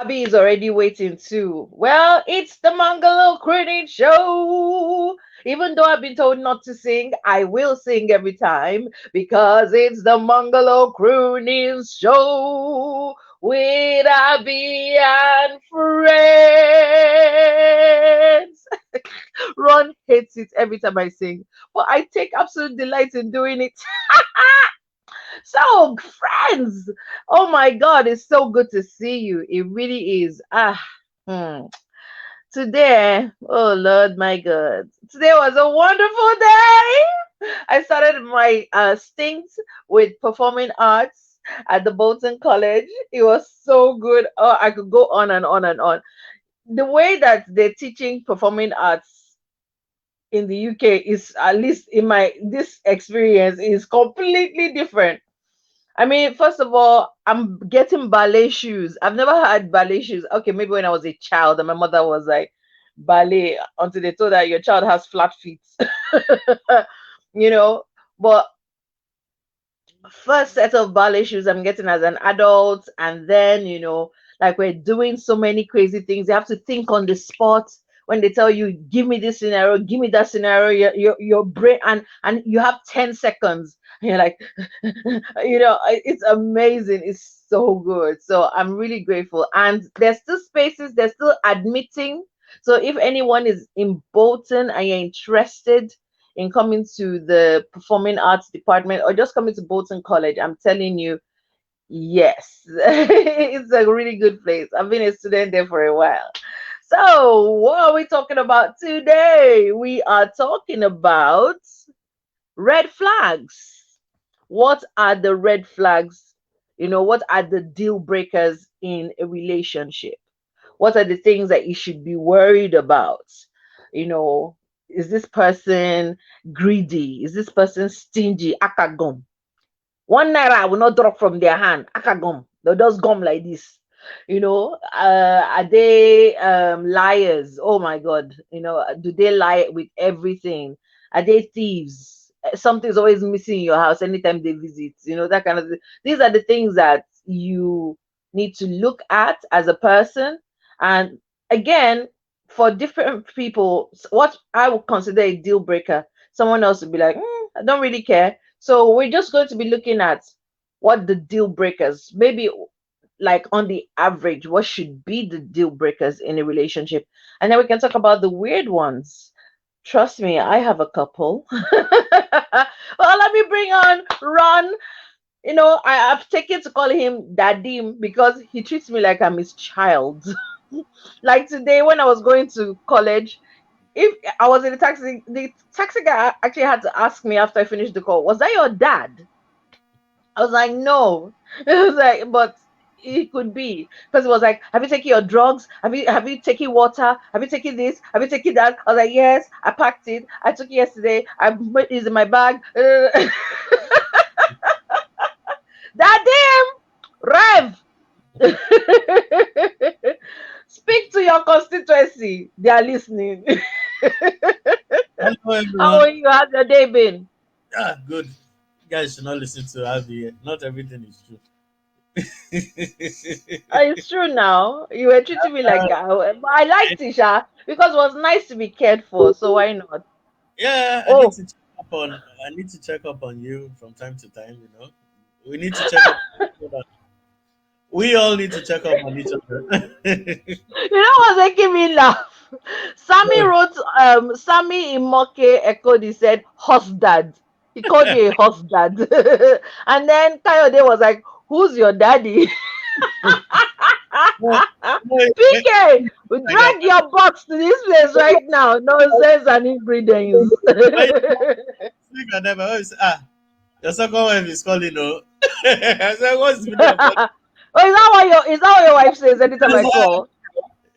Abi is already waiting too. Well, it's the MungalowCroonings show. Even though I've been told not to sing, I will sing every time because it's the MungalowCroonings show with Abi and friends. Ron hates it every time I sing, but I take absolute delight in doing it. So, friends, oh my God, it's so good to see you. It really is. Hmm. Today, oh Lord, my God, today was a wonderful day. I started my stint with performing arts at the Bolton College. It was so good. Oh, I could go on and on and on. The way that they're teaching performing arts in the UK is, at least in my this experience, is completely different. I mean, first of all, I'm getting ballet shoes. I've never had ballet shoes. Okay, maybe when I was a child, and my mother was like, ballet, until they told her your child has flat feet. you know, but first set of ballet shoes I'm getting as an adult, and then like we're doing so many crazy things. You have to think on the spot when they tell you, give me this scenario, give me that scenario, your brain, and you have 10 seconds, and you're like, it's amazing. It's so good. So I'm really grateful. And there's still spaces, they're still admitting. So if anyone is in Bolton and you're interested in coming to the performing arts department or just coming to Bolton College, I'm telling you, yes, it's a really good place. I've been a student there for a while. So, what are we talking about today? We are talking about red flags. What are the red flags? What are the deal breakers in a relationship? What are the things that you should be worried about? You know, is this person greedy? Is this person stingy? Akagum. 1 naira will not drop from their hand. Akagum. They'll just gum like this. Are they liars? Oh my God. Do they lie with everything? Are they thieves? Something's always missing in your house anytime they visit, that kind of thing. These are the things that you need to look at as a person. And again, for different people, what I would consider a deal breaker, someone else would be like, I don't really care. So we're just going to be looking at what the deal breakers, maybe like on the average, what should be the deal breakers in a relationship. And then we can talk about the weird ones. Trust me, I have a couple. Well, let me bring on Ron. I've taken to call him Dadim because he treats me like I'm his child. Like today, when I was going to college, if I was in the taxi guy actually had to ask me after I finished the call, was that your dad? I was like, no. It was like, but it could be because it was like, have you taken your drugs? Have you taken water? Have you taken this? Have you taken that? I was like, yes, I packed it. I took it yesterday. I put it in my bag. That damn Rev. Speak to your constituency. They are listening. Hello, How everyone. are you? How's your day been? Yeah, good. You guys should not listen to Abi. Not everything is true. It's true now. You were treating me like I liked it, Sha, because it was nice to be cared for. So why not? Yeah, I need Oh, to check up on. I need to check up on you from time to time. We need to check up. We all need to check up on each other. what's making me laugh? Sammy Imoke echoed, he said, horse dad. He called you a horse dad. And then Kayode was like, who's your daddy? No, no, PK, like that. drag your box to this place right now. Nonsense and ingredients. I speak at them. I always say, your second wife is calling. No, I said, what's the meaning of all? Oh, is that what your wife says anytime I call?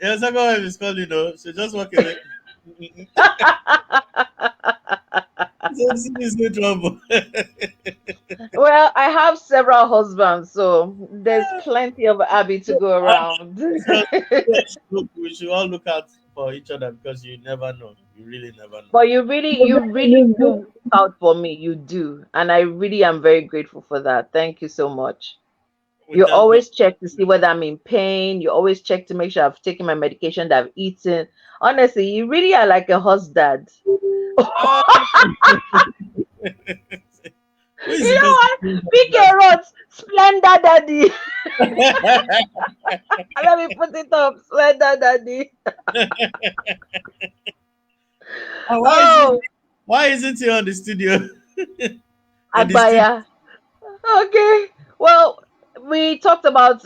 Your second wife is calling. No, so just walk away. So this is no trouble. Well, I have several husbands, so there's plenty of Abby to go around. So we should all look out for each other because you never know. You really never know. But you really do look out for me. You do. And I really am very grateful for that. Thank you so much. You without no. always check to see whether I'm in pain. You always check to make sure I've taken my medication, that I've eaten. Honestly, you really are like a host dad. Ah, who is You the know person what? doing PK wrote Splendor Daddy. that? Let me put it up. Splendor Daddy. And Oh, why isn't he on the studio? In the studio. Agbaya. Okay. Well, we talked about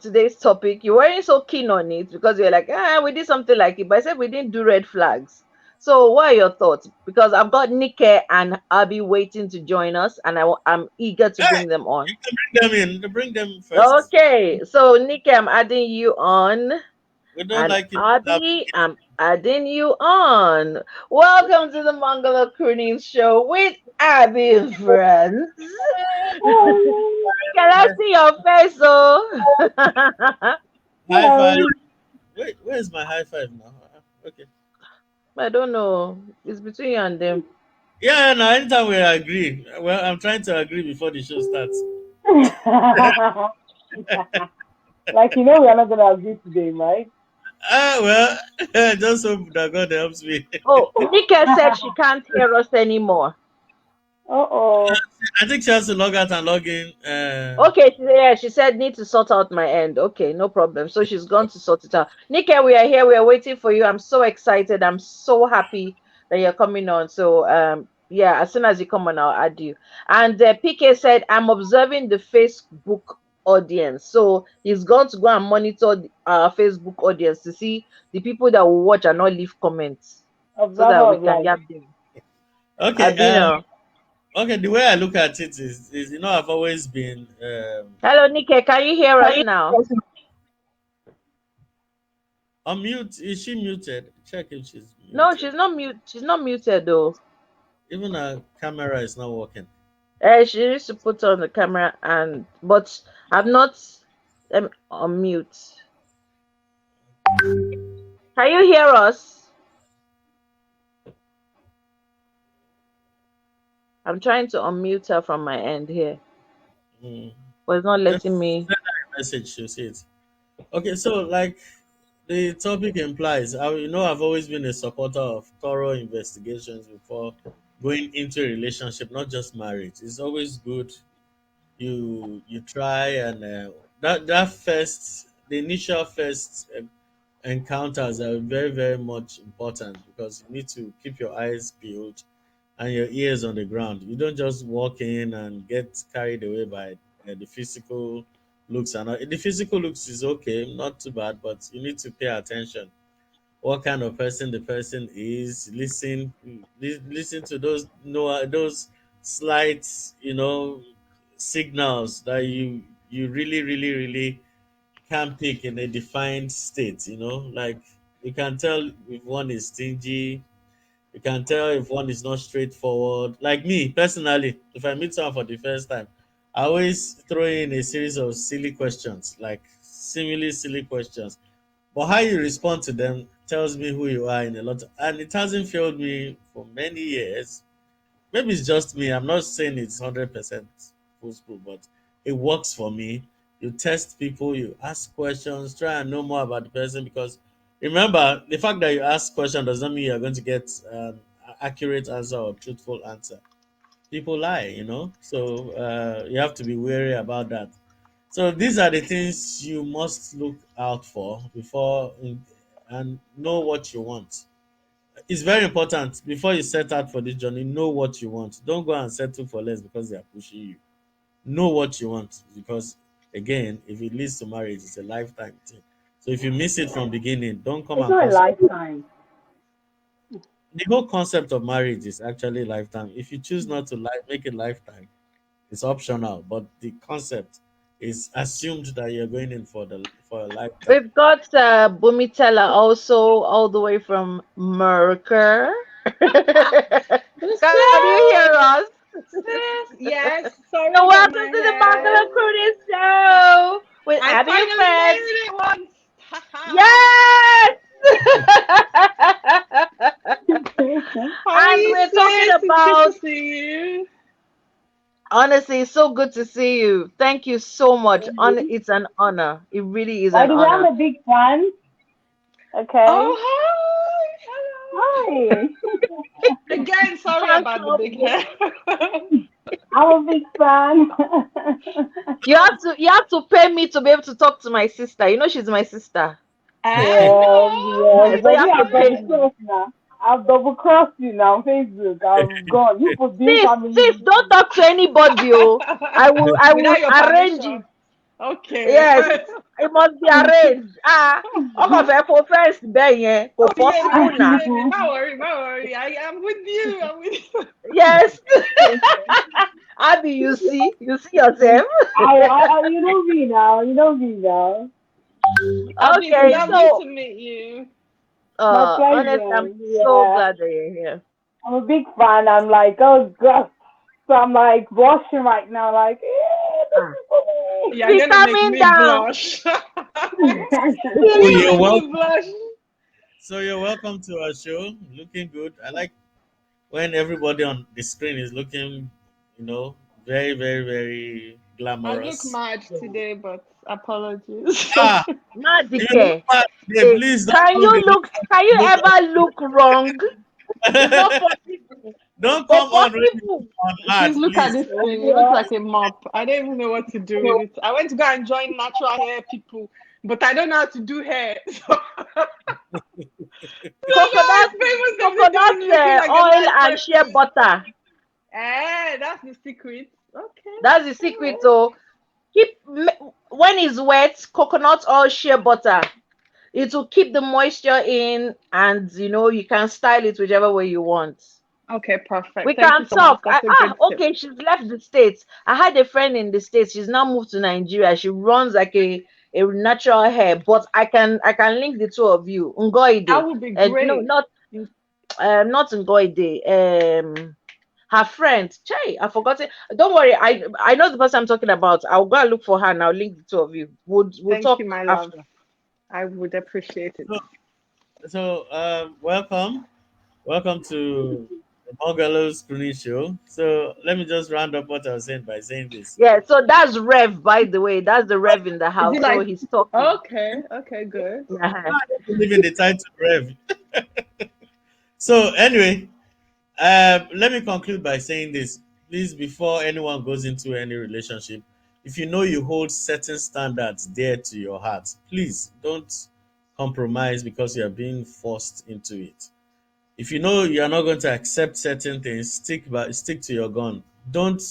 today's topic. You weren't so keen on it because you're like, we did something like it, but I said we didn't do red flags. So, what are your thoughts? Because I've got Nike and Abby waiting to join us, and I'm eager to Hey, bring them on. bring them in. Bring them first. Okay, so Nike, I'm adding you on. We don't And like it. Abby, I'm adding you on. Welcome to the Mungalow show with Abby and friends. Can I Hello. see your face, oh? High five. Hello. Wait, where's my high five now? Okay. I don't know. It's between you and them. Yeah, no, anytime we agree. Well, I'm trying to agree before the show starts. Like we are not gonna agree today, right? Well, just hope that God helps me. Oh, Nika said she can't hear us anymore. Uh-oh. I think she has to log out and log in. Okay, she said need to sort out my end. Okay, no problem. So she's gone to sort it out. Nika, we are here. We are waiting for you. I'm so excited. I'm so happy that you're coming on. So yeah, as soon as you come on, I'll add you. And PK said I'm observing the Facebook audience. So he's going to go and monitor our Facebook audience to see the people that will watch and not leave comments so Observer that we of can life. yap them. Okay. Abino. Okay. The way I look at it is I've always been. Hello, Nika. Can you hear us now? Unmute. Is she muted? Check if she's No, muted. She's not muted though. Even her camera is not working. She used to put on the camera but I've not on mute. Can you hear us? I'm trying to unmute her from my end here, Mm. but it's not Just letting me. send her a message. She'll see it. Okay. So, like the topic implies, I've always been a supporter of thorough investigations before going into a relationship, not just marriage. It's always good you try and that first the initial first encounters are very very much important because you need to keep your eyes peeled and your ears on the ground. You don't just walk in and get carried away by the physical looks. And the physical looks is okay, not too bad, but you need to pay attention what kind of person the person is. Listen to those those slight signals that you really really really can pick in a defined state. Like you can tell if one is stingy. You can tell if one is not straightforward. Like me personally, if I meet someone for the first time, I always throw in a series of silly questions, like seemingly silly questions, but how you respond to them tells me who you are in a lot. And it hasn't failed me for many years. Maybe it's just me. I'm not saying it's 100% foolproof, but it works for me. You test people, you ask questions, try and know more about the person because remember, the fact that you ask questions does not mean you're going to get an accurate answer or truthful answer. People lie. So you have to be wary about that. So these are the things you must look out for and know what you want. It's very important before you set out for this journey. Know what you want. Don't go and settle for less because they are pushing you. Know what you want because again, if it leads to marriage, it's a lifetime thing. So if you miss it from beginning, don't come It's and not a cause. lifetime. The whole concept of marriage is actually lifetime. If you choose not to make it lifetime, it's optional, but the concept is assumed that you're going in for a lifetime. We've got Bumitella also all the way from Mercer. Can you hear Sis, us? yes. Sorry So about welcome my to the hair. Croonings show with I Abby and finally friends. made it once. Haha. Yes. How are And you, we're talking sis? It's good to about see you. Honestly, it's so good to see you. Thank you so much. Mhm. It's an honor. It really is By an the way, I'm honor. a big fan. Okay. Oh, hi. Hello. Hi. Again, sorry Fan about the club. big hair. I'm a big fan. You have to pay me to be able to talk to my sister. You know she's my sister. Yes, yes. Yeah, so But you me, have to I've pay double me. crossed now. I've double crossed you now on Facebook. I've gone. You put this family Sis, don't issue. talk to anybody. Oh, I will Without your arrange it. permission. Okay. Yes, it must be arranged. Okay, for first day, go Oh, yeah, possible me, now. yeah, me. Don't worry, don't worry. I am with you. I'm with you. Yes, Abby, you see yourself. You know me now. You know me now. Abby, it's Okay, Mhm. lovely so to meet you. My honestly, I'm pleasure. so Yeah. glad that you're here. I'm a big fan. I'm like, oh gosh. So I'm like blushing right now, like, this Ah, is for You're be gonna make coming me down. blush. me. You're So gonna you're make me welcome. blush. So you're welcome to our show. Looking good. I like when everybody on the screen is looking, you know, very, very, very I look glamorous. mad today, but apologies. Ah, if you look Madike. bad today, please don't Can come you the look? Can you look ever look wrong? It's not possible. don't But come on really possible. on Please art, look at please. this thing. It looks like a mop. I don't even know what to do with it. I went to go and join natural hair people, but I don't know how to do hair. So now Coconut, it's famous of me coconut doing looking like a oil nice and shea person. butter. That's the secret. Okay. That's the All secret. right. So when it's wet, coconut oil, shea butter. It will keep the moisture in, and you can style it whichever way you want. Okay, perfect. We Thank you can so much. talk. That's a good tip. Okay, she's left the States. I had a friend in the States. She's now moved to Nigeria. She runs like a natural hair, but I can link the two of you. That Ngoide. would be And no, great. not Ngoide. Her friend. Chai, I forgot it. Don't worry. I know the person I'm talking about. I'll go and look for her and I'll link the two of you. We'll Thank talk you, my love. after. I would appreciate it. So, welcome. Welcome to the MungalowCroonings show. So let me just round up what I was saying by saying this. Yeah, so that's Rev, by the way. That's the Rev in the Is it house. So like he's talking. okay, okay, good. Yeah. Believe in the title Rev. So anyway, let me conclude by saying this. Please, before anyone goes into any relationship, if you know you hold certain standards dear to your heart, please don't compromise because you are being forced into it. If you know you are not going to accept certain things, stick to your gun. Don't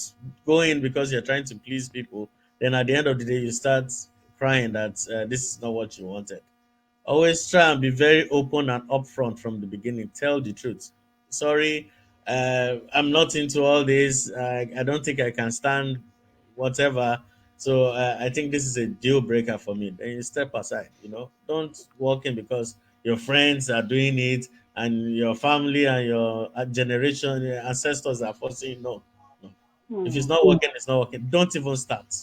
go in because you're trying to please people. Then at the end of the day, you start crying that this is not what you wanted. Always try and be very open and upfront from the beginning. Tell the truth. Sorry, I'm not into all this. I don't think I can stand whatever. So I think this is a deal breaker for me. Then you step aside. Don't walk in because your friends are doing it and your family and your generation, your ancestors are forcing you. No, no. If it's Hmm. not working, it's not working. Don't even start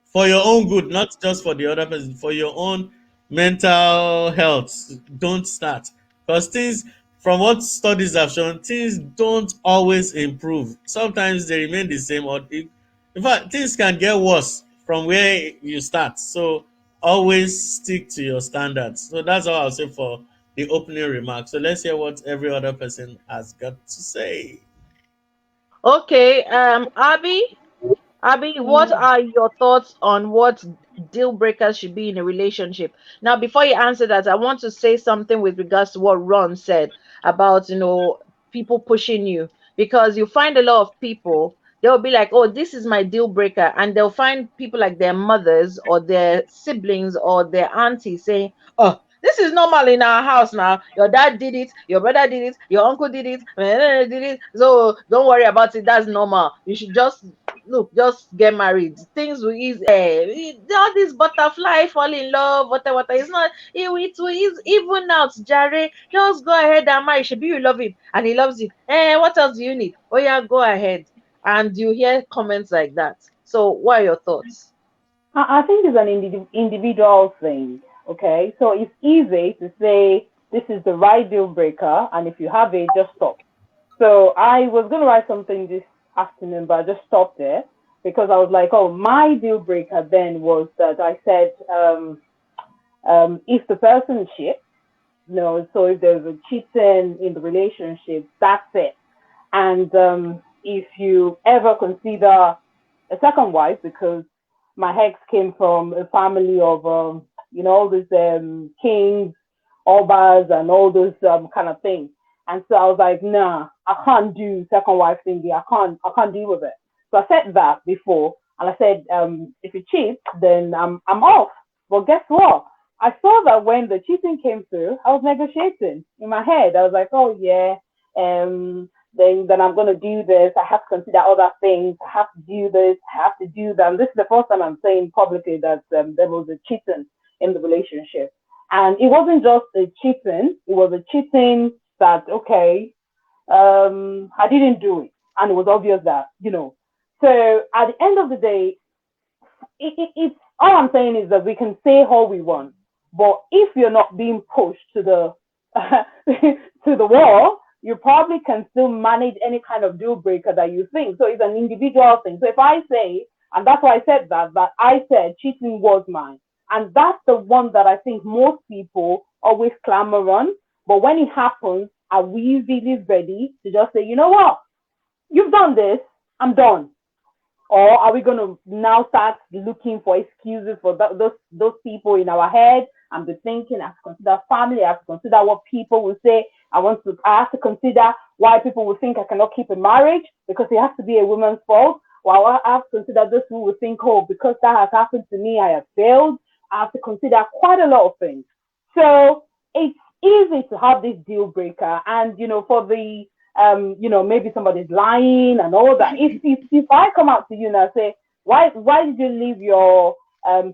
for your own good, not just for the other person, for your own mental health. Don't start because things, from what studies have shown, things don't always improve. Sometimes they remain the same, or in fact, things can get worse from where you start. So always stick to your standards. So that's all I'll say for the opening remarks. So let's hear what every other person has got to say. Okay, Abby, what Hmm. are your thoughts on what deal breakers should be in a relationship? Now, before you answer that, I want to say something with regards to what Ron said about, people pushing you, because you find a lot of people, they'll be like, oh, this is my deal breaker. And they'll find people like their mothers or their siblings or their aunties saying, oh, this is normal in our house now. Your dad did it, your brother did it, your uncle did it, did it. So don't worry about it. That's normal. You should just get married. Things will ease. All this butterfly fall in love, whatever. It's not. It will ease even out, Jare. Just go ahead and marry. Should you love him and he loves you. What else do you need? Oh yeah, go ahead. And you hear comments like that. So what are your thoughts? I think it's an individual thing. Okay, so it's easy to say this is the right deal breaker, and if you have it, just stop. So I was going to write something this afternoon, but I just stopped there because I was like, oh, my deal breaker then was that I said, if the person cheats, no, so if there's a cheating in the relationship, that's it. And if you ever consider a second wife, because my ex came from a family of, all these kings, obas, and all those kind of things. And so I was like, nah, I can't do second wife thingy. I can't deal with it. So I said that before, and I said, if you cheat, then I'm off. But guess what? I saw that when the cheating came through, I was negotiating in my head. I was like, oh yeah, then I'm gonna do this. I have to consider other things. I have to do this. I have to do that. And this is the first time I'm saying publicly that there was a cheating in the relationship, and it wasn't just a cheating. It was a cheating that okay, I didn't do it, and it was obvious that. So at the end of the day, it's all I'm saying is that we can say all we want, but if you're not being pushed to the to the wall, you probably can still manage any kind of deal breaker that you think. So it's an individual thing. So if I say, and that's why I said that I said cheating was mine, and that's the one that I think most people always clamor on. But when it happens, are we really ready to just say, you know what, you've done this, I'm done? Or are we going to now start looking for excuses for those people in our head and be thinking, I have to consider family, I have to consider what people will say, I have to consider why people will think I cannot keep a marriage because it has to be a woman's fault. Or I have to consider those who will think, oh, because that has happened to me, I have failed. I have to consider quite a lot of things. So it's easy to have this deal breaker. And, for the maybe somebody's lying and all that. If I come out to you and I say, why did you leave your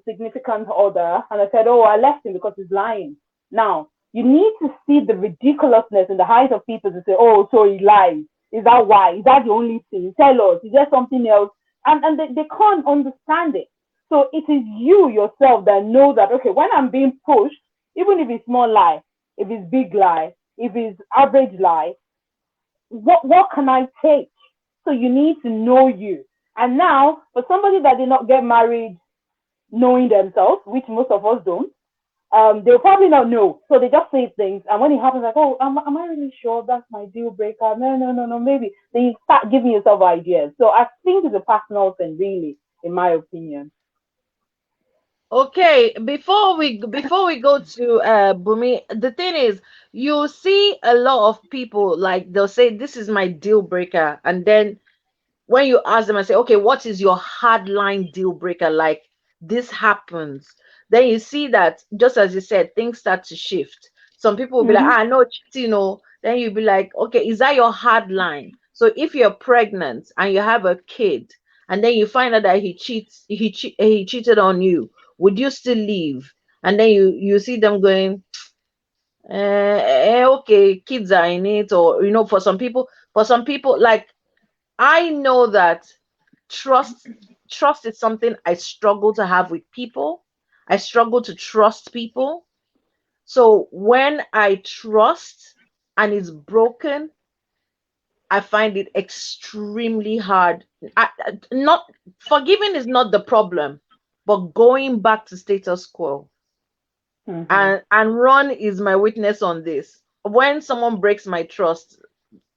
significant other? And I said, oh, I left him because he's lying. Now, you need to see the ridiculousness in the eyes of people to say, oh, so he lies. Is that why? Is that the only thing? Tell us. Is there something else? And they can't understand it. So it is you yourself that know that, okay, when I'm being pushed, even if it's small lie, if it's big lie, if it's average lie, what can I take? So you need to know you. And now, for somebody that did not get married knowing themselves, which most of us don't, they'll probably not know. So they just say things. And when it happens, like, oh, am I really sure that's my deal breaker? No, maybe. Then you start giving yourself ideas. So I think it's a personal thing, really, in my opinion. Okay, before we go to Bumi, the thing is, you see a lot of people like they'll say this is my deal breaker, and then when you ask them and say, okay, what is your hardline deal breaker? Like this happens, then you see that just as you said, things start to shift. Some people will be like, Mm-hmm. no, then you'll be like, okay, is that your hard line? So if you're pregnant and you have a kid, and then you find out that he cheated on you, would you still leave? And then you see them going, okay, kids are in it, or for some people, like I know that trust trust is something I struggle to have with people. I struggle to trust people. So when I trust and it's broken, I find it extremely hard. Not forgiving is not the problem, but going back to status quo. Mm-hmm. And Ron is my witness on this. When someone breaks my trust,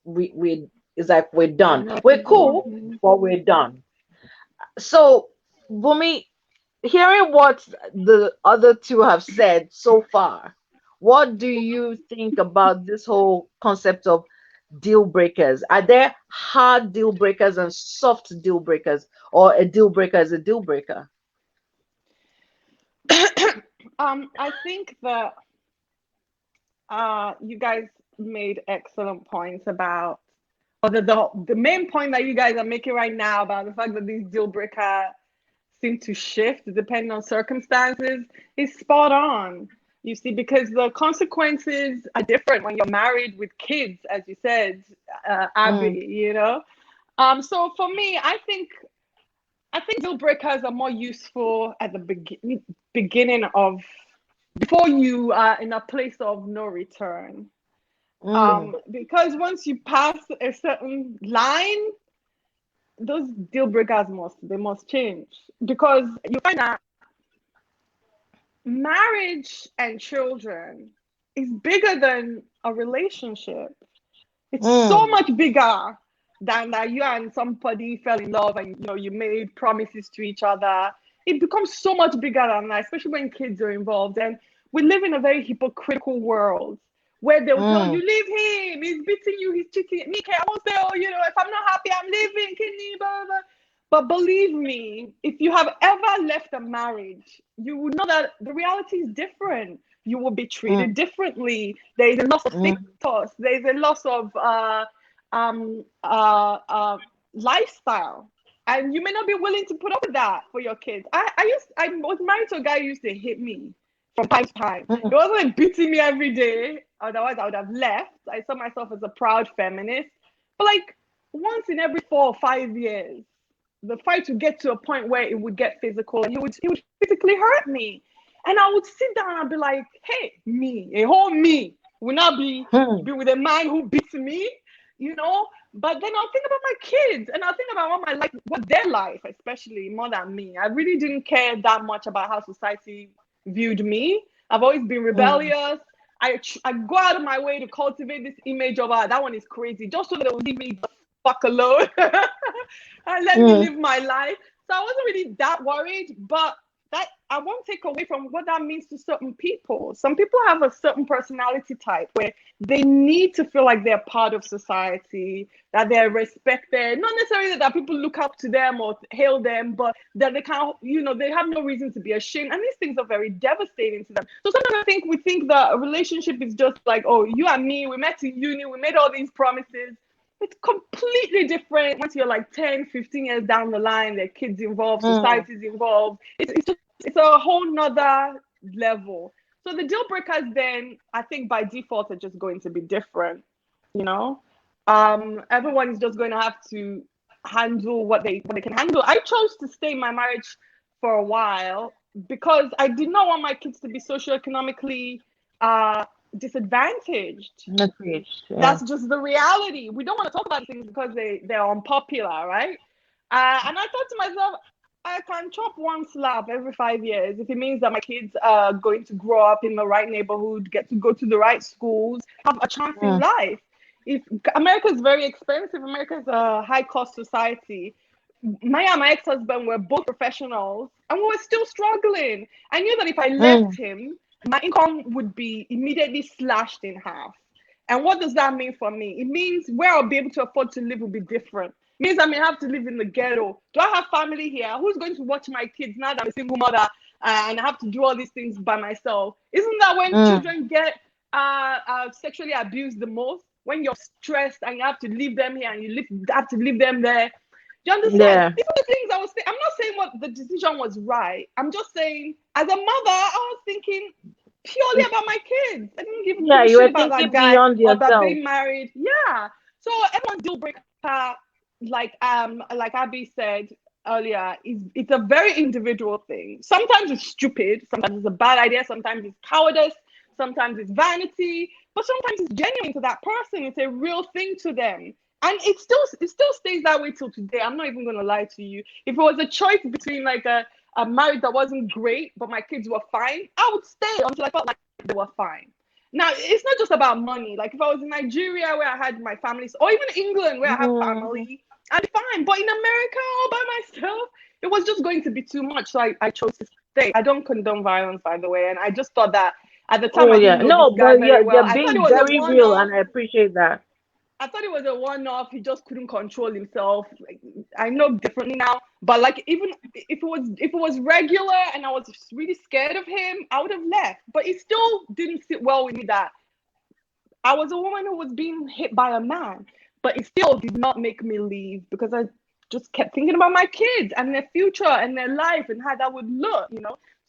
we it's like we're done. We're cool, but we're done. So, Bumi, hearing what the other two have said so far, what do you think about this whole concept of deal breakers? Are there hard deal breakers and soft deal breakers, or a deal breaker is a deal breaker? I think that you guys made excellent points about, or the main point that you guys are making right now about the fact that these deal breaker seem to shift depending on circumstances is spot on. You see, because the consequences are different when you're married with kids, as you said, Abby. Mm, So for me, I think deal breakers are more useful at the beginning of, before you are in a place of no return. mm, Because once you pass a certain line, those deal breakers must change, because you find that marriage and children is bigger than a relationship. It's so much bigger than that you and somebody fell in love and you made promises to each other. It becomes so much bigger than that, especially when kids are involved. And we live in a very hypocritical world where they'll tell you, leave him, he's beating you, he's cheating. Me, I won't say, if I'm not happy, I'm leaving, kidney, blah, blah. But believe me, if you have ever left a marriage, you will know that the reality is different. You will be treated differently. There is a loss of status. There is a loss of lifestyle, and you may not be willing to put up with that for your kids. I was married to a guy who used to hit me from time to time. He wasn't like beating me every day. Otherwise, I would have left. I saw myself as a proud feminist. But like once in every 4 or 5 years, the fight would get to a point where it would get physical, and he would physically hurt me. And I would sit down and be like, hey, a whole me will not be with a man who beats me, But then I'll think about my kids, and I'll think about what their life, especially more than me. I really didn't care that much about how society viewed me. I've always been rebellious. I go out of my way to cultivate this image of that one is crazy, just so that they'll leave me the fuck alone and let me live my life. So I wasn't really that worried, but that I won't take away from what that means to certain people. Some people have a certain personality type where they need to feel like they're part of society, that they're respected. Not necessarily that people look up to them or hail them, but that they can't, they have no reason to be ashamed. And these things are very devastating to them. So sometimes we think that a relationship is just like, oh, you and me, we met in uni, we made all these promises. It's completely different once you're like 10, 15 years down the line, there are kids involved, society's involved. It's a whole nother level. So the deal breakers then, I think by default, are just going to be different, Everyone is just going to have to handle what they can handle. I chose to stay in my marriage for a while because I did not want my kids to be socioeconomically disadvantaged. That's just the reality. We don't want to talk about things because they're unpopular, right? And I thought to myself, I can chop one slab every 5 years if it means that my kids are going to grow up in the right neighborhood, get to go to the right schools, have a chance in life. If America is very expensive, America is a high-cost society. My and my ex-husband were both professionals, and we were still struggling. I knew that if I left him, my income would be immediately slashed in half. And what does that mean for me? It means where I'll be able to afford to live will be different. It means I may have to live in the ghetto. Do I have family here? Who's going to watch my kids now that I'm a single mother and I have to do all these things by myself? Isn't that when children get sexually abused the most? When you're stressed and you have to leave them here and you have to leave them there. Do you understand? Yeah. These are the things I was saying. I'm not saying what the decision was right. I'm just saying, as a mother, I was thinking purely about my kids. I didn't give a shit about that guy or that they married. Yeah. So everyone's deal breaker, like Abi said earlier, it's a very individual thing. Sometimes it's stupid. Sometimes it's a bad idea. Sometimes it's cowardice. Sometimes it's vanity. But sometimes it's genuine to that person. It's a real thing to them. And it still stays that way till today. I'm not even going to lie to you. If it was a choice between like a marriage that wasn't great, but my kids were fine, I would stay until I felt like they were fine. Now, it's not just about money. Like if I was in Nigeria where I had my family, or even England where I have family, I'd be fine. But in America all by myself, it was just going to be too much. So I chose to stay. I don't condone violence, by the way. And I just thought that at the time, I didn't know this guy very well. You're being very real, and I appreciate that. I thought it was a one-off. He just couldn't control himself. Like, I know differently now, but like even if it was regular and I was really scared of him, I would have left. But it still didn't sit well with me that I was a woman who was being hit by a man. But it still did not make me leave because I just kept thinking about my kids and their future and their life and how that would look,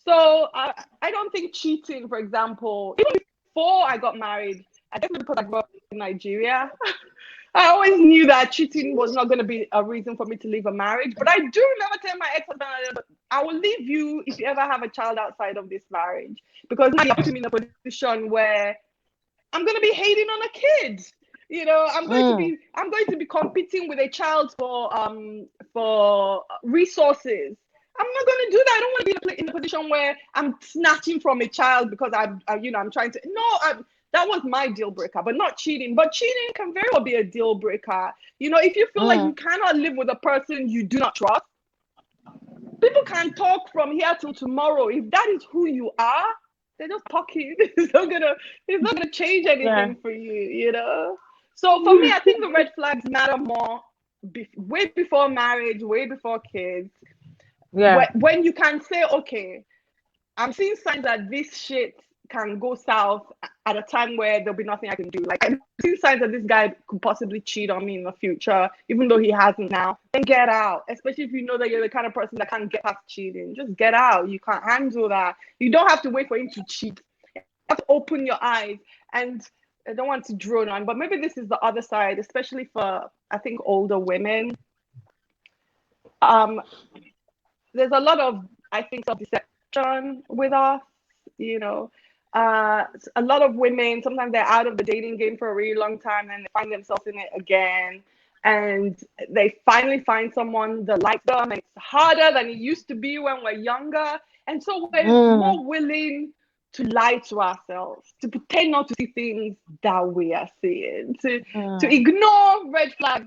So I don't think cheating, for example, even before I got married, I guess because I grew up in Nigeria, I always knew that cheating was not going to be a reason for me to leave a marriage. But I do remember telling my ex-husband, I will leave you if you ever have a child outside of this marriage. Because now you're putting me in a position where I'm going to be hating on a kid. Mm. I'm going to be competing with a child for resources. I'm not going to do that. I don't want to be in a position where I'm snatching from a child because I'm trying to. No, that was my deal breaker, but not cheating. But cheating can very well be a deal breaker. If you feel like you Mm. cannot live with a person you do not trust, people can talk from here till tomorrow. If that is who you are, they're just talking. It's not gonna change Yeah. anything for you. So for me, I think the red flags matter more way before marriage, way before kids. Yeah. When you can say, okay, I'm seeing signs that this shit can go south at a time where there'll be nothing I can do. Like, I'm seeing signs that this guy could possibly cheat on me in the future, even though he hasn't now. Then get out, especially if you know that you're the kind of person that can't get past cheating. Just get out. You can't handle that. You don't have to wait for him to cheat. You have to open your eyes. And I don't want to drone on, but maybe this is the other side, especially for, I think, older women. Um, there's a lot of, I think, self-deception with us, you know. A lot of women, sometimes they're out of the dating game for a really long time and they find themselves in it again. And they finally find someone that likes them. And it's harder than it used to be when we're younger. And so we're Mm. more willing to lie to ourselves, to pretend not to see things that we are seeing, to Mm. ignore red flags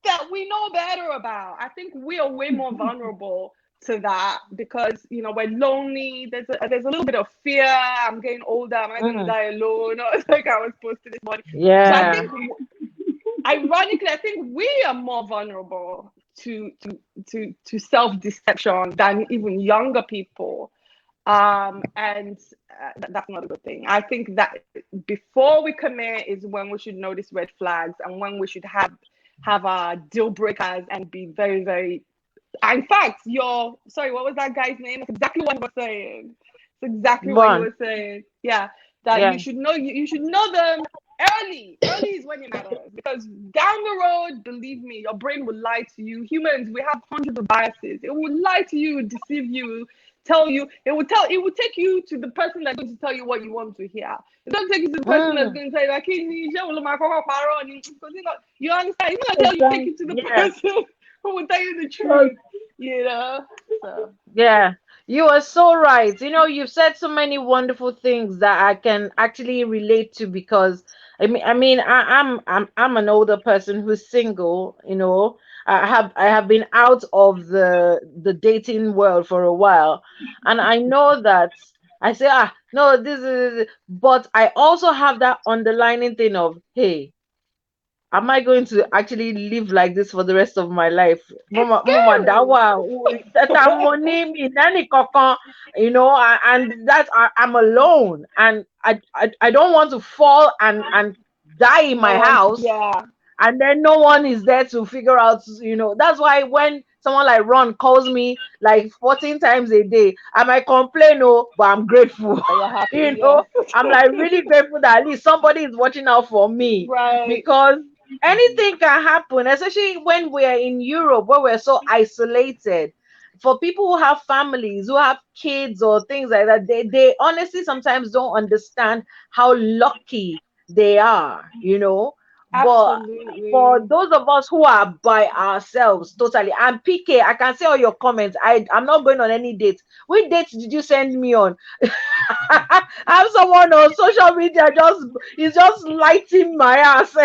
that we know better about. I think we are way more vulnerable to that because we're lonely. There's a little bit of fear. I'm getting older. Am I going to Mm. die alone? It's like I was posted this morning. So I Yeah. think, ironically, I think we are more vulnerable to self-deception than even younger people. And that's not a good thing. I think that before we commit is when we should notice red flags and when we should have our deal breakers and be very, very. In fact, sorry, what was that guy's name? It's exactly what he was saying. It's exactly what he One. was saying. Yeah, that Yeah. you should know them early. Early is when it matters because down the road, believe me, your brain will lie to you. Humans, we have hundreds of biases. It will lie to you, deceive you, tell you. It will take you to the person that's going to tell you what you want to hear. It doesn't take you to the person that's Mm. going to say like, "Hey, you understand? It's going to tell you, take Exactly. you to the Yeah. person who will tell you the So, truth, you know? So, Yeah, you are so right. You've said so many wonderful things that I can actually relate to because I'm an older person who's single. I have been out of the dating world for a while, and I know that I say, no, this is, but I also have that underlining thing of, hey, am I going to actually live like this for the rest of my life? it's Mama, scary. that I'm money, me, nani kankan, and that I'm alone, and I don't want to fall and die in No my one, house, yeah, and then no one is there to figure out. That's why when someone like Ron calls me like 14 times a day, I might complain, oh, but I'm grateful. but you're happy, you yeah. know, I'm like really grateful that at least somebody is watching out for me, Right. because anything can happen, especially when we're in Europe where we're so isolated. For people who have families, who have kids or things like that, they honestly sometimes don't understand how lucky they are. But for Absolutely. those of us who are by ourselves, totally. And PK, I can see all your comments. I'm not going on any dates. Which dates did you send me on? I have someone on social media just lighting my ass.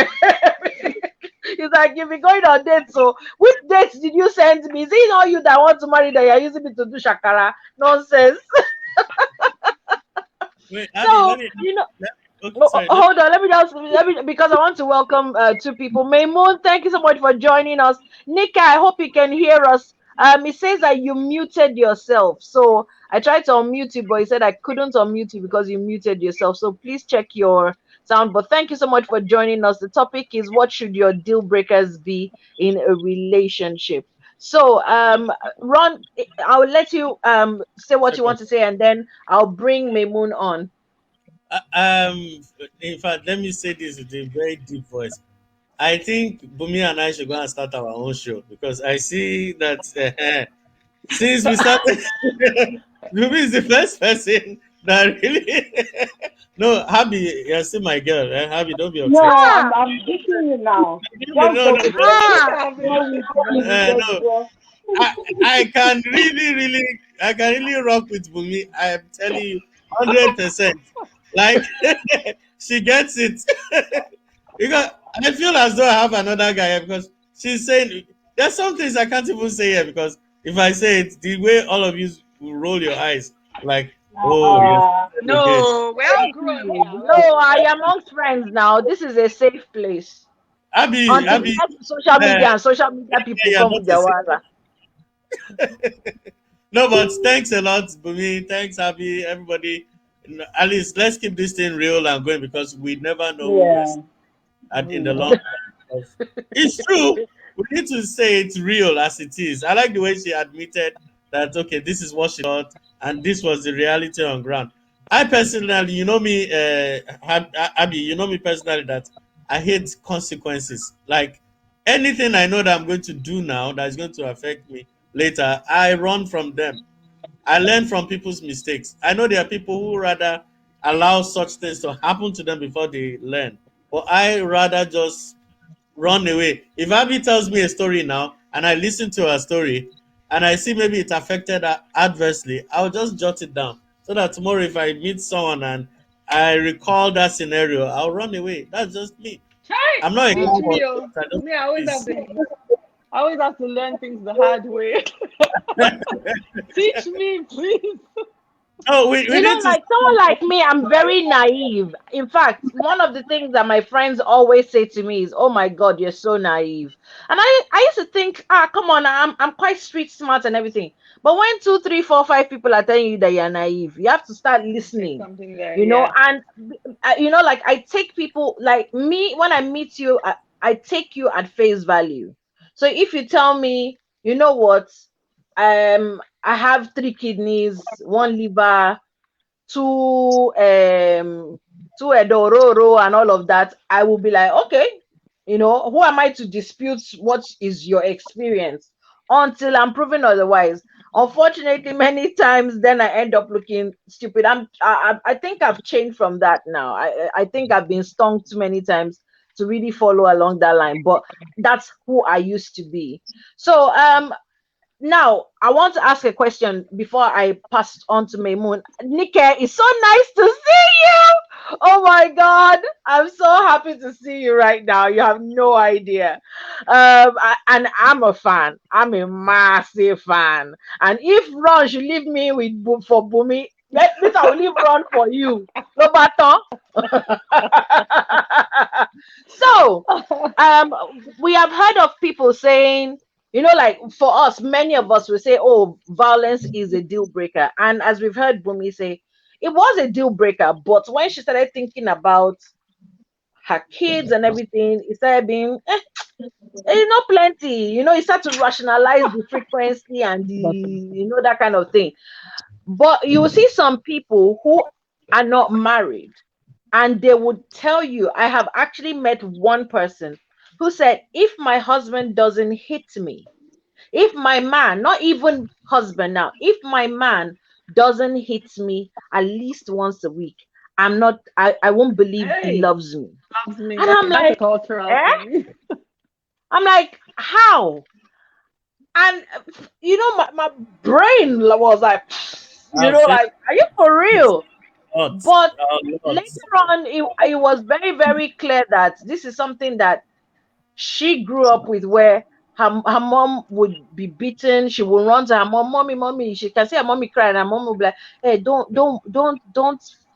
He's like, you've been going on dates. So which dates did you send me? Is it not you that want to marry that you're using me to do shakara? Nonsense. Wait, Abby, So, okay, sorry, hold on. Let me because I want to welcome two people. Maymoon, thank you so much for joining us. Nika, I hope you can hear us. It says that you muted yourself. So I tried to unmute you, but it said I couldn't unmute you because you muted yourself. So please check your sound. But thank you so much for joining us. The topic is, what should your deal breakers be in a relationship? So Ron, I'll let you say it's what you okay. want to say, and then I'll bring Maymoon on. Uh, um, in fact, let me say this with a very deep voice. I think Bumi and I should go and start our own show because I see that since we started, Bumi is the first person that really No, Abby, you're still my girl. Eh? Abby, don't be No, upset. Ah, I'm getting you now. No, Just no, go no, with it. Look ah. at me. Go with it. Just no. go. I, I can really, really, I can really rock with Bumi. I am telling you, 100%. Like, she gets it. Because I feel as though I have another guy here because she's saying, there's some things I can't even say here because if I say it, the way all of you will roll your eyes, like, oh, yes, Uh, again. No, we're all grown here. We're No, all grown. I am amongst friends now. This is a safe place. Abby, Until we Abby, get to social uh, media and social media people you're come not with a their wahala. No, but thanks a lot, Bumi. Thanks, Abby. Everybody. At least let's keep this thing real and going because we never know who we're yeah. in the Mm. long run. It's true. We need to say it's real as it is. I like the way she admitted that okay, this is what she thought, and this was the reality on ground. I personally, you know me, Abby, you know me personally that I hate consequences. Like anything I know that I'm going to do now that is going to affect me later, I run from them. I learn from people's mistakes. I know there are people who rather allow such things to happen to them before they learn. But I rather just run away. If Abby tells me a story now and I listen to her story and I see maybe it affected her adversely, I'll just jot it down so that tomorrow if I meet someone and I recall that scenario, I'll run away. That's just me. Hey, I'm not a teach coward. me, oh. I just Me, please. I always have to learn things the hard way. Teach me, please. No, we You know, need to. like someone like me, I'm very naive. In fact, one of the things that my friends always say to me is, "Oh my God, you're so naive." And I used to think, ah, come on, I'm quite street smart and everything. But when two, three, four, five people are telling you that you're naive, you have to start There's listening. something there, You know, yeah. and like I take people like me when I meet you, I take you at face value. So if you tell me, you know what, I have three kidneys, one liver, two two edororo and all of that, I will be like, okay, who am I to dispute what is your experience until I'm proven otherwise. Unfortunately, many times then I end up looking stupid. I think I've changed from that now. I think I've been stung too many times to really follow along that line, but that's who I used to be. So now, I want to ask a question before I pass on to Maymoon. Nike, it's so nice to see you. Oh my God, I'm so happy to see you right now. You have no idea. And I'm a fan. I'm a massive fan. And if Ron should leave me for Bumi, let me I will leave Ron for you. No matter. So, um, we have heard of people saying, like for us, many of us will say, oh, violence is a deal breaker. And as we've heard Bumi say, it was a deal breaker. But when she started thinking about her kids and everything, it started being, not plenty. It started to rationalize the frequency and that kind of thing. But you will see some people who are not married and they would tell you, I have actually met one person who said, if my husband doesn't hit me, if my man, not even husband now, if my man doesn't hit me at least once a week, I won't believe he Hey, loves me. loves me. And I'm Okay, that's a like, cultural eh? thing. I'm like, how? And my brain was like, I've said like, are you for real? a lot. But A lot. later on, it was very, very clear that this is something that she grew up with, where her mom would be beaten. She would run to her mom, mommy, mommy. She can see her mommy crying. Her mom will be like, hey, don't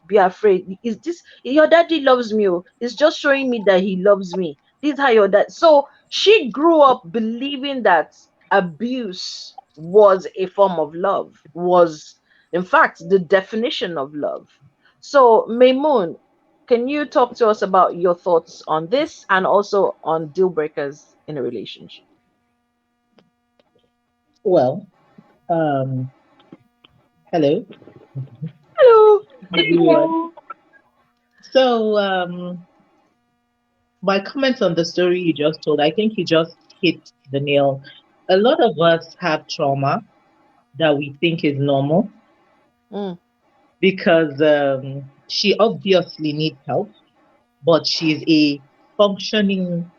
be afraid. Is this your daddy loves me? Oh. It's just showing me that he loves me. This is how your dad. So she grew up believing that abuse was a form of love, was in fact the definition of love. So Maymoon, can you talk to us about your thoughts on this and also on deal breakers in a relationship? Well, um, hello, Hello. everyone. So, my comments on the story you just told, I think you just hit the nail. A lot of us have trauma that we think is normal Mm, because She obviously needs help, but she's a functioning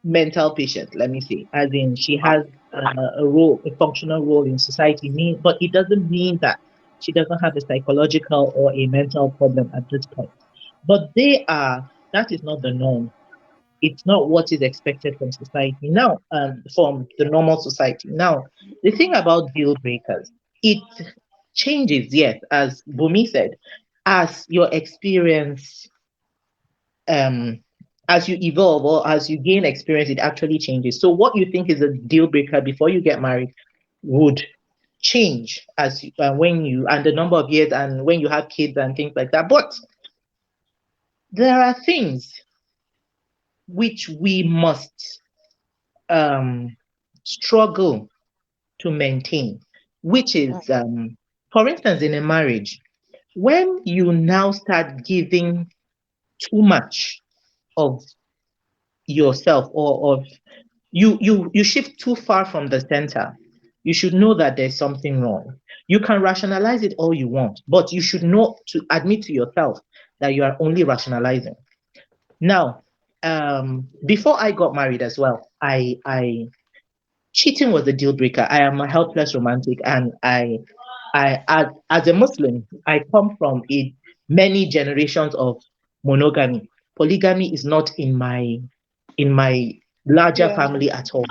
mental patient, let me say, as in she has a role, a functional role in society, but it doesn't mean that she doesn't have a psychological or a mental problem at this point. But that is not the norm. It's not what is expected from society now, from the normal society. Now, the thing about deal breakers, it changes, yes, as Bumi said, as your experience um as you evolve or as you gain experience, it actually changes. So what you think is a deal breaker before you get married would change as when you and the number of years and when you have kids and things like that. But there are things which we must struggle to maintain, which is for instance in a marriage, when you now start giving too much of yourself or of you shift too far from the center, you should know that there's something wrong. You can rationalize it all you want, but you should know to admit to yourself that you are only rationalizing. Now, before I got married as well, I cheating was a deal breaker. I am a helpless romantic, and as a Muslim, I come from many generations of monogamy. Polygamy is not in my larger Yeah. family at all.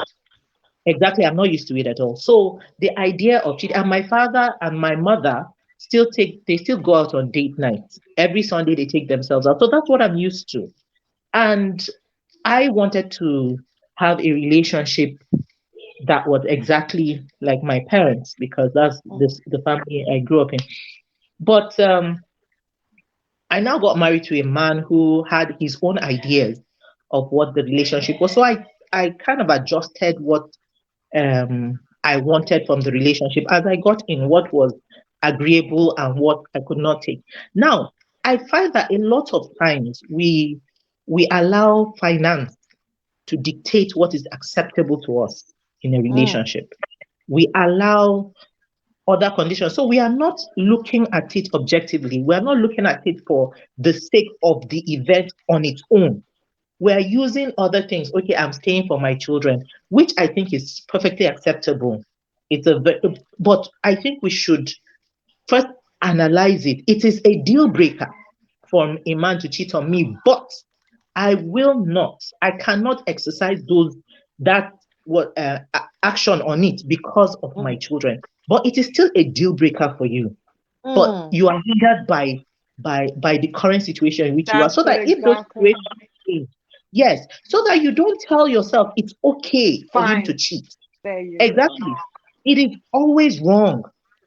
Exactly, I'm not used to it at all. So the idea of cheating, and my father and my mother they still go out on date nights. Every Sunday they take themselves out. So that's what I'm used to. And I wanted to have a relationship that was exactly like my parents because that's the family I grew up in. But I now got married to a man who had his own ideas of what the relationship was. So I kind of adjusted what I wanted from the relationship as I got in what was agreeable and what I could not take. Now, I find that a lot of times we allow finance to dictate what is acceptable to us in a relationship. We allow other conditions. So we are not looking at it objectively. We are not looking at it for the sake of the event on its own. We're using other things. Okay, I'm staying for my children, which I think is perfectly acceptable. But I think we should first analyze it. It is a deal breaker for a man to cheat on me, but I cannot exercise that action on it because of my children. But it is still a deal breaker for you. But you are hindered by the current situation in which you are, That's so it that if those exactly. situations change, yes, so that you don't tell yourself it's okay for him to Fine. cheat. There you go. Exactly. It is always wrong.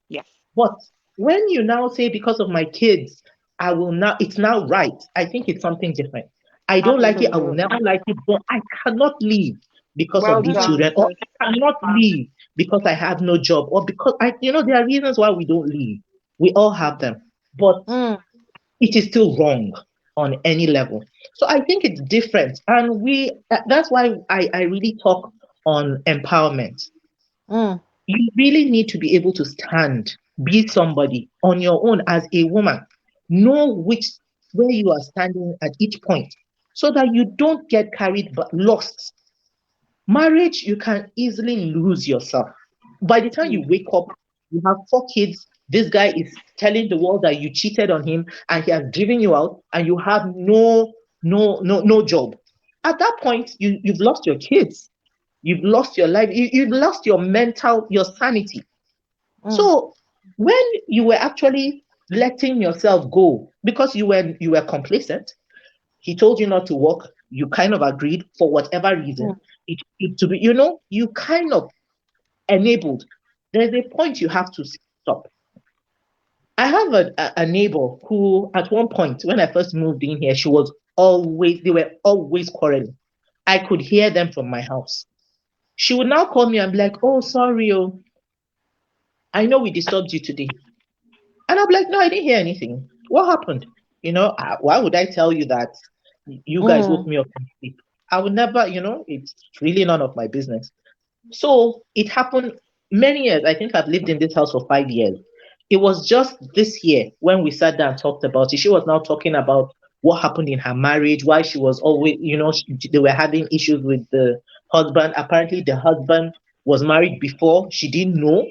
Yes. But when you now say because of my kids, it's now right. I think it's something different. I don't like it, I will never Absolutely. like it, but I cannot leave because of Well these done, children, or sis. I cannot leave because I have no job, or because there are reasons why we don't leave. We all have them. But it is still wrong on any level. So I think it's different. And that's why I really talk on empowerment. You really need to be able to stand, be somebody on your own as a woman. Know where you are standing at each point so that you don't get carried but lost. Marriage, you can easily lose yourself. By the time you wake up, you have 4 kids. This guy is telling the world that you cheated on him and he has driven you out, and you have no job. At that point, you've lost your kids. You've lost your life. You've lost your sanity. So when you were actually letting yourself go because you were complacent, he told you not to work, you kind of agreed for whatever reason. It to be, you kind of enabled. There's a point you have to stop. I have a neighbor who, at one point, when I first moved in here, they were always quarreling. I could hear them from my house. She would now call me and be like, "Oh, sorry, oh, I know we disturbed you today." And I'm like, "No, I didn't hear anything. What happened? Why would I tell you that you guys woke me up from sleep? I would never, it's really none of my business." So it happened many years. I think I've lived in this house for 5 years. It was just this year when we sat down and talked about it. She was now talking about what happened in her marriage, why she was always, they were having issues with the husband. Apparently, the husband was married before. She didn't know.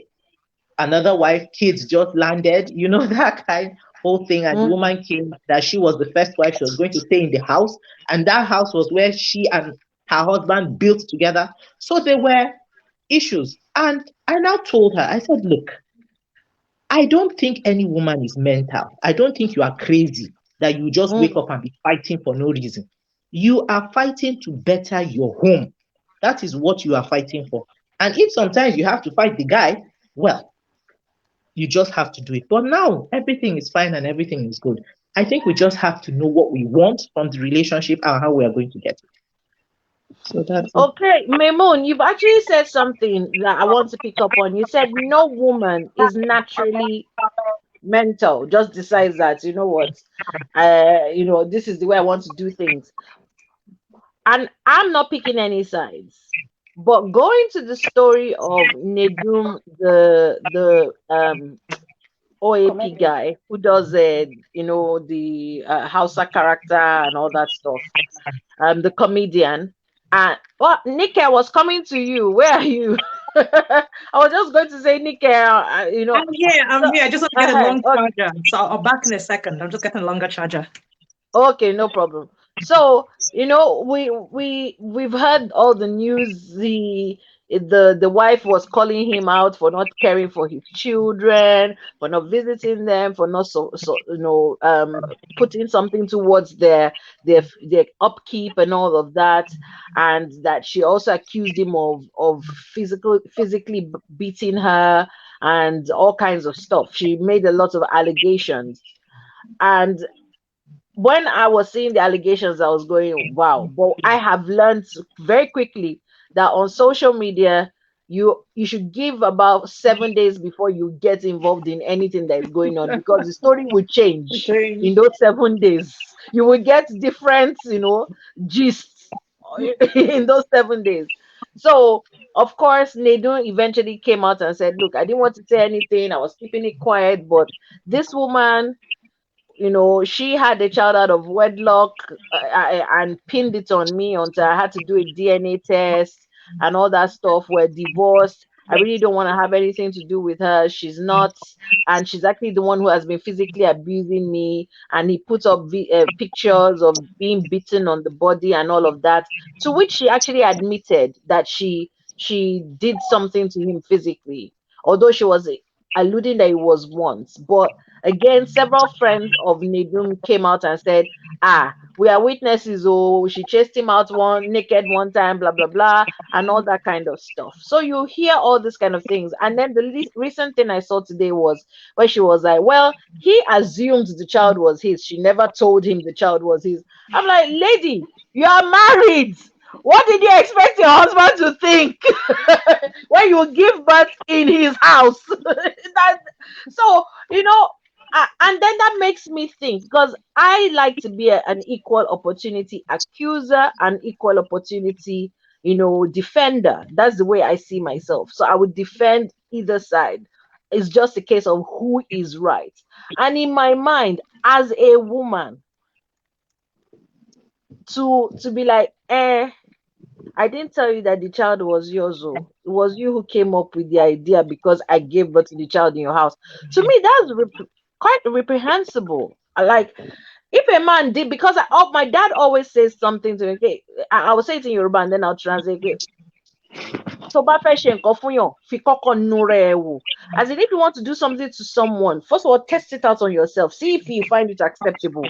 Another wife, kids just landed, that kind whole thing. And the Mm. woman came that she was the first wife. She was going to stay in the house. And that house was where she and her husband built together. So there were issues. And I now told her, I said, look, I don't think any woman is mental. I don't think you are crazy that you just Mm. wake up and be fighting for no reason. You are fighting to better your home. That is what you are fighting for. And if sometimes you have to fight the guy, well, you just have to do it. But now everything is fine and everything is good. I think we just have to know what we want from the relationship and how we are going to get it. So that's it. Okay, Maimoon, you've actually said something that I want to pick up on. You said no woman is naturally mental, just decides that, you know what, this is the way I want to do things. And I'm not picking any sides. But going to the story of Nedum, the OAP Comedian. guy who does the Hausa character and all that stuff, the comedian. And well, Nike, I was coming to you. Where are you? I was just going to say, Nike, I'm here. I'm so, here. I just want to get a long okay, charger. So I'll back in a second. I'm just getting a longer charger. okay, no problem. So, we've heard all the news. The wife was calling him out for not caring for his children, for not visiting them, for not putting something towards their upkeep and all of that, and that she also accused him of physically beating her and all kinds of stuff. She made a lot of allegations. And when I was seeing the allegations, I was going, wow. But I have learned very quickly that on social media, you should give about 7 days before you get involved in anything that is going on, because the story will change in Change. those 7 days. You will get different, gists in those 7 days. So of course, Nedun eventually came out and said, look, I didn't want to say anything. I was keeping it quiet, but this woman, she had a child out of wedlock, and pinned it on me until I had to do a DNA test and all that stuff. We're divorced. I really don't want to have anything to do with her. She's not, and she's actually the one who has been physically abusing me. And he put up pictures of being beaten on the body and all of that, to which she actually admitted that she did something to him physically, although she was alluding that it was once. But again, several friends of Nedum came out and said, we are witnesses. Oh, she chased him out naked one time, blah, blah, blah, and all that kind of stuff. So you hear all these kind of things. And then the recent thing I saw today was where she was like, well, he assumed the child was his. She never told him the child was his. I'm like, lady, you are married. What did you expect your husband to think when you give birth in his house? So, and then that makes me think, because I like to be an equal opportunity accuser and equal opportunity, defender. That's the way I see myself. So I would defend either side. It's just a case of who is right. And in my mind, as a woman, to be like, I didn't tell you that the child was yours. Oh, it was you who came up with the idea because I gave birth to the child in your house. To me, that's quite reprehensible. Like, if a man did, because my dad always says something to me. Okay, I will say it in Yoruba and then I'll translate it. So, as in, if you want to do something to someone, first of all, test it out on yourself. See if you find it acceptable.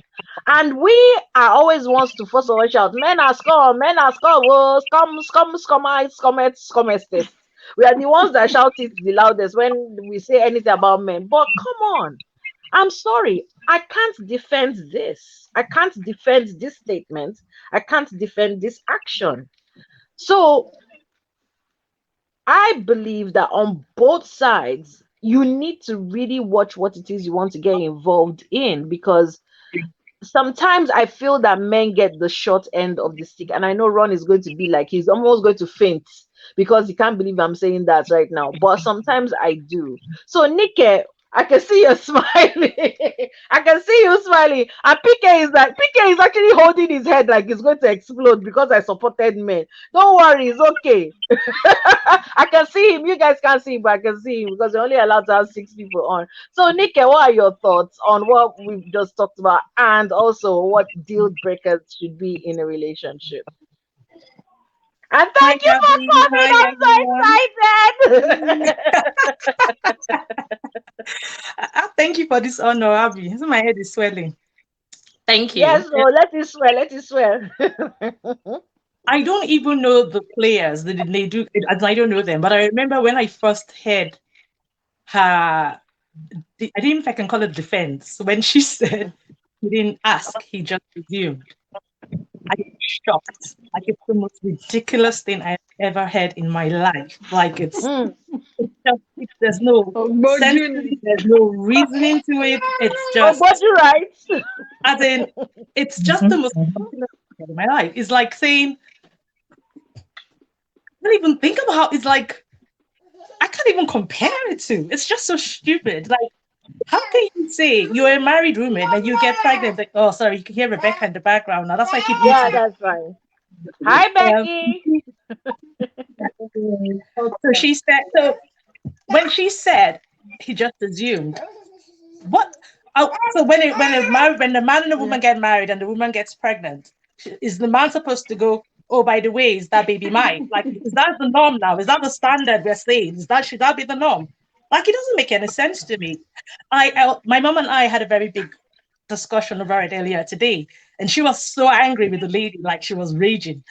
And we are always wants to first of all shout, men are scum, whoa, scum. We are the ones that shout it the loudest when we say anything about men. But come on, I'm sorry, I can't defend this. I can't defend this statement. I can't defend this action. So I believe that on both sides, you need to really watch what it is you want to get involved in, because sometimes I feel that men get the short end of the stick. And I know Ron is going to be like, he's almost going to faint because he can't believe I'm saying that right now. But sometimes I do. So, Nike, I can see you smiling. I can see you smiling. And PK is actually holding his head like it's going to explode because I supported men. Don't worry, it's okay. I can see him. You guys can't see him, but I can see him because you're only allowed to have 6 people on. So, Nike, what are your thoughts on what we've just talked about, and also what deal breakers should be in a relationship? And Hi, thank you Abby. Hi, for coming. I'm everyone. so excited. Thank you for this honor, Abby. So my head is swelling. Thank Yes, you. so let it swear. Let it swear. I don't even know the players that they do. I don't know them, but I remember when I first heard her. I didn't know if I can call it defense when she said he didn't ask, he just assumed. I was shocked. Like it's the most ridiculous thing I've ever heard in my life. Like Mm. there's no Oh, sense to Bojun. it, there's no reasoning to it. It's Oh, but just you're right. as in it's just the most ridiculous thing in my life. It's like saying, I don't even think about how it's like I can't even compare it to. It's just so stupid. Like, how can you say you're a married woman and you get pregnant? Like, oh, sorry, you can hear Rebecca in the background now. That's why I keep Yeah, muting. that's fine. Hi, Um, Becky. so she said, so when she said, he just assumed, what? Oh, so when the man and the woman get married and the woman gets pregnant, is the man supposed to go, oh, by the way, is that baby mine? Like, is that the norm now? Is that the standard we're saying? Should that be the norm? Like, it doesn't make any sense to me. My mom and I had a very big discussion about it earlier today, and she was so angry with the lady, like she was raging.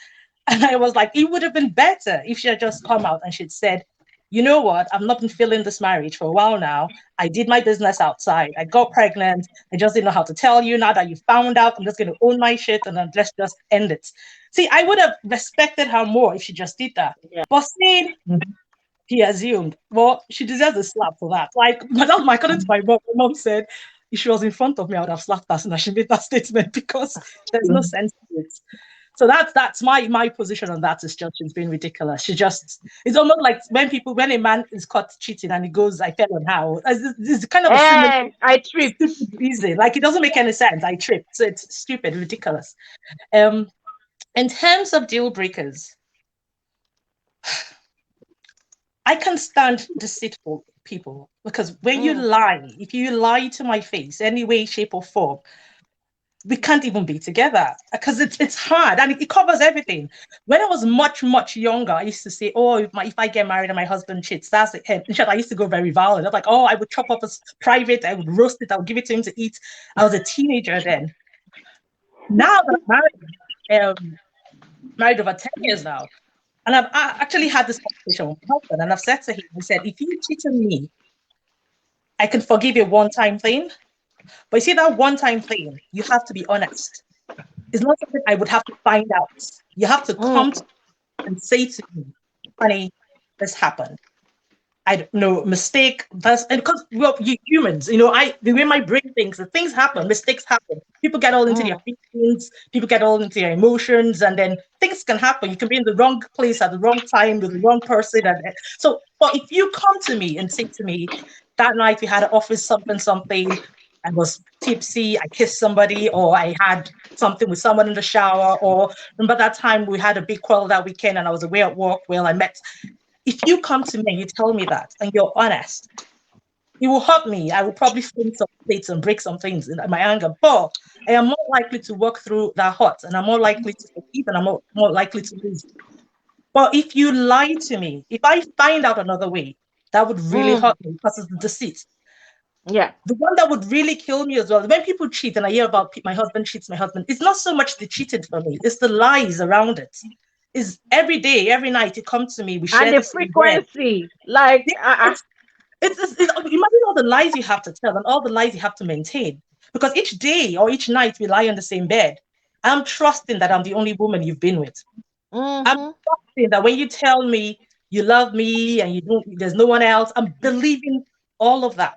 And I was like, it would have been better if she had just come out and she'd said, you know what, I've not been feeling this marriage for a while now. I did my business outside. I got pregnant. I just didn't know how to tell you. Now that you found out, I'm just going to own my shit and then let's just end it. See, I would have respected her more if she just did that. Yeah. But saying he assumed, well, she deserves a slap for that. Like, that's my according to my mom. My mom said, if she was in front of me, I would have slapped her and she made that statement because there's no sense to it. So that's my position on that is just she's being ridiculous. She just it's almost like when a man is caught cheating and he goes, I fell on her. It's kind of a similar I tripped. stupid reason. Like it doesn't make any sense. I tripped. So it's stupid, ridiculous. In terms of deal breakers, I can stand deceitful people because when you lie, if you lie to my face, any way, shape, or form, we can't even be together because it's hard and it covers everything. When I was much younger, I used to say, "Oh, if I get married and my husband cheats, that's it." In short, I used to go very violent. I'm like, "Oh, I would chop up a private, I would roast it, I would give it to him to eat." I was a teenager then. Now that I'm married over 10 years now, and I've actually had this conversation with my husband, and I've said to him, I said, "If you cheat on me, I can forgive a one-time thing, but you see that one-time thing, you have to be honest. It's not something I would have to find out. You have to come to and say to me, honey, this happened. I don't know, mistake, that's and because well, you humans, the way my brain thinks, that things happen, mistakes happen. People get all into their feelings, people get all into their emotions, and then things can happen. You can be in the wrong place at the wrong time with the wrong person. And so, but if you come to me and say to me, that night we had an office something, I was tipsy, I kissed somebody, or I had something with someone in the shower, or remember that time we had a big quarrel that weekend and I was away at work, well, I met. If you come to me and you tell me that and you're honest, it will hurt me. I will probably fling some plates and break some things in my anger, but I am more likely to work through that hurt and I'm more likely to forgive and I'm more likely to lose. But if you lie to me, if I find out another way, that would really hurt me because it's the deceit. Yeah. The one that would really kill me as well, when people cheat and I hear about my husband cheats my husband, it's not so much the cheating for me, it's the lies around it. Is every day, every night it comes to me, we share And the the same bed. frequency, like, Imagine all the lies you have to tell and all the lies you have to maintain. Because each day or each night we lie on the same bed. I'm trusting that I'm the only woman you've been with. I'm trusting that when you tell me you love me and there's no one else, I'm believing all of that.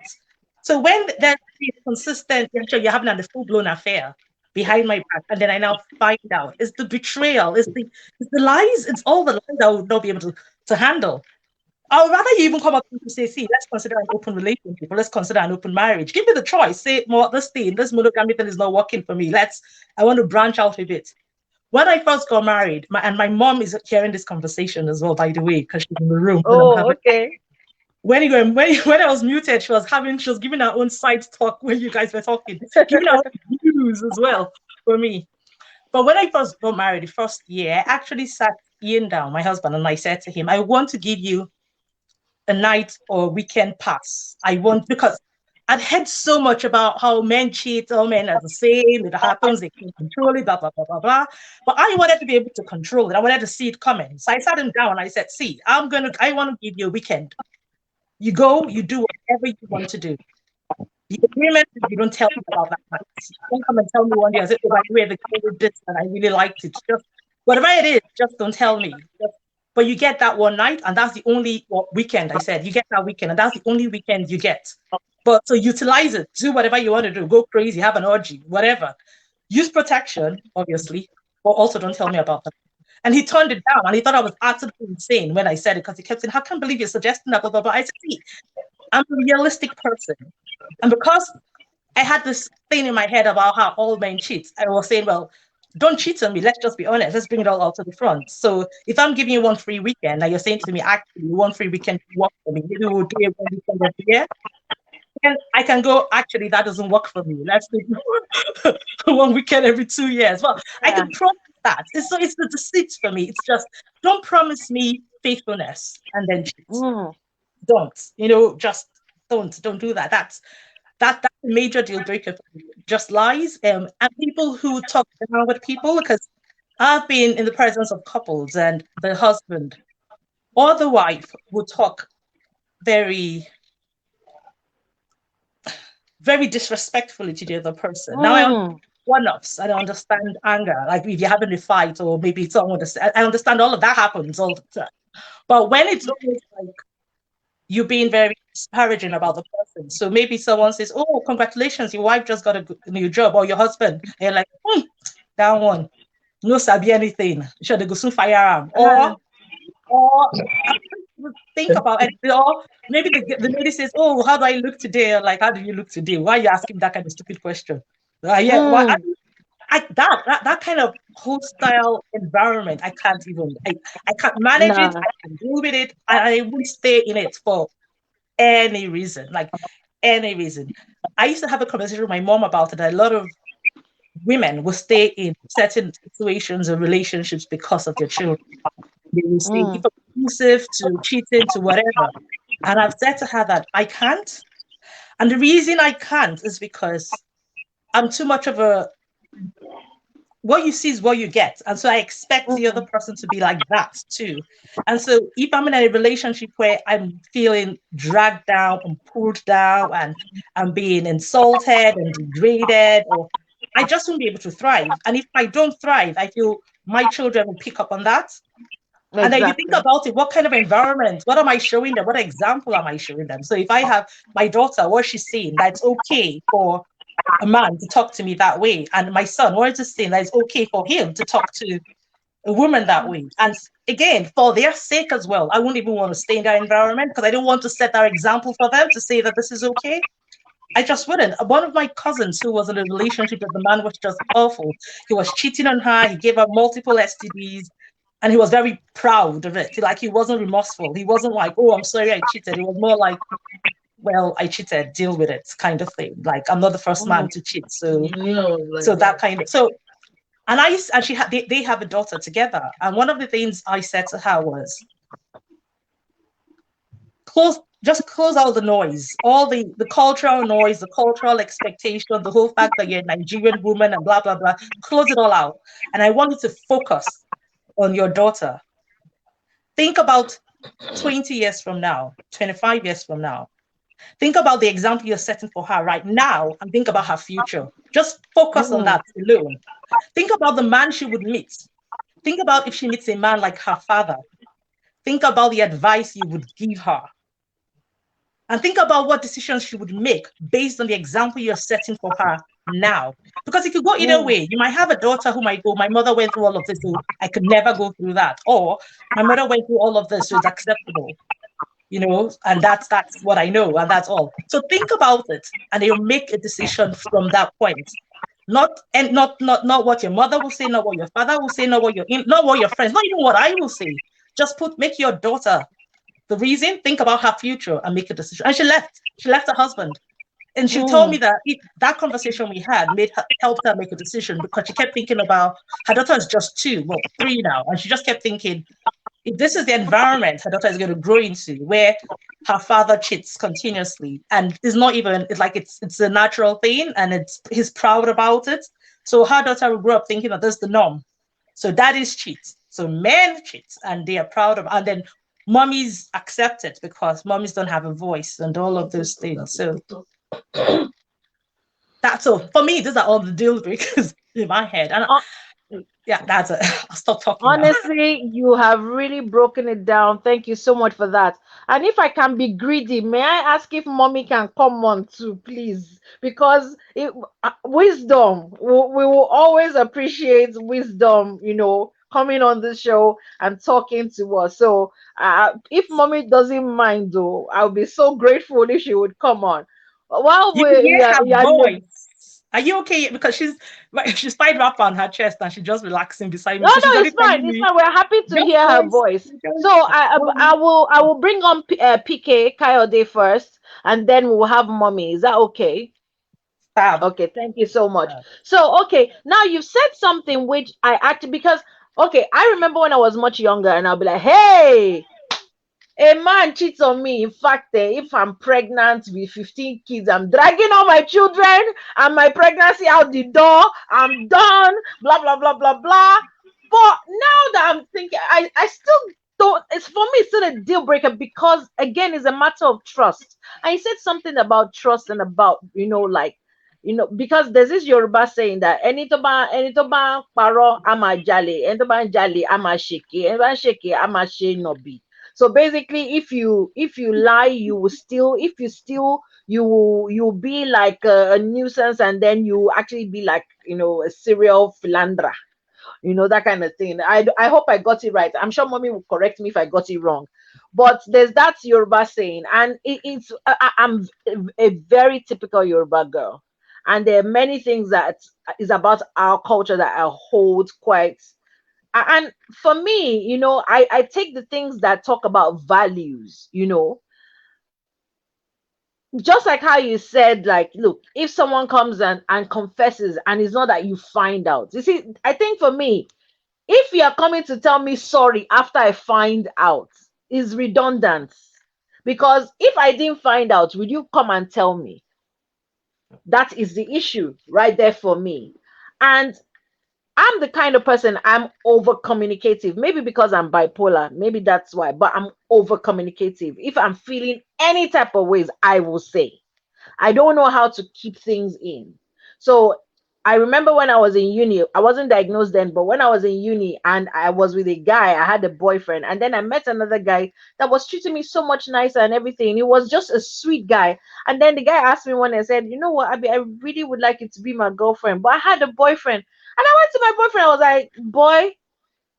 So when there's consistent, you're having a full-blown affair behind my back, and then I now find out it's the betrayal, it's the lies, it's all the lies I would not be able to handle. I'd rather you even come up to say, see, let's consider an open relationship or let's consider an open marriage. Give me the choice. Say, well, this monogamy thing is not working for me. I want to branch out a bit. When I first got married, my mom is hearing this conversation as well, by the way, because she's in the room when I'm Oh, having. okay. When I was muted, she was giving her own side talk when you guys were talking, giving her own views as well for me. But when I first got married, the first year, I actually sat Ian down, my husband, and I said to him, I want to give you a night or weekend pass. Because I'd heard so much about how men cheat, all men are the same, it happens, they can control it, blah, blah, blah, blah, blah. But I wanted to be able to control it. I wanted to see it coming. So I sat him down and I said, see, I want to give you a weekend. You go, you do whatever you want to do. The agreement is you don't tell me about that night. Don't come and tell me one day, I said, oh, by the way, the guy did this and I really liked it. Just whatever it is, just don't tell me. But you get that one night, and that's the only weekend. I said you get that weekend, and that's the only weekend you get. But so utilize it, do whatever you want to do, go crazy, have an orgy, whatever. Use protection, obviously, but also don't tell me about that. And he turned it down, and he thought I was absolutely insane when I said it because he kept saying, "How can I believe you're suggesting that?" Blah blah blah. I said, "See, I'm a realistic person, and because I had this thing in my head about how all men cheat, I was saying, well." Don't cheat on me. Let's just be honest. Let's bring it all out to the front. So if I'm giving you one free weekend, now you're saying to me, actually, one free weekend work for me. Maybe we'll do it one weekend every year. And I can go, actually, that doesn't work for me. Let's do one weekend every 2 years. Well, I can promise that. It's the deceit for me. It's just, don't promise me faithfulness and then cheat. Don't. Just don't do that. That's a major deal breaker for me. Just lies. And people who talk down with people, because I've been in the presence of couples and the husband or the wife will talk very, very disrespectfully to the other person. Now I understand one-ups. I don't understand anger. Like if you're having a fight or maybe someone, I understand all of that happens all the time. But when it's always like you being very disparaging about the person. So maybe someone says, oh, congratulations, your wife just got a new job, or your husband. And you're like, that one, no sabi anything. Should they go soon firearm? Or think about it. Or maybe the lady says, oh, how do I look today? Or like, how do you look today? Why are you asking that kind of stupid question? Why, that kind of hostile environment, I can't manage it. I can deal with it. I won't stay in it for any reason, like any reason. I used to have a conversation with my mom about it. A lot of women will stay in certain situations or relationships because of their children. They will stay from abusive to cheating to whatever. And I've said to her that I can't. And the reason I can't is because I'm too much of a what you see is what you get. And so I expect the other person to be like that too. And so if I'm in a relationship where I'm feeling dragged down and pulled down and I'm being insulted and degraded, or I just won't be able to thrive. And if I don't thrive, I feel my children will pick up on that. Exactly. And then you think about it, what kind of environment, what am I showing them? What example am I showing them? So if I have my daughter, what she's saying, that's okay for a man to talk to me that way, and my son, what is saying that it's okay for him to talk to a woman that way. And again, for their sake as well, I wouldn't even want to stay in that environment because I don't want to set that example for them to say that this is okay. I just wouldn't. One of my cousins who was in a relationship with the man was just awful. He was cheating on her. He gave her multiple STDs. And he was very proud of it. Like, he wasn't remorseful. He wasn't like, oh, I'm sorry I cheated. It was more like, well, I cheated, deal with it, kind of thing. Like, I'm not the first man to cheat. So, that kind of, so, and they have a daughter together. And one of the things I said to her was, just close out the noise, all the cultural noise, the cultural expectation, the whole fact that you're a Nigerian woman and blah, blah, blah, close it all out. And I want you to focus on your daughter. Think about 20 years from now, 25 years from now. Think about the example you're setting for her right now and think about her future. Just focus on that alone. Think about the man she would meet. Think about if she meets a man like her father. Think about the advice you would give her. And think about what decisions she would make based on the example you're setting for her now. Because if you go either way, you might have a daughter who might go, my mother went through all of this, so I could never go through that. Or my mother went through all of this, so it's acceptable. and that's what I know, and that's all. So think about it, and you'll make a decision from that point. Not what your mother will say, not what your father will say, not what your friends, not even what I will say. Just make your daughter the reason, think about her future and make a decision. And she left her husband. And she told me that that conversation we had helped her make a decision, because she kept thinking about her daughter is just 3 now. And she just kept thinking, if this is the environment her daughter is going to grow into, where her father cheats continuously, and it's a natural thing, and he's proud about it. So her daughter will grow up thinking that that's the norm. So daddies cheat. So men cheat, and they are proud of, and then mommies accept it because mommies don't have a voice and all of those things. So that's all. For me, these are all the deal breakers in my head. And that's it. I'll stop talking Honestly, now. you have really broken it down. Thank you so much for that. And if I can be greedy, may I ask if mommy can come on too, please? Because wisdom, we will always appreciate wisdom, coming on the show and talking to us. So if mommy doesn't mind, though, I'll be so grateful if she would come on. While You can hear her yeah, voice. Are you okay? Because she's tied wrap on her chest and she's just relaxing beside me. no, So she's already it's fine. telling It's me, fine. We're happy to just hear her voice. voice. So I will bring on PK Kayode first, and then we'll have mommy. Is that okay? Fab. Okay, thank you so much. So okay, now you've said something which I actually, because I remember when I was much younger, and I'll be like, hey, a man cheats on me. In fact, if I'm pregnant with 15 kids, I'm dragging all my children and my pregnancy out the door. I'm done. Blah blah blah blah blah. But now that I'm thinking, I still don't. It's, for me, it's still a deal breaker, because again, it's a matter of trust. And you said something about trust and about because there's this Yoruba saying that any to ba paro ama jale, any to ba jale ama sheke, any ba sheke ama she no be. So basically, if you lie, you will steal. If you steal, you'll be like a nuisance, and then you actually be like a serial philanderer, that kind of thing. I hope I got it right. I'm sure mommy will correct me if I got it wrong. But there's that Yoruba saying, and I'm a very typical Yoruba girl, and there are many things that is about our culture that I hold quite. And for me, I take the things that talk about values, just like how you said, like, look, if someone comes and confesses, and it's not that you find out. You see, I think for me, if you are coming to tell me sorry after I find out, is redundant. Because if I didn't find out, would you come and tell me? That is the issue right there for me. And I'm the kind of person, I'm over communicative. Maybe because I'm bipolar, maybe that's why, but I'm over communicative. If I'm feeling any type of ways, I will say. I don't know how to keep things in. So I remember when I was in uni, I wasn't diagnosed then, but when I was in uni and I was with a guy, I had a boyfriend, and then I met another guy that was treating me so much nicer and everything. He was just a sweet guy. And then the guy asked me one and said, you know what, Abby, I really would like you to be my girlfriend, but I had a boyfriend. And I went to my boyfriend, I was like, boy,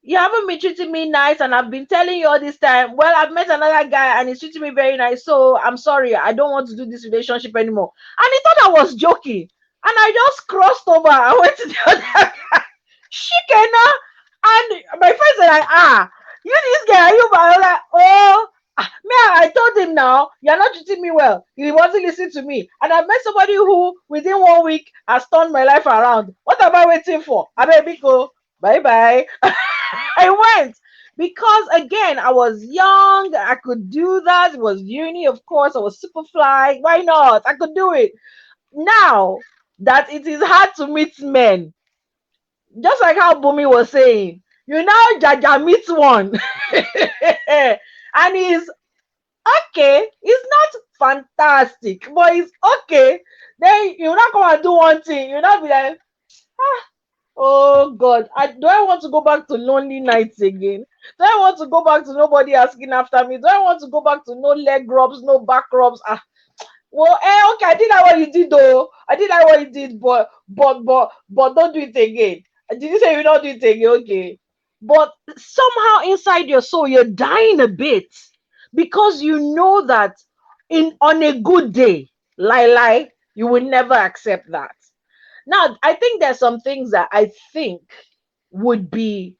you haven't been treating me nice, and I've been telling you all this time. Well, I've met another guy and he's treating me very nice, so I'm sorry, I don't want to do this relationship anymore. And he thought I was joking, and I just crossed over. I went to the other guy, Shikena, and my friend said, like, you this guy, you my other. Oh, me, I told him, now you're not treating me well. He wasn't listening to me, and I met somebody who within 1 week has turned my life around. What am I waiting for? I better go. Bye bye. I went, because again, I was young, I could do that. It was uni, of course. I was super fly. Why not? I could do it. Now that it is hard to meet men, just like how Bumi was saying, you now Jaja meet one, and he's okay. It's not fantastic, but it's okay. Then you not come and do one thing. You not be like, oh God, do I want to go back to lonely nights again? Do I want to go back to nobody asking after me? Do I want to go back to no leg rubs, no back rubs? Well, okay, I did like what you did, though. I did like what you did, but don't do it again. Did you say you don't do it again? Okay. But somehow inside your soul, you're dying a bit, because you know that on a good day, you will never accept that. Now, I think there's some things that I think would be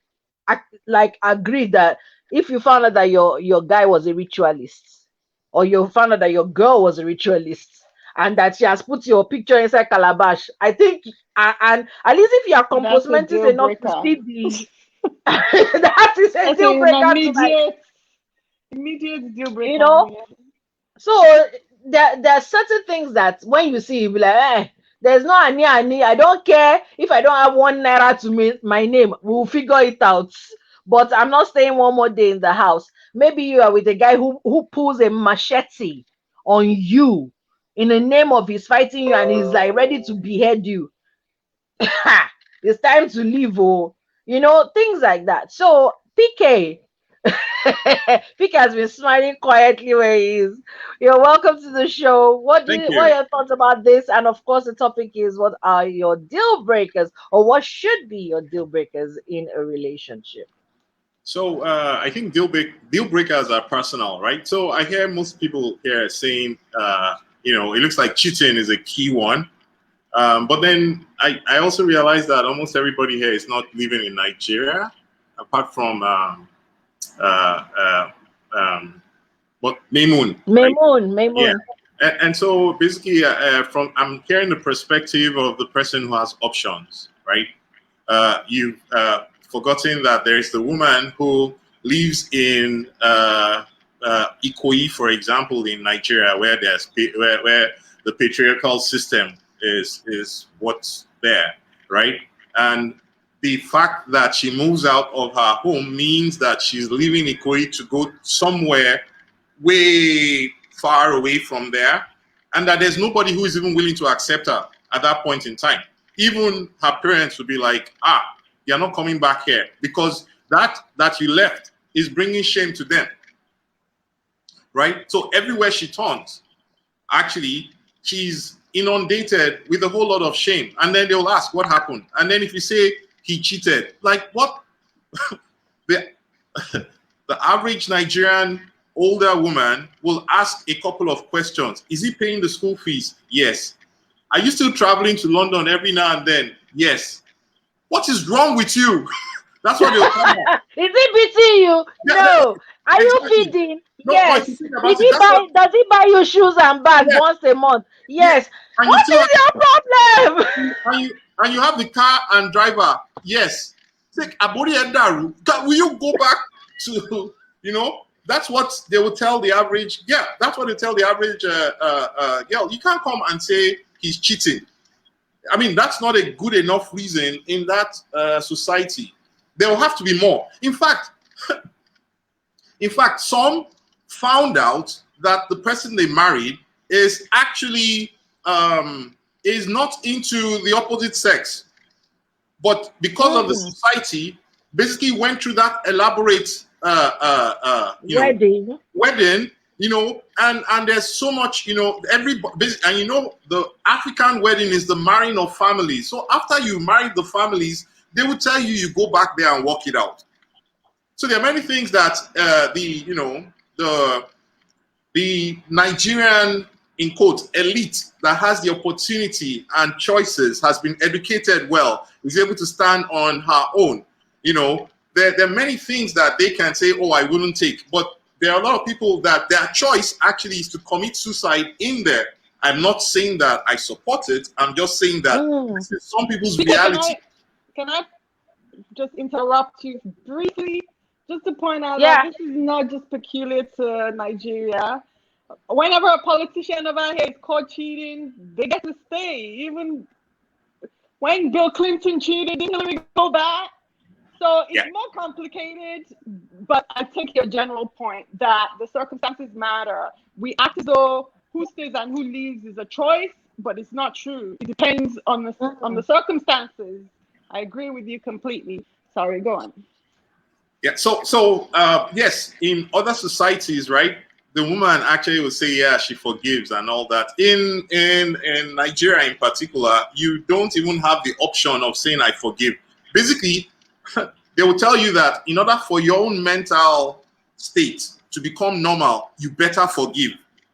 like agreed that if you found out that your guy was a ritualist, or you found out that your girl was a ritualist, and that she has put your picture inside calabash, I think, and at least if you are That's a composmentist deal enough to breaker. see the that is a That's deal an breaker to my, immediate deal breaker. you know. So there are certain things that when you see, you be like, there's no ani. I don't care if I don't have 1 naira to my name. We'll figure it out. But I'm not staying one more day in the house. Maybe you are with a guy who pulls a machete on you in the name of he's fighting you, and he's like ready to behead you. It's time to leave, oh, things like that. So PK, Vic has been smiling quietly where he is. You're welcome to the show. What Thank are you. your thoughts about this? And of course, the topic is, what are your deal breakers, or what should be your deal breakers in a relationship? So I think deal breakers are personal, right? So I hear most people here saying, it looks like cheating is a key one. But then I also realize that almost everybody here is not living in Nigeria, apart from what Maymoon. Maymoon. Yeah. And so basically, I'm hearing the perspective of the person who has options, right? You've forgotten that there is the woman who lives in Ikoyi, for example, in Nigeria, where where the patriarchal system is what's there, right? And the fact that she moves out of her home means that she's leaving Ikoyi to go somewhere way far away from there, and that there's nobody who is even willing to accept her at that point in time. Even her parents would be like, you're not coming back here, because that you left is bringing shame to them, right? So everywhere she turns, actually, she's inundated with a whole lot of shame. And then they'll ask, what happened? And then if you say he cheated, like what? the average Nigerian older woman will ask a couple of questions. Is he paying the school fees? Yes. Are you still traveling to London every now and then? Yes. What is wrong with you? That's what they'll come up. Is he beating you? Yeah, No. Are exactly. you feeding? No, Yes. Does he buy you shoes and bags once a month? Yes. And What is your problem? And you have the car and driver? Yes. Take Abori Edaru. Will you go back to, that's what they will tell the average. Yeah, that's what they tell the average girl. You can't come and say he's cheating. I mean, that's not a good enough reason in that society. There will have to be more. In fact, some found out that the person they married is actually is not into the opposite sex, but because of the society, basically went through that elaborate wedding, and there's so much, everybody, and the African wedding is the marrying of families. So after you marry the families, they will tell you go back there and work it out. So there are many things that the Nigerian, in quotes, elite that has the opportunity and choices, has been educated well, is able to stand on her own. There are many things that they can say, I wouldn't take. But there are a lot of people that their choice actually is to commit suicide in there. I'm not saying that I support it. I'm just saying that this is some people's reality. Can I just interrupt you briefly? Just to point out that this is not just peculiar to Nigeria. Whenever a politician over here is caught cheating, they get to stay. Even when Bill Clinton cheated, didn't Hillary go back? So it's more complicated, but I take your general point that the circumstances matter. We act as though who stays and who leaves is a choice, but it's not true. It depends on the circumstances. I agree with you completely. Sorry, go on. Yeah. So yes, in other societies, right, the woman actually will say, she forgives and all that. In Nigeria in particular, you don't even have the option of saying I forgive. Basically, they will tell you that in order for your own mental state to become normal, you better forgive.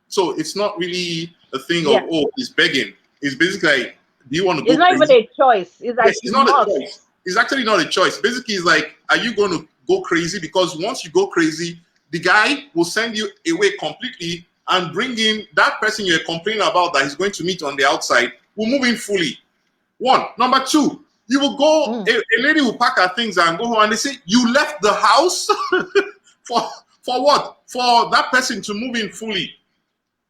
So it's not really a thing of, oh, he's begging. It's basically like, do you want to go It's not crazy? even a choice. It's like Yes, it's not a choice. It's actually not a choice. Basically, it's like, are you going to go crazy? Because once you go crazy, the guy will send you away completely and bring in that person you're complaining about that he's going to meet on the outside, will move in fully. One. Number two, you will go, a lady will pack her things and go home, and they say, you left the house for what? For that person to move in fully,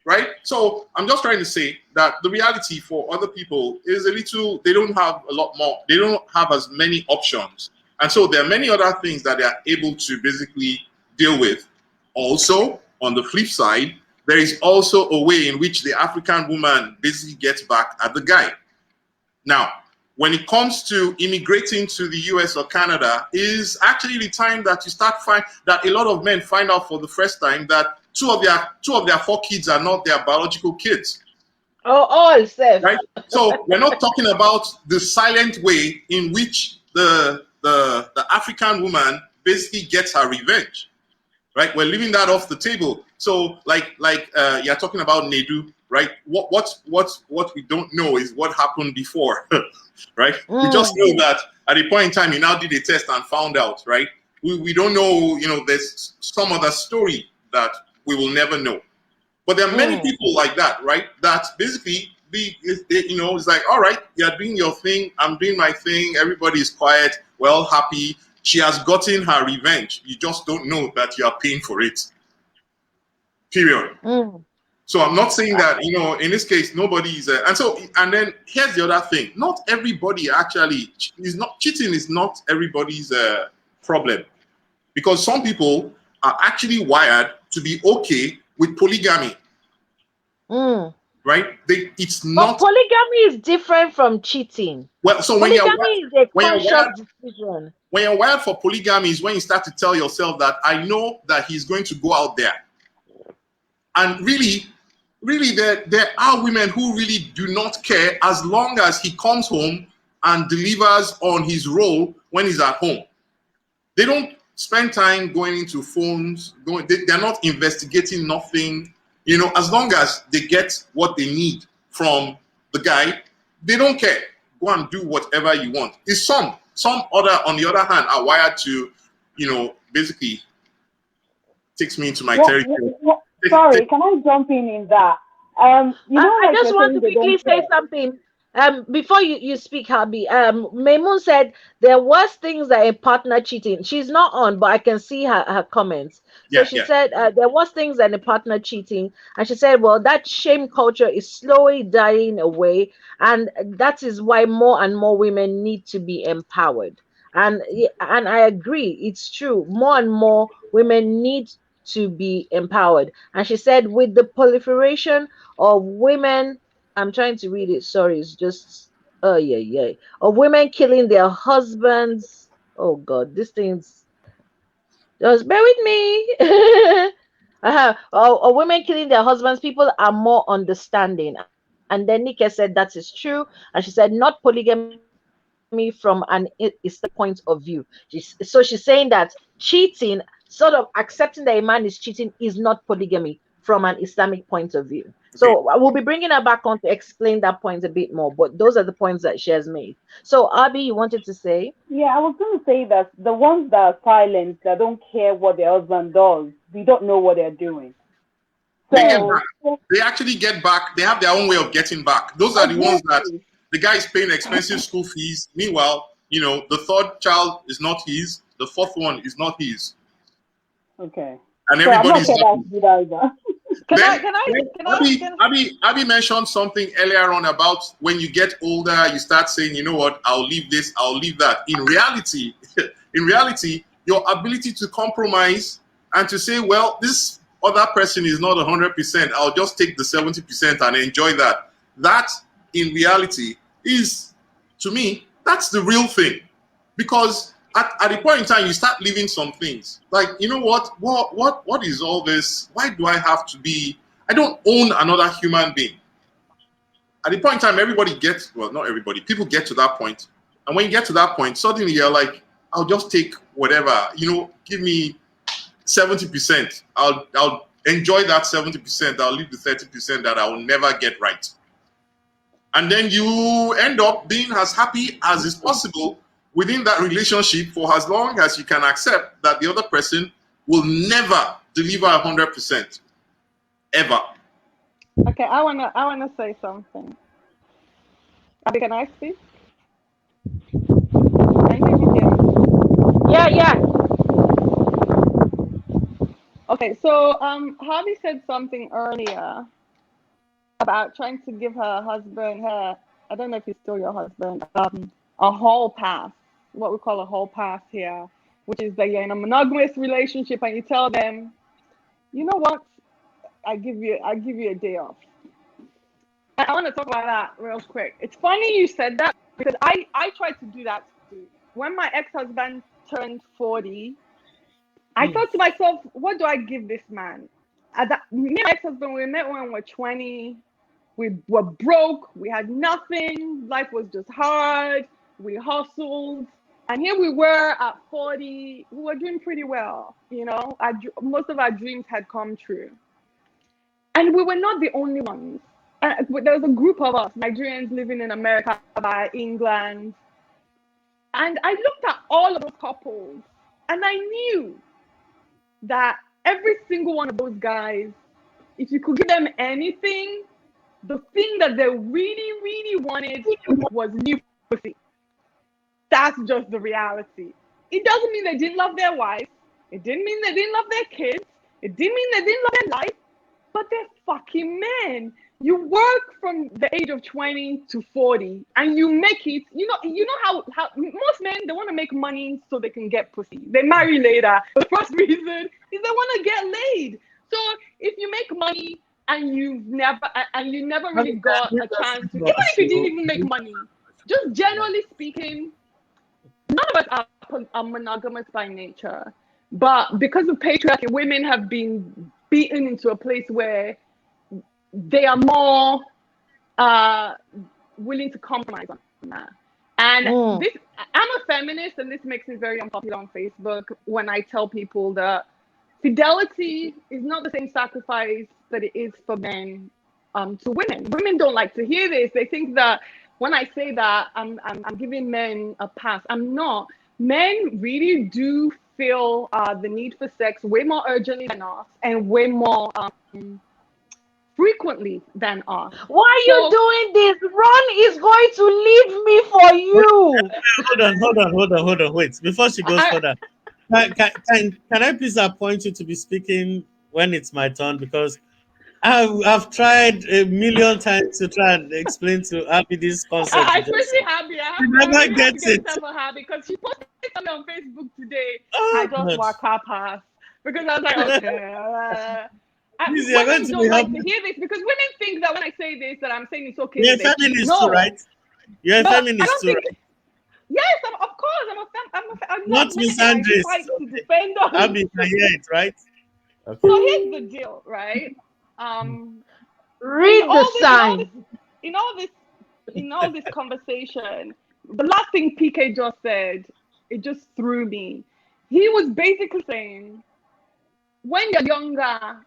right? So I'm just trying to say that the reality for other people is a little, they don't have a lot more, they don't have as many options. And so there are many other things that they are able to basically deal with. Also, on the flip side, there is also a way in which the African woman basically gets back at the guy. Now, when it comes to immigrating to the US or Canada, is actually the time that you start find that a lot of men find out for the first time that two of their 4 kids are not their biological kids. Oh, all safe. Right? So we're not talking about the silent way in which the African woman basically gets her revenge. Right? We're leaving that off the table. So like you're talking about Nedu, right? What we don't know is what happened before, right? We just know that at a point in time he now did a test and found out, right? We don't know, there's some other story that we will never know. But there are many people like that, right? That basically it's like, all right, you're doing your thing, I'm doing my thing, everybody's quiet, we're all happy. She has gotten her revenge. You just don't know that you are paying for it. Period. So I'm not saying that, in this case, nobody's and then here's the other thing. Not everybody actually cheating is not everybody's problem. Because some people are actually wired to be okay with polygamy. Right? It's not. But polygamy is different from cheating. Well, so polygamy is a conscious decision. When you're wired for polygamy is when you start to tell yourself that I know that he's going to go out there. And really, there are women who really do not care as long as he comes home and delivers on his role when he's at home. They don't spend time going into phones. They're not investigating nothing. As long as they get what they need from the guy, they don't care. Go and do whatever you want. It's some other, on the other hand, are wired to, basically takes me into my territory. Sorry, can I jump in that? I just want to quickly say something. Before you speak, Abi, Maymoon said there was things that a partner cheating. She's not on, but I can see her comments. So she said there was things that a partner cheating, and she said, well, that shame culture is slowly dying away, and that is why more and more women need to be empowered. And I agree, it's true. More and more women need to be empowered. And she said, with the proliferation of women, I'm trying to read it. Sorry, it's just of women killing their husbands. Oh God, this thing's just bear with me. Or women killing their husbands. People are more understanding. And then Nika said that is true. And she said not polygamy from an Islamic point of view. So she's saying that cheating, sort of accepting that a man is cheating, is not polygamy from an Islamic point of view. So we'll be bringing her back on to explain that point a bit more, but those are the points that she has made. So Abi, you wanted to say? Yeah, I was going to say that the ones that are silent, that don't care what their husband does, we don't know what they're doing. So, they get back. They actually get back. They have their own way of getting back. Those are the ones that the guy is paying expensive school fees. Meanwhile, the third child is not his. The fourth one is not his. Okay. And everybody's Abi mentioned something earlier on about when you get older, you start saying, you know what, I'll leave this, I'll leave that. In reality, your ability to compromise and to say, well, this other person is not 100%, I'll just take the 70% and enjoy that. That, in reality, is, to me, that's the real thing. Because at the point in time, you start leaving some things. Like, you know what is all this? Why do I have to be, I don't own another human being. At the point in time, everybody gets, well, not everybody, people get to that point. And when you get to that point, suddenly you're like, I'll just take whatever, give me 70%. I'll enjoy that 70%. I'll leave the 30% that I will never get right. And then you end up being as happy as is possible within that relationship for as long as you can accept that the other person will never deliver 100%. Ever. Okay, I wanna say something. Abi, can I speak? Can you hear me? Yeah. Okay, so Harvey said something earlier about trying to give her husband, I don't know if he's still your husband, a hall pass, what we call a hall pass here, which is that you're in a monogamous relationship and you tell them, you know what, I give you a day off. And I want to talk about that real quick. It's funny you said that because I tried to do that too. When my ex-husband turned 40, I thought to myself, what do I give this man? Me and my ex-husband, we met when we were 20. We were broke. We had nothing. Life was just hard. We hustled. And here we were at 40. We were doing pretty well. You know, most of our dreams had come true. And we were not the only ones. There was a group of us, Nigerians living in America, by England. And I looked at all of those couples and I knew that every single one of those guys, if you could give them anything, the thing that they really, really wanted was new pussy. That's just the reality. It doesn't mean they didn't love their wife. It didn't mean they didn't love their kids. It didn't mean they didn't love their life. But they're fucking men. You work from the age of 20 to 40 and you make it, you know how most men, they want to make money so they can get pussy. They marry later. The first reason is they want to get laid. So if you make money and you never really got a chance to, even if you didn't even make money, just generally speaking, none of us are monogamous by nature. But because of patriarchy, women have been beaten into a place where they are more willing to compromise on that. And I'm a feminist, and this makes me very unpopular on Facebook when I tell people that fidelity is not the same sacrifice that it is for men to women. Women don't like to hear this. They think that when I say that I'm giving men a pass. I'm not. Men really do feel the need for sex way more urgently than us and way more frequently than us. Why are you doing this? Ron is going to leave me for you. Hold on. Wait, before she goes further, can I please appoint you to be speaking when it's my turn? Because I've tried a million times to try and explain to Abby this concept. Especially Abby. She never gets it. Because she posted something on Facebook today. I just walk her past because I was like, okay. Women don't like to hear this because women think that when I say this, that I'm saying it's okay. You're a feminist too, right? You're a feminist too, right? Yes, of course. I'm not Miss Andres. To defend us. Abby can hear it, right? Okay. So here's the deal, right? Read the sign. In all this conversation, the last thing PK just said, it just threw me. He was basically saying, when you're younger,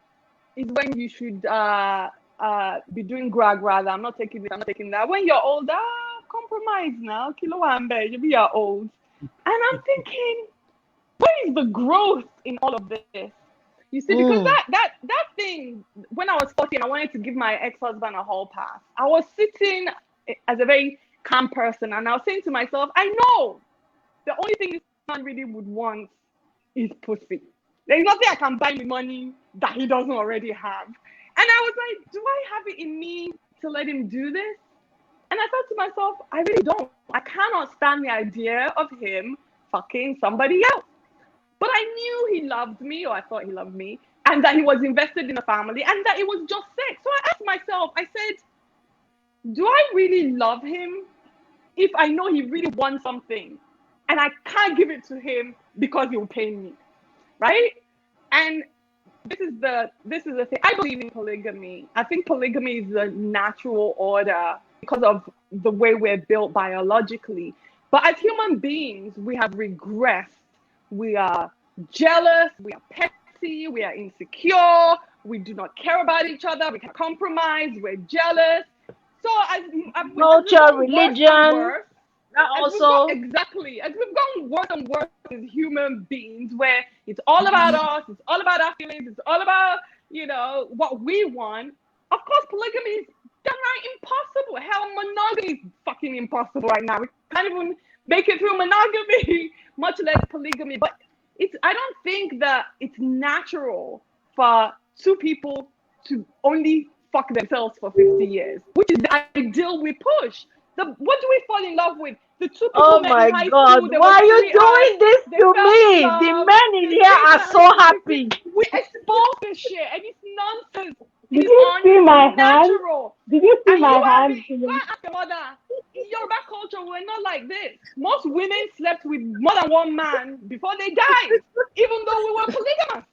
is when you should be doing grag rather. I'm not taking this, I'm not taking that. When you're older, compromise now. Kilo Ambe, you are old. And I'm thinking, where is the growth in all of this? You see, because that thing, when I was 40 and I wanted to give my ex-husband a hall pass, I was sitting as a very calm person and I was saying to myself, I know the only thing this man really would want is pussy. There's nothing I can buy with money that he doesn't already have. And I was like, do I have it in me to let him do this? And I thought to myself, I really don't. I cannot stand the idea of him fucking somebody else. But I knew he loved me, or I thought he loved me, and that he was invested in a family, and that it was just sex. So I asked myself, I said, do I really love him if I know he really wants something and I can't give it to him because he will pay me? Right? And this is the thing. I believe in polygamy. I think polygamy is the natural order because of the way we're built biologically. But as human beings, we have regressed. We are jealous. We are petty. jealousy, we are insecure, we do not care about each other, we can compromise, we're jealous. So as culture, religion, that also. As we've gone worse and worse as human beings, where it's all about us, it's all about our feelings, it's all about, what we want. Of course, polygamy is downright impossible. Hell, monogamy is fucking impossible right now. We can't even make it through monogamy, much less polygamy. But I don't think that it's natural for two people to only fuck themselves for 50 years, which is the ideal we push. What do we fall in love with? The two people Oh met my in high God! school. Why are you doing this to me? The men in here are so happy. We expose this shit, and it's nonsense. Did you see my hand? Unnatural. Did you see And my you hand? Go and ask your mother. In Yoruba culture, we're not like this. Most women slept with more than one man before they died, even though we were polygamous.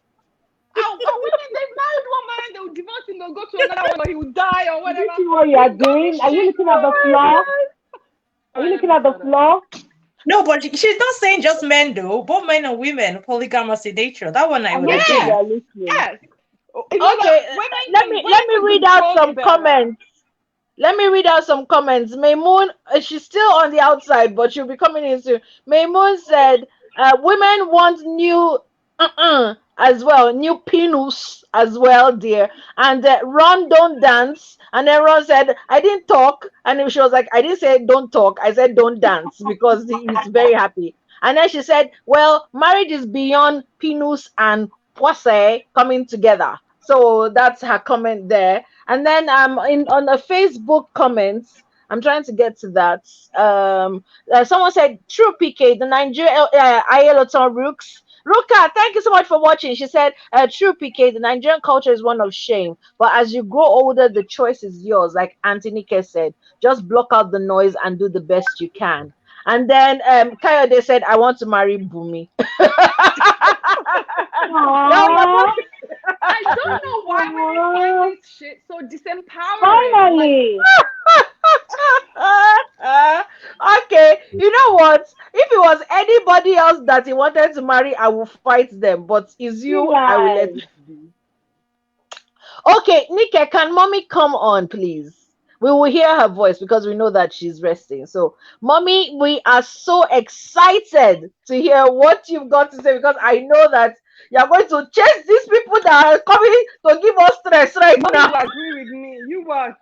Our women, they married one man, they would divorce him, they'll go to another one, or he would die, or whatever. You see what you are doing? Are you looking at the floor? Are you looking at the floor? No, but she's not saying just men, though. Both men and women, polygamous in nature. That one I would agree. Yes. Okay, let me read out some comments. Let me read out some comments. Maymoon, she's still on the outside, but she'll be coming in soon. Maymoon said, women want new as well, new penis as well, dear. And Ron, don't dance. And then Ron said, I didn't talk. And she was like, I didn't say don't talk. I said don't dance, because he's very happy. And then she said, well, marriage is beyond penis and poisse coming together. So that's her comment there. And then on the Facebook comments, I'm trying to get to that. Someone said, true PK, the Nigerian Ayeloton Rooks. Ruka, thank you so much for watching. She said, true PK, the Nigerian culture is one of shame. But as you grow older, the choice is yours. Like Anthony K said, just block out the noise and do the best you can. And then Kayode said, I want to marry Bumi. I don't know why women find this shit so disempowering. Finally. Okay, you know what? If it was anybody else that he wanted to marry, I will fight them. But is you, I will let it be. Okay, Nike, can mommy come on, please? We will hear her voice because we know that she's resting. So, mommy, we are so excited to hear what you've got to say, because I know that you're going to chase these people that are coming to give us stress right now. You agree with me. You watch.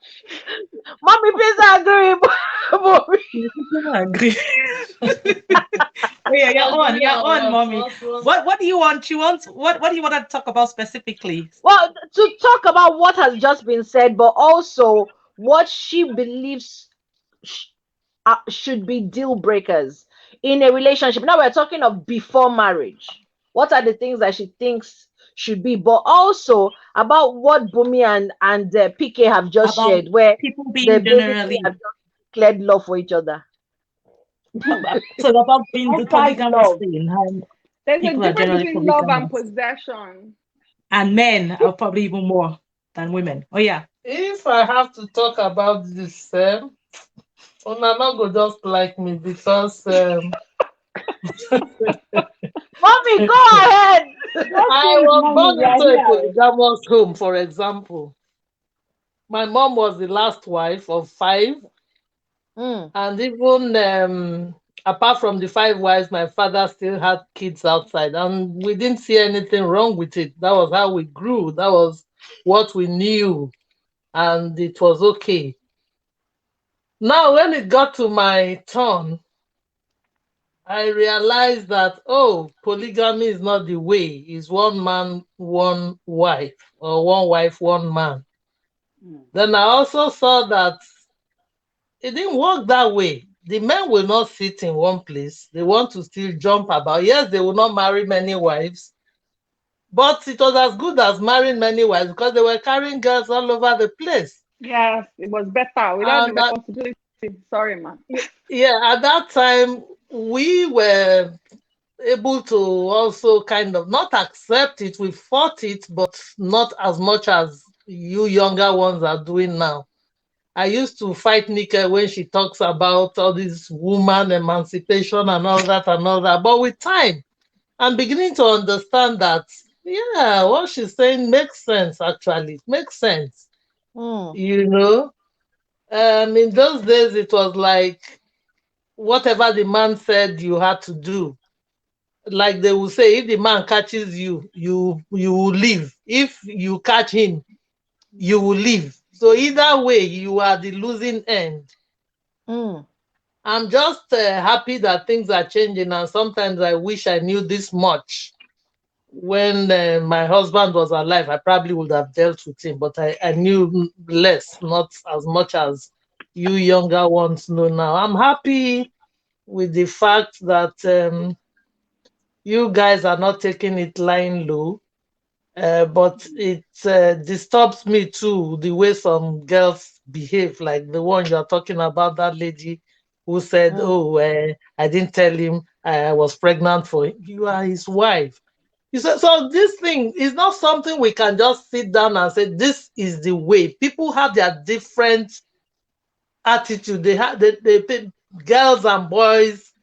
Mommy, please agree. I agree. Yeah, you're on, mommy. What do you want? What do you want to talk about specifically? Well, to talk about what has just been said, but also what she believes should be deal breakers in a relationship. Now we're talking of before marriage. What are the things that she thinks should be, but also about what Bumi and PK have just shared, where people being generally have just declared love for each other. So about being the polygamous thing. There's a difference between love and possession. And men are probably even more than women. Oh yeah. If I have to talk about this, Una not go just like me, because Mommy, go ahead. I was born into a polygamous home, for example. My mom was the last wife of 5. And even apart from the 5 wives, my father still had kids outside. And we didn't see anything wrong with it. That was how we grew. That was what we knew. And it was okay. Now, when it got to my turn, I realized that, polygamy is not the way. It's one man, one wife, or one wife, one man. Then I also saw that it didn't work that way. The men will not sit in one place. They want to still jump about. Yes, they will not marry many wives, but it was as good as marrying many wives, because they were carrying girls all over the place. Yes, it was better without the responsibility. Sorry, man. Yeah, at that time, we were able to also kind of not accept it. We fought it, but not as much as you younger ones are doing now. I used to fight Nika when she talks about all this woman emancipation and all that. But with time, I'm beginning to understand that Yeah, what she's saying makes sense, actually. It makes sense. You know, in those days, it was like whatever the man said you had to do. Like they will say, if the man catches you, you will leave. If you catch him, you will leave. So either way, you are the losing end. I'm just happy that things are changing, and sometimes I wish I knew this much when my husband was alive. I probably would have dealt with him, but I knew less, not as much as you younger ones know now. I'm happy with the fact that you guys are not taking it lying low. But it disturbs me too, the way some girls behave, like the one you're talking about, that lady who said, oh, I didn't tell him I was pregnant for him. You are his wife. You said, so this thing is not something we can just sit down and say, this is the way. People have their different attitude. They have girls and boys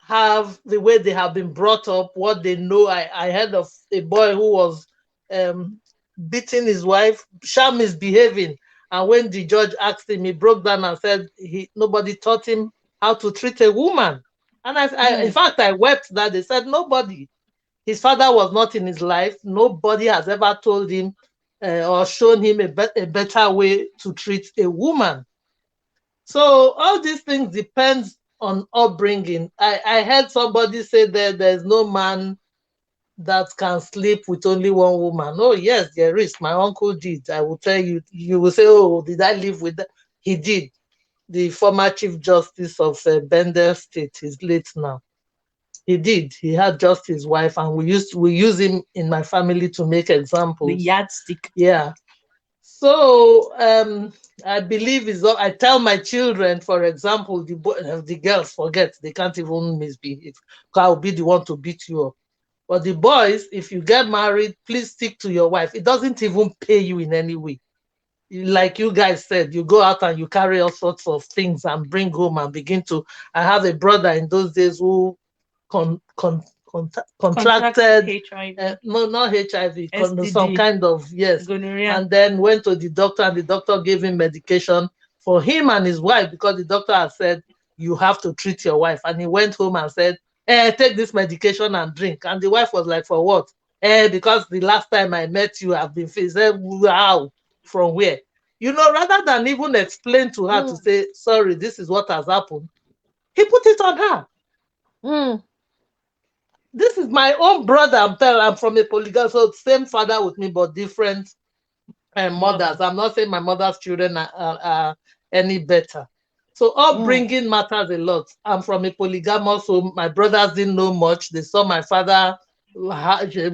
have the way they have been brought up, what they know. I heard of a boy who was beating his wife, misbehaving. And when the judge asked him, he broke down and said nobody taught him how to treat a woman. And in fact, I wept that they said nobody. His father was not in his life. Nobody has ever told him or shown him a better way to treat a woman. So all these things depends on upbringing. I heard somebody say that there's no man that can sleep with only one woman. Oh, yes, there is. My uncle did. I will tell you. You will say, oh, did I live with that? He did. The former Chief Justice of Bender State is late now. He did. He had just his wife, and we use him in my family to make examples. The yardstick. Yeah. So I believe I tell my children, for example, the girls forget, they can't even misbehave. I'll be the one to beat you up. But the boys, if you get married, please stick to your wife. It doesn't even pay you in any way. Like you guys said, you go out and you carry all sorts of things and bring home and begin to. I have a brother in those days who contracted HIV. No, not HIV, some kind of, yes, gonorrhea. And then went to the doctor, and the doctor gave him medication for him and his wife, because the doctor had said you have to treat your wife. And he went home and said, take this medication and drink. And the wife was like, for what? Because the last time I met you, I've been faced. Wow, from where? You know, rather than even explain to her to say, sorry, this is what has happened, he put it on her. This is my own brother. I'm from a polygamous, so same father with me, but different mothers. I'm not saying my mother's children are any better. So upbringing matters a lot. I'm from a polygamous, so my brothers didn't know much. They saw my father who had a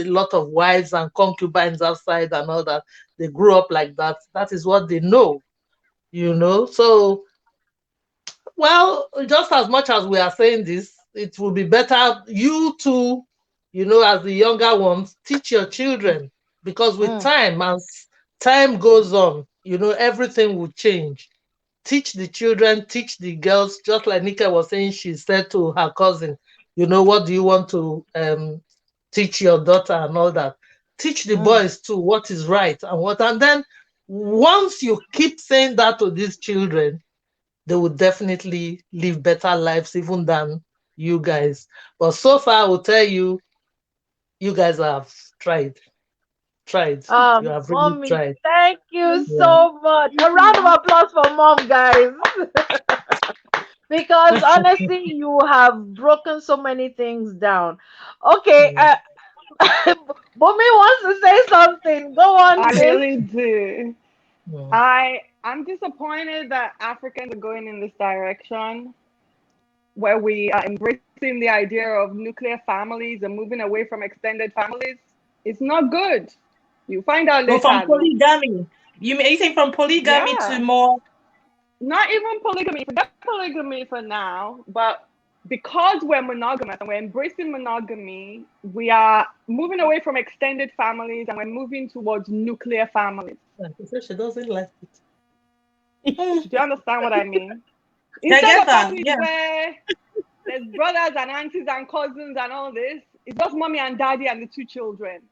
lot of wives and concubines outside and all that. They grew up like that. That is what they know, you know. So, well, just as much as we are saying this, it will be better you two, you know, as the younger ones, teach your children, because with time, as time goes on, you know, everything will change. Teach the children, teach the girls, just like Nika was saying, she said to her cousin, you know, what do you want to teach your daughter and all that. Teach the boys too what is right and what, and then once you keep saying that to these children, they will definitely live better lives even than you guys. But so far, I will tell you, you guys have tried. You have really Mommy, tried. thank you so much. A round of applause for mom, guys. Because honestly, you have broken so many things down. Okay, Bumi wants to say something. Go on, I sis. really do. I'm disappointed that Africans are going in this direction, where we are embracing the idea of nuclear families and moving away from extended families. It's not good. You find out later. From polygamy. You think from polygamy to more? Not even polygamy. Forget polygamy for now. But because we're monogamous and we're embracing monogamy, we are moving away from extended families and we're moving towards nuclear families. She doesn't like it. Do you understand what I mean? Instead of families where there's brothers and aunties and cousins and all this, It's just mommy and daddy and the 2 children.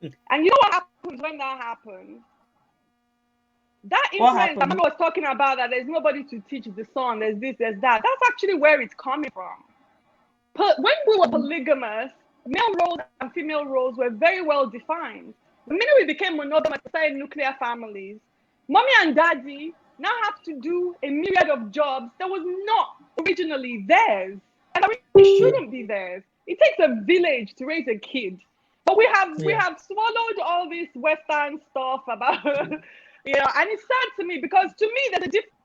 And you know what happens when that happens? That influence that Mama was talking about, that there's nobody to teach the son, there's this, there's that. That's actually where it's coming from. When we were polygamous, male roles and female roles were very well defined. The minute we became monogamous, started nuclear families, mommy and daddy now have to do a myriad of jobs that was not originally theirs, and that really shouldn't be theirs. It takes a village to raise a kid. But we have swallowed all this Western stuff about, and it's sad to me, because to me there's a difference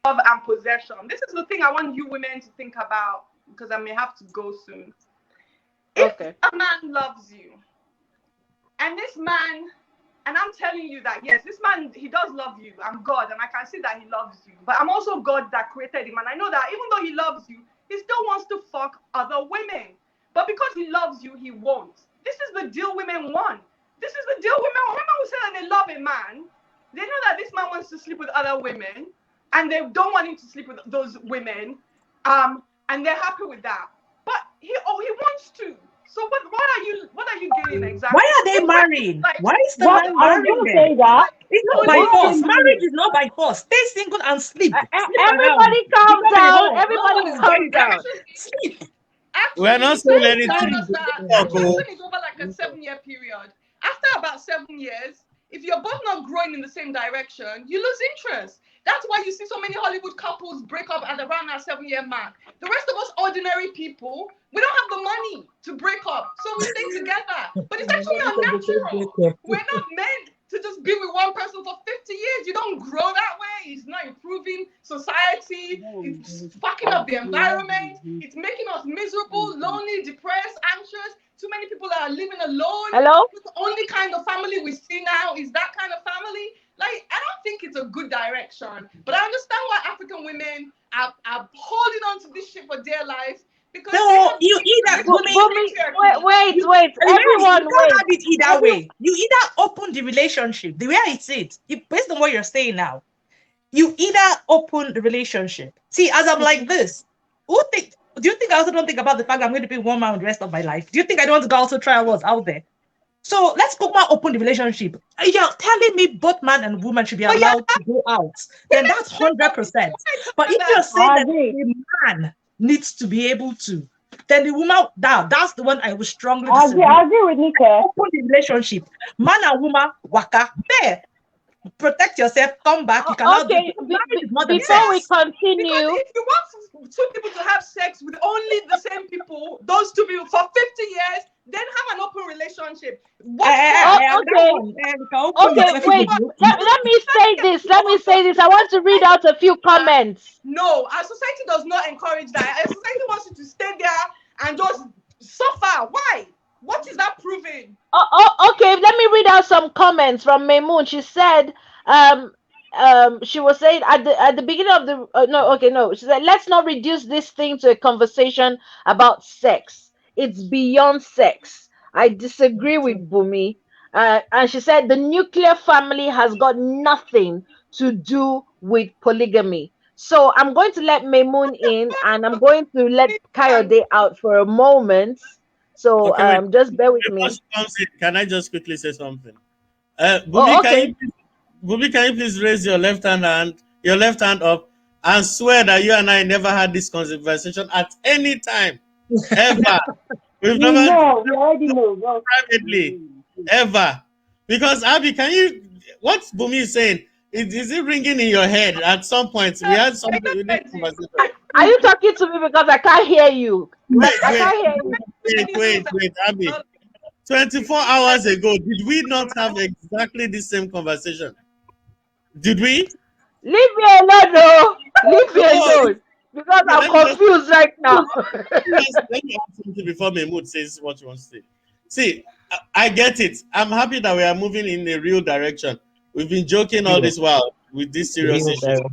of love and possession. This is the thing I want you women to think about, because I may have to go soon. If a man loves you, and this man, and I'm telling you that yes, this man, he does love you. I'm God, and I can see that he loves you. But I'm also God that created him, and I know that even though he loves you, he still wants to fuck other women. But because he loves you, he won't. This is the deal women want. This is the deal women want. Women who say that they love a man, they know that this man wants to sleep with other women, and they don't want him to sleep with those women, and they're happy with that. But he wants to. So what are you getting exactly? Why are they married? Why is the man marrying them? It's not by force. Marriage is not by force. Stay single and sleep. Everybody calm down. Everybody calm down. Sleep. Actually, we're not saying anything. That is over like a 7-year period. After about 7 years, if you're both not growing in the same direction, you lose interest. That's why you see so many Hollywood couples break up at around that 7-year mark. The rest of us ordinary people, we don't have the money to break up, so we stay together. But it's actually unnatural. We're not meant to just be with one person for 50 years. You don't grow that way. It's not improving society. It's fucking up the environment. It's making us miserable, lonely, depressed, anxious. Too many people are living alone. Hello? The only kind of family we see now is that kind of family. Like, I don't think it's a good direction. But I understand why African women are holding on to this shit for dear life. Because no, you either wait. Everyone, you can't have it either way. You either open the relationship the way it's it. Based on what you're saying now, you either open the relationship. See, as I'm like this, do you think I also don't think about the fact that I'm going to be one man the rest of my life? Do you think I don't want to go also try what's out there? So let's open the relationship. You're telling me both man and woman should be allowed to go out, then that's 100%. But if you're saying that the man needs to be able to, then the woman, that's the one I would strongly disagree. I agree with Nika. Open the relationship. Man and woman, waka, there. Protect yourself, come back. You cannot before we continue, because if you want 2 people to have sex with only the same people, those 2 people for 50 years, then have an open relationship. Wait. Let me say this. I want to read out a few comments. No, our society does not encourage that. Our society wants you to stay there and just suffer. Why? What is that proving? Okay, let me read out some comments from Maymoon. She said, she was saying at the beginning of the she said, let's not reduce this thing to a conversation about sex. It's beyond sex. I disagree with Bumi. And she said the nuclear family has got nothing to do with polygamy. So I'm going to let Maymoon in, and I'm going to let Kayode out for a moment. So just bear with me. Can I just quickly say something? Bumi, can you please raise your left hand up, and swear that you and I never had this conversation at any time, ever. We've never we already know privately, ever. Because Abi, what Bumi is saying? Is it ringing in your head at some point? We had something in this conversation. Are you talking to me because I can't hear you? I can't hear you. Wait, Abi. 24 hours ago, did we not have exactly the same conversation? Did we? Leave me alone, no. Leave me alone. Because I'm confused right now. Let me ask something before Mahmoud says what you want to say. See, I get it. I'm happy that we are moving in a real direction. We've been joking all this while with this serious issue.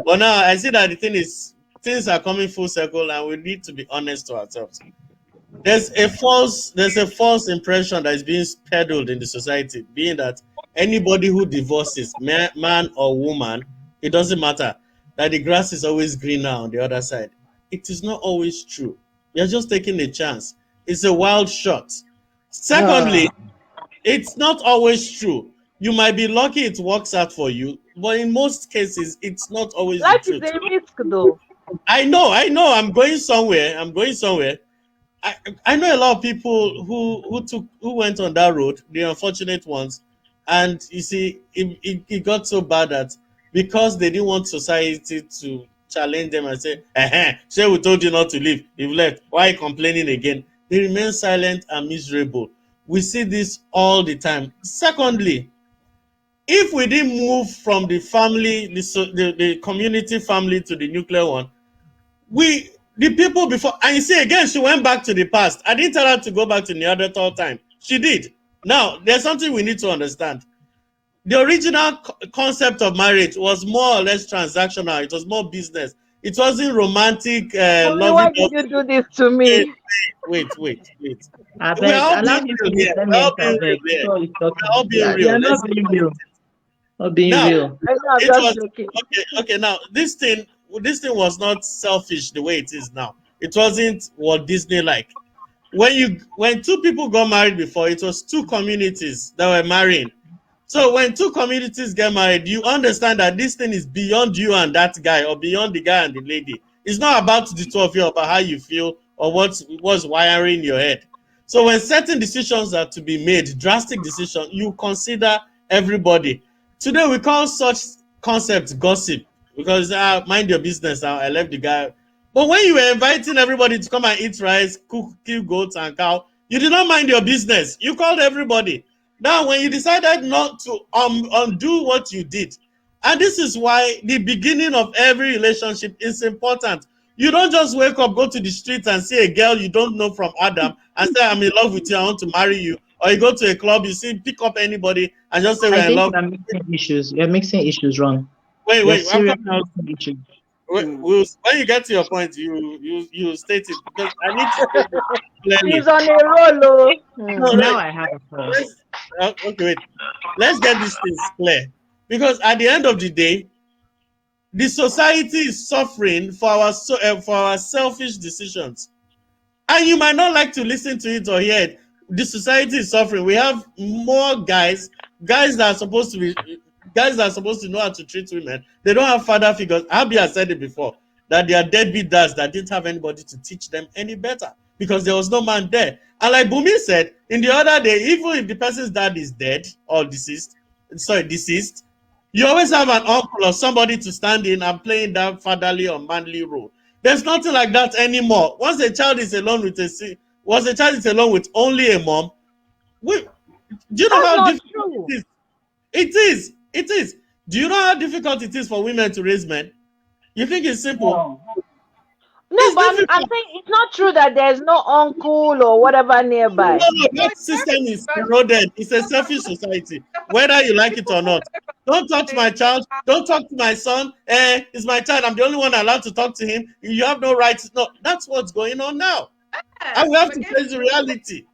But now I see that the thing is, things are coming full circle, and we need to be honest to ourselves. There's a false impression that is being peddled in the society, being that anybody who divorces, man or woman, it doesn't matter, that the grass is always greener on the other side. It is not always true. You're just taking a chance. is a wild shot. Secondly, it's not always true. You might be lucky it works out for you, but in most cases, it's not always the Life is truth. a risk, though. I know. I'm going somewhere. I, I know a lot of people who went on that road, the unfortunate ones, and you see, it got so bad that because they didn't want society to challenge them and say, say we told you not to leave, you've left. Why are you complaining again? They remain silent and miserable. We see this all the time. Secondly, if we didn't move from the family, the community family to the nuclear one, the people before, and you see again, she went back to the past. I didn't tell her to go back to Neanderthal time. She did. Now, there's something we need to understand. The original concept of marriage was more or less transactional. It was more business. It wasn't romantic, Why loving. did you do this to me? Wait. I We're beg, all allow being me real to here. let We're me all being enter, real beg. here. So it's talking. We're all being They real. are not Let's being real. Not being now. real. I know, I'm It just was joking. okay. Now this thing was not selfish the way it is now. It wasn't Walt Disney like. When two people got married before, it was two communities that were marrying. So when two communities get married, you understand that this thing is beyond you and that guy, or beyond the guy and the lady. It's not about the two of you, about how you feel or what's wiring your head. So when certain decisions are to be made, drastic decisions, you consider everybody. Today we call such concepts gossip because mind your business. I left the guy. But when you were inviting everybody to come and eat rice, cook, kill goats and cow, you did not mind your business. You called everybody. Now, when you decided not to undo what you did, and this is why the beginning of every relationship is important. You don't just wake up, go to the street and see a girl you don't know from Adam and say, I'm in love with you, I want to marry you. Or you go to a club, you see, pick up anybody and just say, I we're in think love. you are mixing issues. You're mixing issues wrong. You're Wait, I'm seriously coming out. mixing issues. When you get to your point, you state it because I need to state it clearly. He's on a roll, oh. No, Now I have a point. okay, wait. Let's get these things clear. Because at the end of the day, the society is suffering for our selfish decisions. And you might not like to listen to it or hear it. The society is suffering. We have more guys that are supposed to be guys that are supposed to know how to treat women. They don't have father figures. Abi has said it before that they are deadbeat dads that didn't have anybody to teach them any better because there was no man there. And like Bumi said, in the other day, even if the person's dad is dead or deceased, you always have an uncle or somebody to stand in and playing that fatherly or manly role. There's nothing like that anymore. Once a child is alone with only a mom, do you know That's how not difficult true. it is? It is. It is. Do you know how difficult it is for women to raise men? You think it's simple? No. No, It's but I'm difficult. saying it's not true that there's no uncle or whatever No, nearby. that system is eroded. It's a selfish society, whether you like it or not. Don't touch my child. Don't talk to my son. It's my child. I'm the only one allowed to talk to him. You have no right. No, that's what's going on now. And we have to face the reality.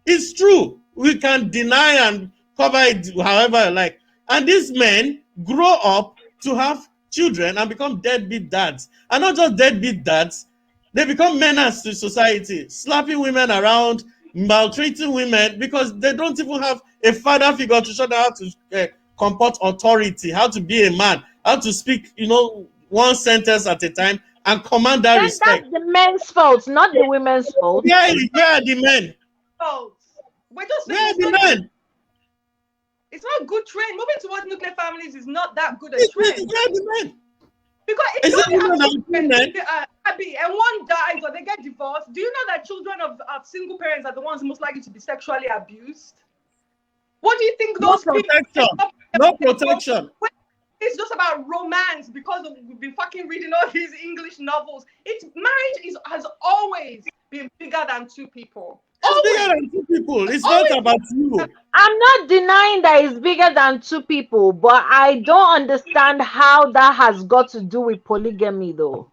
It's true. We can deny and cover it however I like. And these men grow up to have children and become deadbeat dads. And not just deadbeat dads, they become menace to society, slapping women around, maltreating women because they don't even have a father figure to show them how to comport authority, how to be a man, how to speak, one sentence at a time and command that Then respect. that's the men's fault, not the women's fault. Where are the men? We're just Where saying are the men? it's not a good trend. Moving towards nuclear families is not that good a Where trend. are the men? Because if Is you it only women have and children, women? Abby, and one dies or they get divorced, do you know that children of single parents are the ones most likely to be sexually abused? What do you think No those protection. people? No protection. It's just about romance because we've been fucking reading all these English novels. Has always been bigger than two people. It's bigger than two people. It's Always. not about you. I'm not denying that it's bigger than two people, but I don't understand how that has got to do with polygamy, though.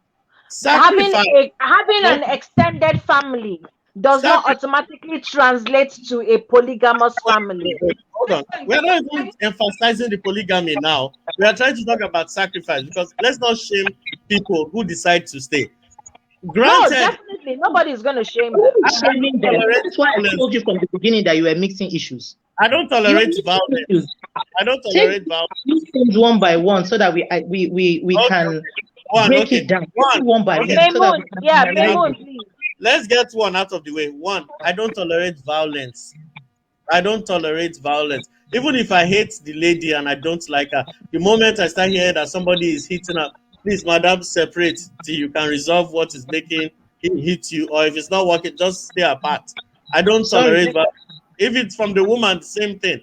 Sacrifice. Having No an extended family does not sacrifice. automatically translate to a polygamous family. Hold on. We're not even emphasizing the polygamy now. We are trying to talk about sacrifice because let's not shame people who decide to stay. No, Granted, definitely Absolutely. Nobody's going to shame them. Who is shaming them? That's why I told you from the beginning that you were mixing issues. I don't tolerate violence. I don't tolerate violence. These things one by one so that we can break it down. One by one. So that we can please. Let's get one out of the way. One, I don't tolerate violence. I don't tolerate violence. Even if I hate the lady and I don't like her, the moment I start hearing that somebody is hitting her, please, madam, separate till you can resolve what is making him hit you. Or if it's not working, just stay apart. I don't tolerate violence. If it's from the woman, the same thing.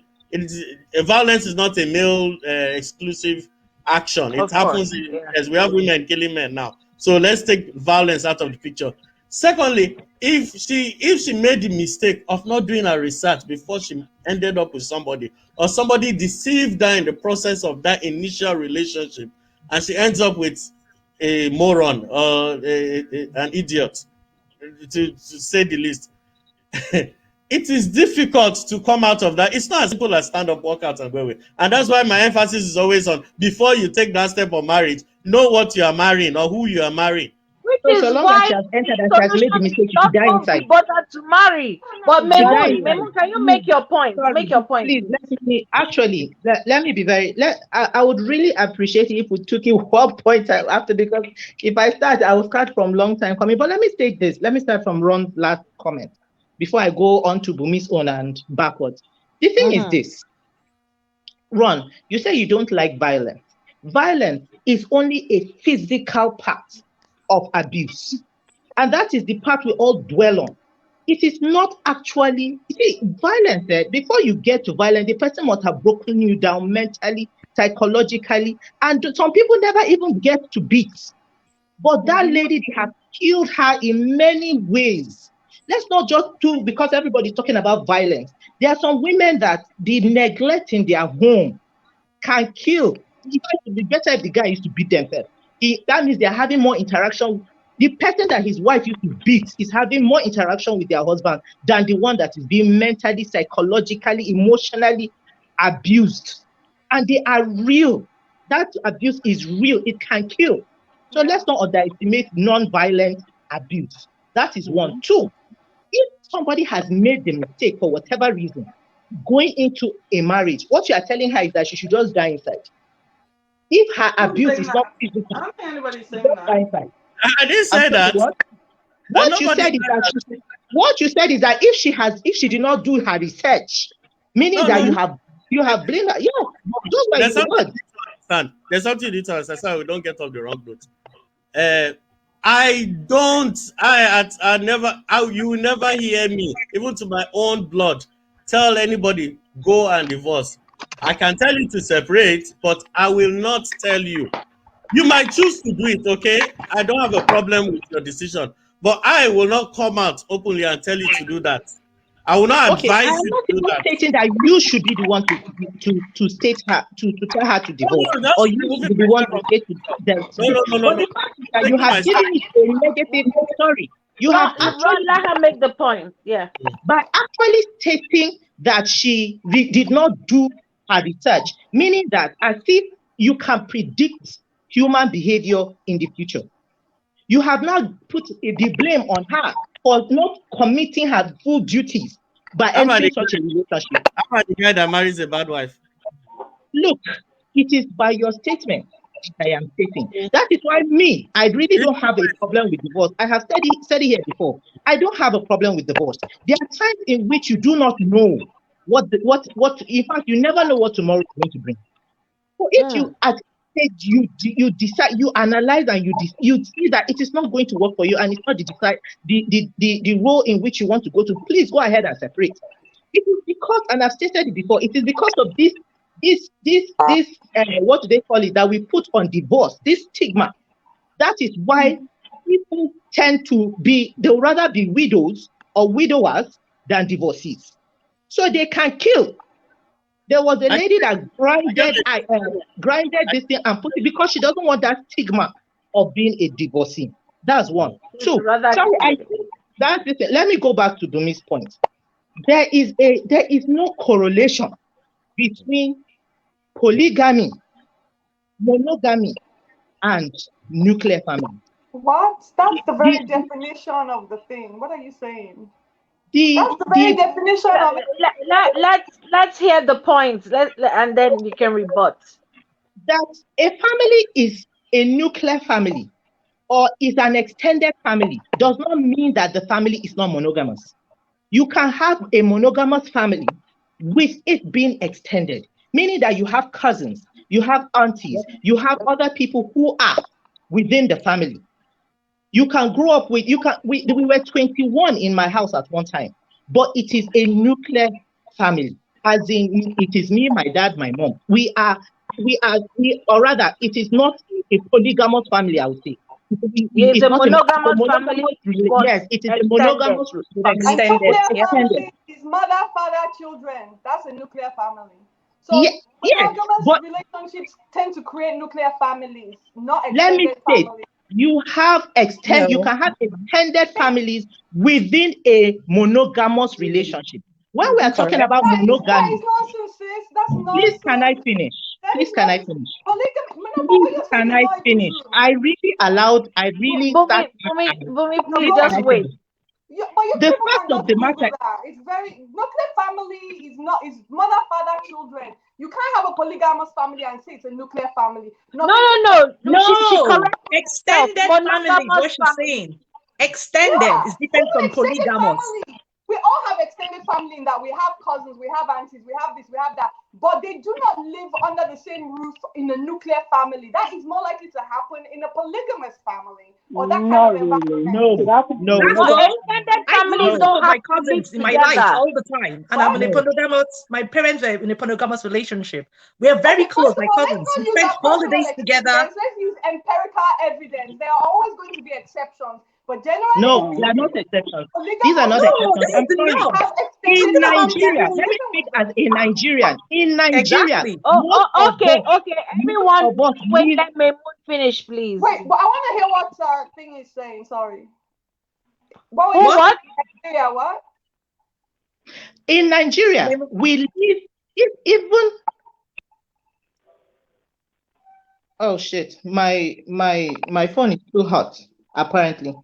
Violence is not a male exclusive action. It happens as we have women killing men now. So let's take violence out of the picture. Secondly, if she made the mistake of not doing her research before she ended up with somebody, or somebody deceived her in the process of that initial relationship, and she ends up with a moron or an idiot, to say the least, it is difficult to come out of that. It's not as simple as stand up, walk out, and go away. And that's why my emphasis is always on, before you take that step of marriage, know what you are marrying or who you are marrying. Which is why she has entered and she has made the mistake to die inside. Bothered to marry. But Memo, can you make your point? Make your point. Please, let me be very. I would really appreciate it if we took it one point after, because if I start, I will start from long time coming. But let me state this. Let me start from Ron's last comment before I go on to Bumi's own and backwards. The thing is this. Ron, you say you don't like violence. Violence is only a physical part of abuse, and that is the part we all dwell on. It is not actually, violence. Before you get to violence, the person must have broken you down mentally, psychologically, and some people never even get to beat. But that lady has killed her in many ways. Let's not just do, because everybody's talking about violence. There are some women that the neglect in their home can kill. It would be better if the guy used to beat them first. That means they're having more interaction. The person that his wife used to beat is having more interaction with their husband than the one that is being mentally, psychologically, emotionally abused. And they are real. That abuse is real. It can kill. So let's not underestimate non-violent abuse. That is one. Two, if somebody has made the mistake for whatever reason, going into a marriage, what you are telling her is that she should just die inside. If her abuse is not physical, I don't think anybody's saying that. I didn't say that. What you said is that if she did not do her research, meaning that you have blamed her. Yeah, there's something you need to understand so we don't get off the wrong note. You will never hear me, even to my own blood, tell anybody go and divorce. I can tell you to separate, but I will not tell you. You might choose to do it, okay? I don't have a problem with your decision, but I will not come out openly and tell you to do that. I will not advise you to do that. I'm not stating that you should be the one to state her, to tell her to divorce, or you should be the one to say to them. No. The fact is that you have given it a negative story. You have actually let her make the point. Yeah. By actually stating that she did not do her research, meaning that as if you can predict human behavior in the future. You have now put the blame on her for not committing her full duties by entering such a relationship. How about the guy that marries a bad wife? Look, it is by your statement I am stating. That is why I really don't have a problem with divorce. I have said it here before. I don't have a problem with divorce. There are times in which you do not know what in fact you never know what tomorrow is going to bring. So if you you decide, you analyze, and you see that it is not going to work for you, and it's not the role in which you want to go to, please go ahead and separate. It is because, and I've stated it before, it is because of this what do they call it, that we put on divorce, this stigma. That is why people tend to they'll rather be widows or widowers than divorcees. So they can kill. There was a lady that grinded this thing and put it because she doesn't want that stigma of being a divorcee. That's one. Two, that's the thing. Let me go back to Dumi's point. There is no correlation between polygamy, monogamy, and nuclear family. What? That's the very definition of the thing. What are you saying? That's the very the definition of it. Let's hear the points. And then you can rebut. that a family is a nuclear family or is an extended family does not mean that the family is not monogamous. You can have a monogamous family with it being extended, meaning that you have cousins, you have aunties, you have other people who are within the family. You can grow up with, we were 21 in my house at one time, but it is a nuclear family, as in it is me, my dad, my mom. Or rather, it is not a polygamous family, I would say. It's a Not monogamous family. Yes, it is a Extended. monogamous family. And nuclear Extended. family is mother, father, children. That's a nuclear family. So Yes, monogamous but relationships tend to create nuclear families, not let me extended say, families. you can have extended families within a monogamous relationship. When we are talking about That monogamy, is nonsense, sis. That's please nonsense. can I finish? That Please is can I nonsense. finish? Polygamy. No, but Please what you're saying can is I not even finish? true. I really sat. Bumi, No, please go just ahead. wait. But you The people fact cannot of the do matter, that. It's very nuclear family is mother, father, children. You can't have a polygamous family and say it's a nuclear family. No. She No, corrected herself. extended family is Monogamous what she's family. saying. Extended Yeah, is different from extended polygamous. family. We all have extended family in that we have cousins, we have aunties, we have this, we have that. But they do not live under the same roof in a nuclear family. That is more likely to happen in a polygamous family or that kind Not of really. environment. no. Extended I grew up families with don't all my have to live cousins in my life together. all the time, and I'm in a No. polygamous. My parents were in a polygamous relationship. We are very Okay, close, first of my all, let's cousins. not We use spent our personal holidays together. experience. Let's use empirical evidence. There are always going to be exceptions, but generally No, they are speaking, not exceptions. These are polygamous not No, exceptions. this is I'm the sorry. norm. have In extended Talking about families Nigeria, and let they me live speak with as them. a Nigerian. In Nigeria, exactly. most of Okay. us Everyone, wait, live let me finish, please. Wait, but I want to hear what thing is saying. Sorry. What were you What? saying? Yeah, what? in Nigeria. We live even. Oh shit! My phone is too hot. Apparently.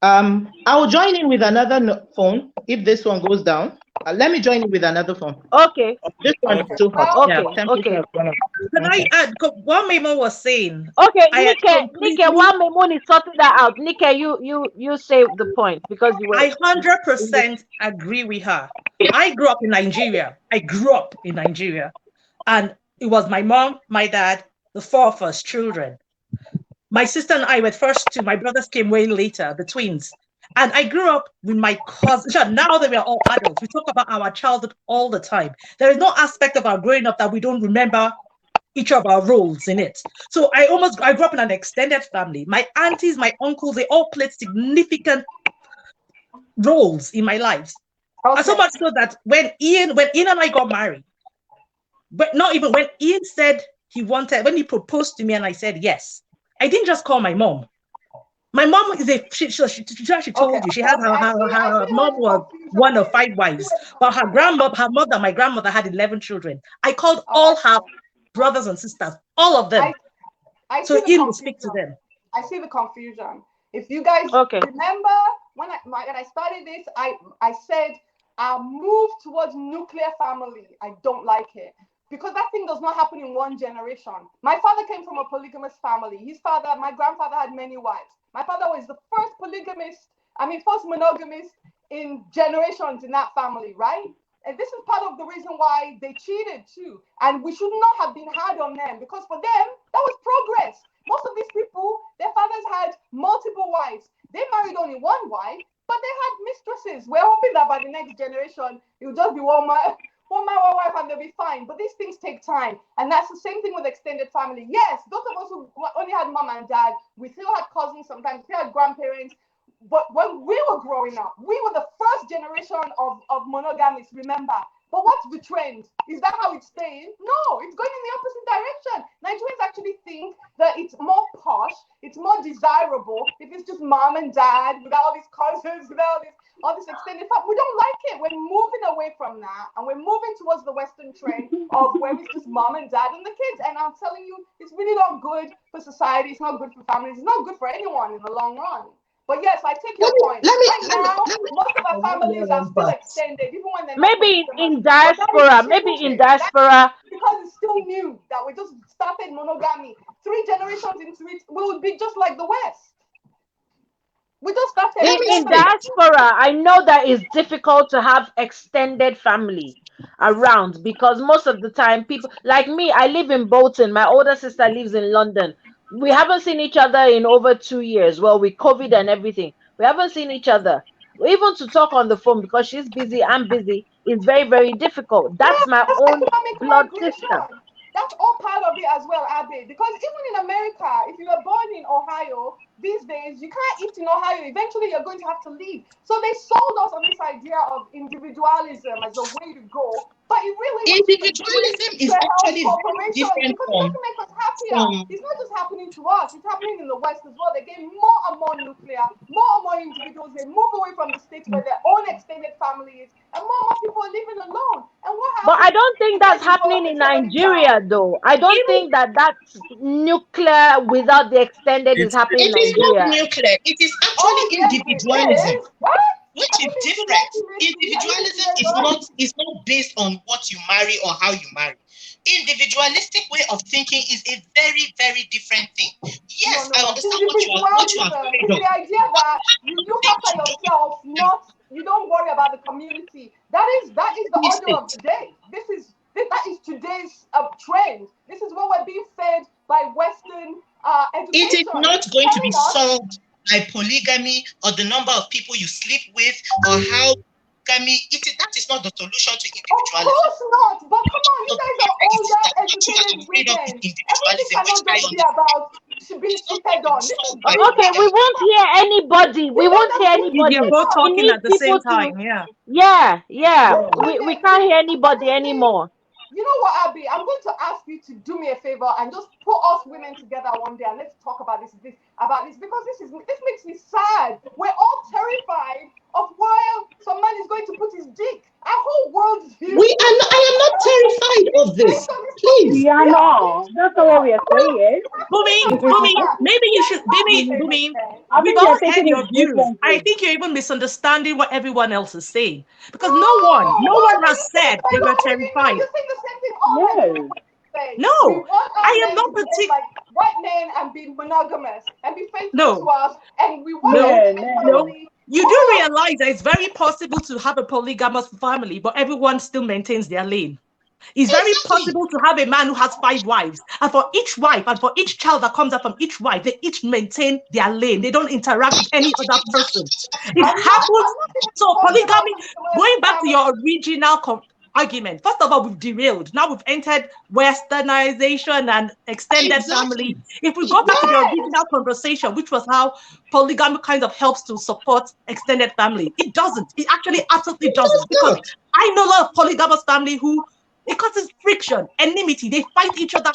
I'll join in with another phone if this one goes down. Let me join in with another phone. Okay. This one is too hot. Well, Yeah, Okay. temperature has gone up. Can I add what Memo was saying? Okay, I Nike, while Memon is sorting that out, Nike, you say the point because you were. I 100% agree with her. I grew up in Nigeria. And it was my mom, my dad, the four of us children. My sister and I were first two. My brothers came way later, the twins. And I grew up with my cousins. Now that we are all adults, we talk about our childhood all the time. There is no aspect of our growing up that we don't remember each of our roles in it. So I grew up in an extended family. My aunties, my uncles, they all played significant roles in my life. okay. So much so that when Ian and I got married, but not even when Ian said when he proposed to me and I said yes, I didn't just call my mom. My mom is she told you she has her mom was one of 5 wives, but my grandmother had 11 children. I called all her brothers and sisters, all of them. I So see the Ian will speak to confusion. them. I see the confusion. If you guys remember when I started this, I said I move towards nuclear family. I don't like it because that thing does not happen in one generation. My father came from a polygamous family. My grandfather had many wives. My father was the first first monogamist in generations in that family, right? And this is part of the reason why they cheated too. And we should not have been hard on them because for them, that was progress. Most of these people, their fathers had multiple wives. They married only one wife, but they had mistresses. We're hoping that by the next generation, it will just be one man, one wife, and they'll be fine. But these things take time. And that's the same thing with extended family. Yes, those of us who only had mom and dad, we still had cousins sometimes, we had grandparents. But when we were growing up, we were the first generation of monogamists, remember? But what's the trend? Is that how it's staying? No, it's going in the opposite direction. Nigerians actually think that it's more posh, it's more desirable if it's just mom and dad without all these cousins, without all this extended family. We don't like it. We're moving away from that, and we're moving towards the Western trend of where it's just mom and dad and the kids. And I'm telling you, it's really not good for society. It's not good for families. It's not good for anyone in the long run. But yes, I take your point. Right now, most of our families are still extended, even when they're not maybe in diaspora, maybe in diaspora. because it's still new that we just started monogamy. 3 generations into it, we would be just like the West. We just started. In diaspora, I know that it's difficult to have extended family around because most of the time people like me, I live in Bolton. My older sister lives in London. We haven't seen each other in over 2 years. Well, with COVID and everything, we haven't seen each other. Even to talk on the phone because she's busy, I'm busy, is very, very difficult. That's my own blood sister. That's all part of it as well, Abi. Because even in America, if you were born in Ohio, these days you can't eat in Ohio. Eventually, you're going to have to leave. So they sold us on this idea of individualism as a way to go. But it really individualism is actually very different because it doesn't make us happier. It's not just happening to us; it's happening in the West as well. They get more and more nuclear, more and more individuals. They move away from the states where their own extended family is, and more people are living alone. And what happens? But I don't think that's happening in Nigeria, though. I don't think that that's nuclear without the extended is happening in Nigeria. It is not nuclear. It is actually individualism. What? Which is different. Individualism is not based on what you marry or how you marry. Individualistic way of thinking is a very, very different thing. Yes, I understand what you are afraid of. The idea that you look after yourself, you don't worry about the community. That is the order of the day. That is today's trend. This is what we're being fed by Western education. It is not going to be solved by polygamy or the number of people you sleep with or how polygamy. That is not the solution to individualism. Of course not. But come on, you guys are older, educated women. Everything cannot just be about to be seated on. Okay, we won't hear anybody. We won't hear anybody. You're both talking at the same time. Yeah. We can't hear anybody anymore. You know what, Abi? I'm going to ask you to do me a favor and just put us women together one day and let's talk about this because this makes me sad. We're all terrified of where some man is going to put his dick. Our whole world is here. I am not terrified of this. Please. Yeah, no, that's not what we are saying. Bumi, maybe you should, Bumi, we've all heard your views. I think you're even misunderstanding what everyone else is saying. Because no one has said they were terrified. You think the same thing all No, I am not particular. Like white men and be monogamous and be faithful to us, and we want You do realize that it's very possible to have a polygamous family, but everyone still maintains their lane. It's very possible to have a man who has 5 wives, and for each wife and for each child that comes out from each wife, they each maintain their lane. They don't interact with any other person. It happens. So polygamy, going back to your original argument, first of all, we've derailed. Now we've entered westernization and extended family. If we go back to the original conversation, which was how polygamy kind of helps to support extended family, it doesn't. It actually absolutely doesn't. Because I know a lot of polygamous family who, it causes friction, enmity. They fight each other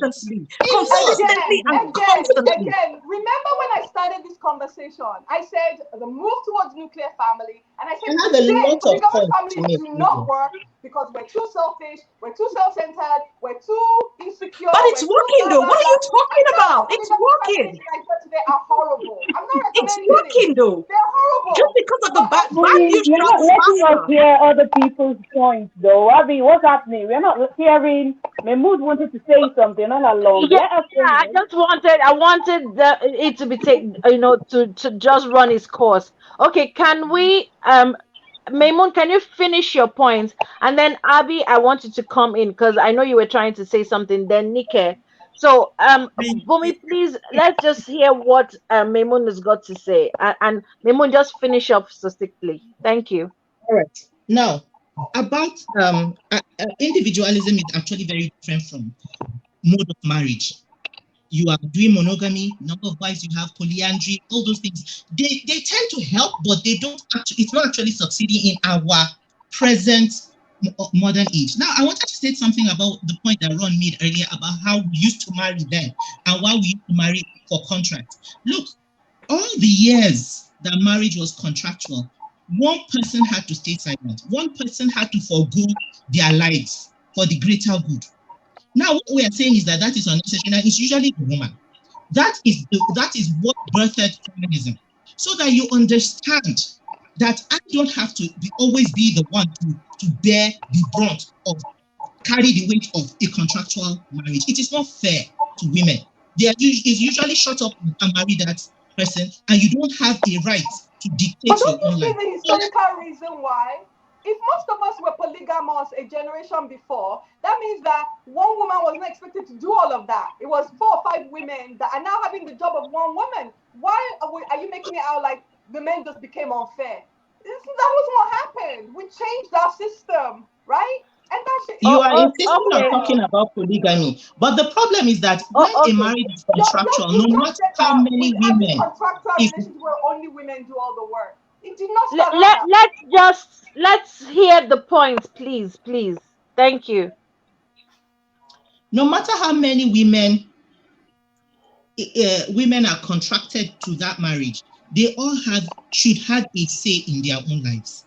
consistently. Again, remember when I started this conversation, I said the move towards nuclear family, and I said polygamous families do not work because we're too selfish, we're too self-centered, we're too insecure. But it's working though. What are you talking about? It's working. Today are horrible. I'm not It's working though. They're horrible. Just because of the bad You're not letting us hear other people's points though. Abby, what's happening? We're not hearing. Mahmood wanted to say something all along. I wanted it to be taken, to just run its course. Okay, can we Maimun, can you finish your point? And then Abi, I want you to come in because I know you were trying to say something. Then Nike. So Bumi, please, let's just hear what Maimun has got to say. And Maimun, just finish up succinctly. Thank you. All right. Now, about individualism is actually very different from mode of marriage. You are doing monogamy, number of wives you have, polyandry, all those things. They tend to help, but they don't actually, it's not actually succeeding in our present modern age. Now, I wanted to say something about the point that Ron made earlier about how we used to marry then and why we used to marry for contract. Look, all the years that marriage was contractual, one person had to stay silent. One person had to forgo their lives for the greater good. Now, what we are saying is that is unnecessary, and it's usually the woman. That is what birthed feminism, so that you understand that I don't have to always be the one to bear the brunt of, carry the weight of a contractual marriage. It is not fair to women. They are usually shut up and marry that person, and you don't have a right to dictate your own life. But don't you see the historical reason why? If most of us were polygamous a generation before, that means that one woman was not expected to do all of that. It was 4 or 5 women that are now having the job of one woman. Why are you making it out like the men just became unfair? That was what happened. We changed our system, right? And that's you are insisting on talking about polygamy, but the problem is that when a marriage is contractual, no matter how many women, contractual relations where only women do all the work. It did not start let's hear the points, please. Thank you. No matter how many women are contracted to that marriage, they all should have a say in their own lives.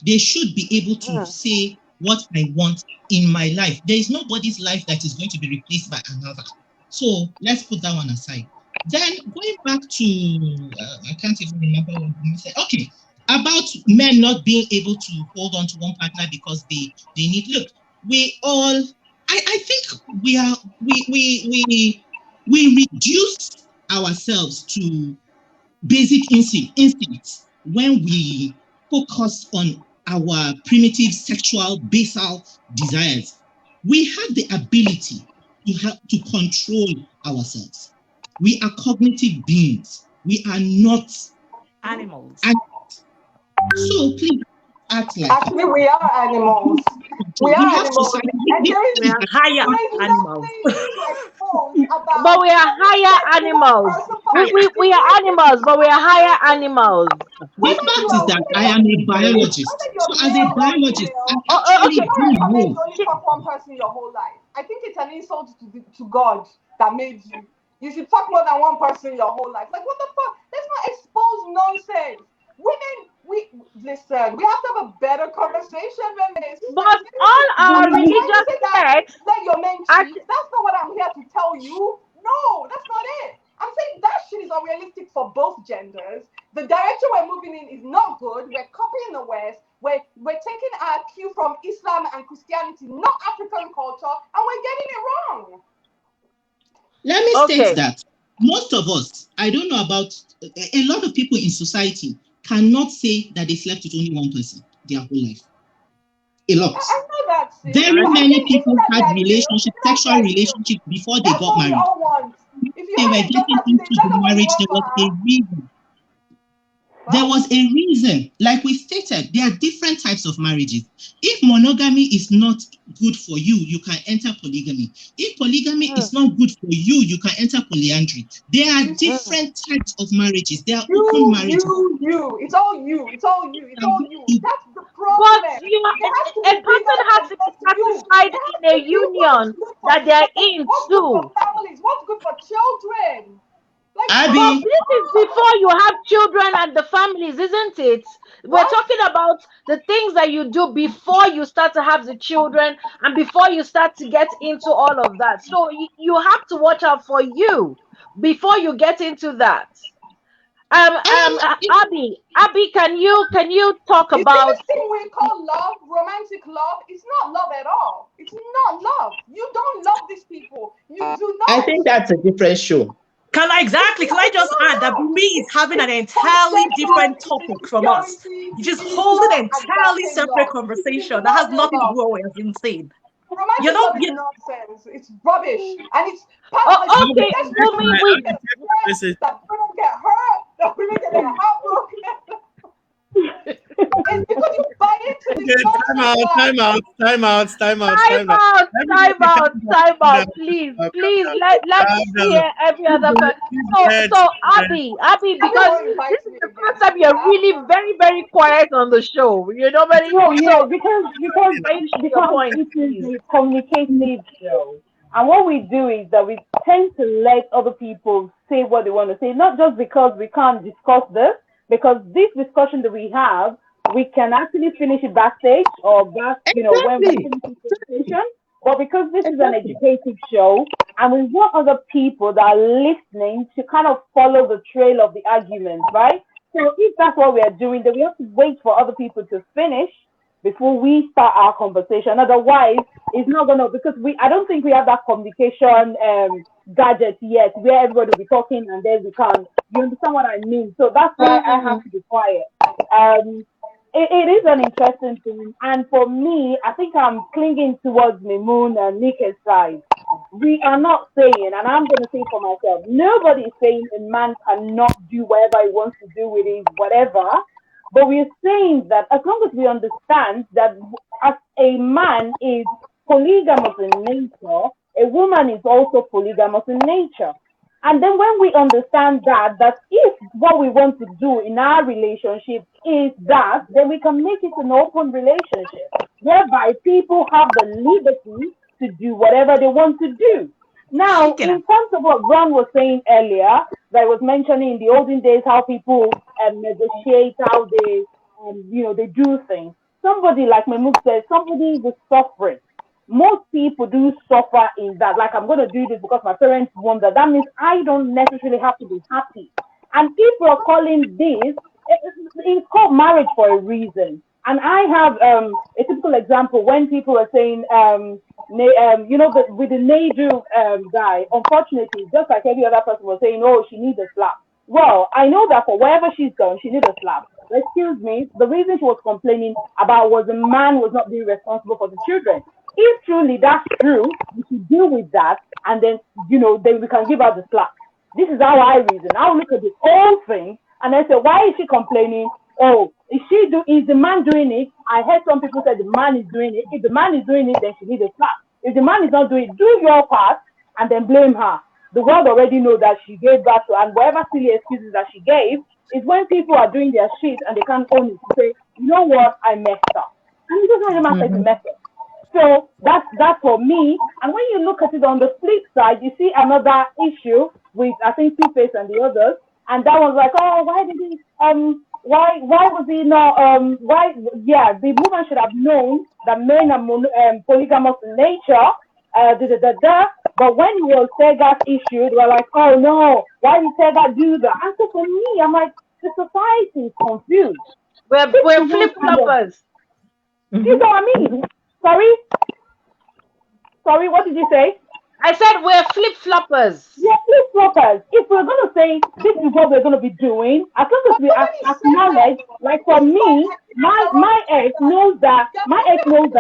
They should be able to say what I want in my life. There is nobody's life that is going to be replaced by another. So let's put that one aside. Then going back to, I can't even remember what you said. Okay, about men not being able to hold on to one partner because they need. Look, we all, I think we reduce ourselves to basic instincts when we focus on our primitive sexual basal desires. We have the ability to control ourselves. We are cognitive beings. We are not animals. So please act like. Actually, we are animals. We are animals. And we are higher animals. But we are higher animals. We are animals, but we are higher animals. The fact is that I am a biologist. So as a biologist, I actually do know. Only fuck one person your whole life. I think it's an insult to God that made you. You should fuck more than one person your whole life. Like, what the fuck? Let's not expose nonsense. Women, we have to have a better conversation when this. But all our religious texts, let your men cheat. That's not what I'm here to tell you. No, that's not it. I'm saying that shit is unrealistic for both genders. The direction we're moving in is not good. We're copying the West. We're taking our cue from Islam and Christianity, not African culture, and we're getting it wrong. Let me state that most of us, I don't know about a lot of people in society, cannot say that they slept with only one person their whole life. A lot. I know that. Very many people had sexual relationships before they got married. They were getting into the marriage, there was a reason. There was a reason. Like we stated, there are different types of marriages. If monogamy is not good for you, you can enter polygamy. If polygamy is not good for you, you can enter polyandry. There are different types of marriages. There are open marriages. It's all you. That's the problem. But a person has to be satisfied in a union that they're in too. What's good for children? Abby, but this is before you have children and the families, isn't it? We're talking about the things that you do before you start to have the children and before you start to get into all of that. So you have to watch out for you before you get into that. Abi, can you talk about this thing we call love, romantic love? It's not love at all. It's not love. You don't love these people. You do not. I think that's a different show. Can I just add that me is having an entirely different topic from us. It is holding an entirely separate conversation that has nothing to do with what we have been saying. Romantic love is nonsense. It's rubbish, and it's okay. That women get hurt, that women get their heart broken. It's because you buy into Okay, time out. Time out, time Everybody out, time calm out, down, please, calm please. down, Let calm me down. hear every Keep other the person. keep the So children. Abby, because Everyone this invites is me the again. first time you're really very, very quiet on the show. You normally No, yeah, so because can you share your because point, it is please? a communicative show, and what we do is that we tend to let other people say what they want to say, not just because we can't discuss this, because this discussion that we have, we can actually finish it backstage or back, when we Exactly. finish the presentation, but because this is an Exactly. educative show, and we want other people that are listening to kind of follow the trail of the argument, right? So if that's what we are doing, then we have to wait for other people to finish before we start our conversation. Otherwise, it's not gonna because I don't think we have that communication gadget yet where everybody will be talking and then we can you understand what I mean? So that's why I have to be quiet. Um it is an interesting thing, and for me, I think I'm clinging towards Mimoon and Nike's side. We are not saying, and I'm going to say for myself, nobody is saying a man cannot do whatever he wants to do with his whatever. But we're saying that as long as we understand that as a man is polygamous in nature, a woman is also polygamous in nature. And then when we understand that if what we want to do in our relationship is that, then we can make it an open relationship whereby people have the liberty to do whatever they want to do. Now, Chicken. in terms of what Ron was saying earlier, that was mentioning in the olden days how people negotiate, how they, they do things. Somebody like Mahmoud said, somebody was suffering. Most people do suffer in that. Like, I'm going to do this because my parents want that. That means I don't necessarily have to be happy. And if we're calling this, it's called marriage for a reason. And I have a typical example when people are saying, with the Nadu guy, unfortunately, just like every other person was saying, oh, she needs a slap. Well, I know that for wherever she's gone, she needs a slap. Excuse me, the reason she was complaining about was the man was not being responsible for the children. If truly that's true, we should deal with that, and then we can give her the slap. This is how I reason. I'll look at the whole thing and then say, why is she complaining? Oh, is the man doing it? I heard some people say the man is doing it. If the man is doing it, then she needs a slap. If the man is not doing it, do your part and then blame her. The world already know that she gave birth to, and whatever silly excuses that she gave is when people are doing their shit and they can't own it to say, you know what, I messed up. And it doesn't really matter if you mess up. So that's for me. And when you look at it on the flip side, you see another issue with I think Two Face and the others, and that was like, oh, why did he why was he not why yeah the woman should have known that men are polygamous in nature, But when it was Tega's issue, they were like, oh no, why did Tega do that? And so for me, I'm like, the society is confused. We're flip floppers. Do you know what I mean? Sorry, what did you say? I said we're flip floppers. Yeah, flip floppers. If we're going to say this is what we're going to be doing, as long as we acknowledge, like for me, my ex knows that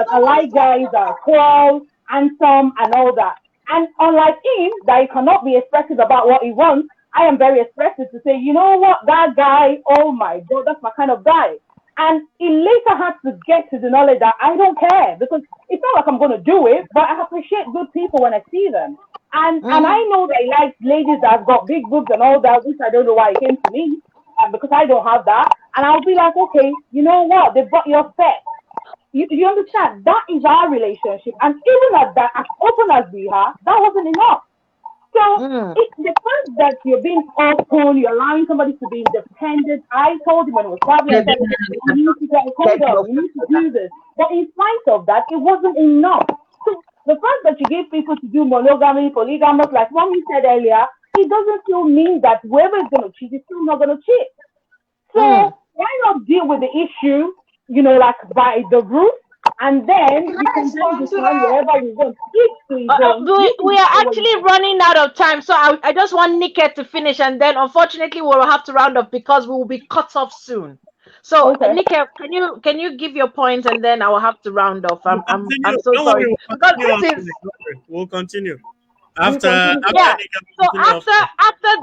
I like guys that are tall, handsome, and all that. And unlike him, that he cannot be expressive about what he wants, I am very expressive to say, you know what, that guy, oh my God, that's my kind of guy. And he later had to get to the knowledge that I don't care because it's not like I'm going to do it, but I appreciate good people when I see them. And I know that he likes ladies that have got big boobs and all that, which I don't know why he came to me because I don't have that. And I'll be like, okay, you know what? They've got your set. You understand? That is our relationship. And even at that, as open as we are, that wasn't enough. So the fact that you're being open, you're allowing somebody to be independent. I told him when it was traveling, I said, you need to get a condom, you need to do this. But in spite of that, it wasn't enough. So the fact that you give people to do monogamy, polygamous, like what we said earlier, it doesn't still mean that whoever is going to cheat is still not going to cheat. So why not deal with the issue, like by the root? And then you can then decide wherever you want. We are actually running out of time, so I just want Niket to finish, and then unfortunately we'll have to round off because we will be cut off soon. So okay. Niket, can you give your points, and then I will have to round off. I'm so sorry because we'll continue. After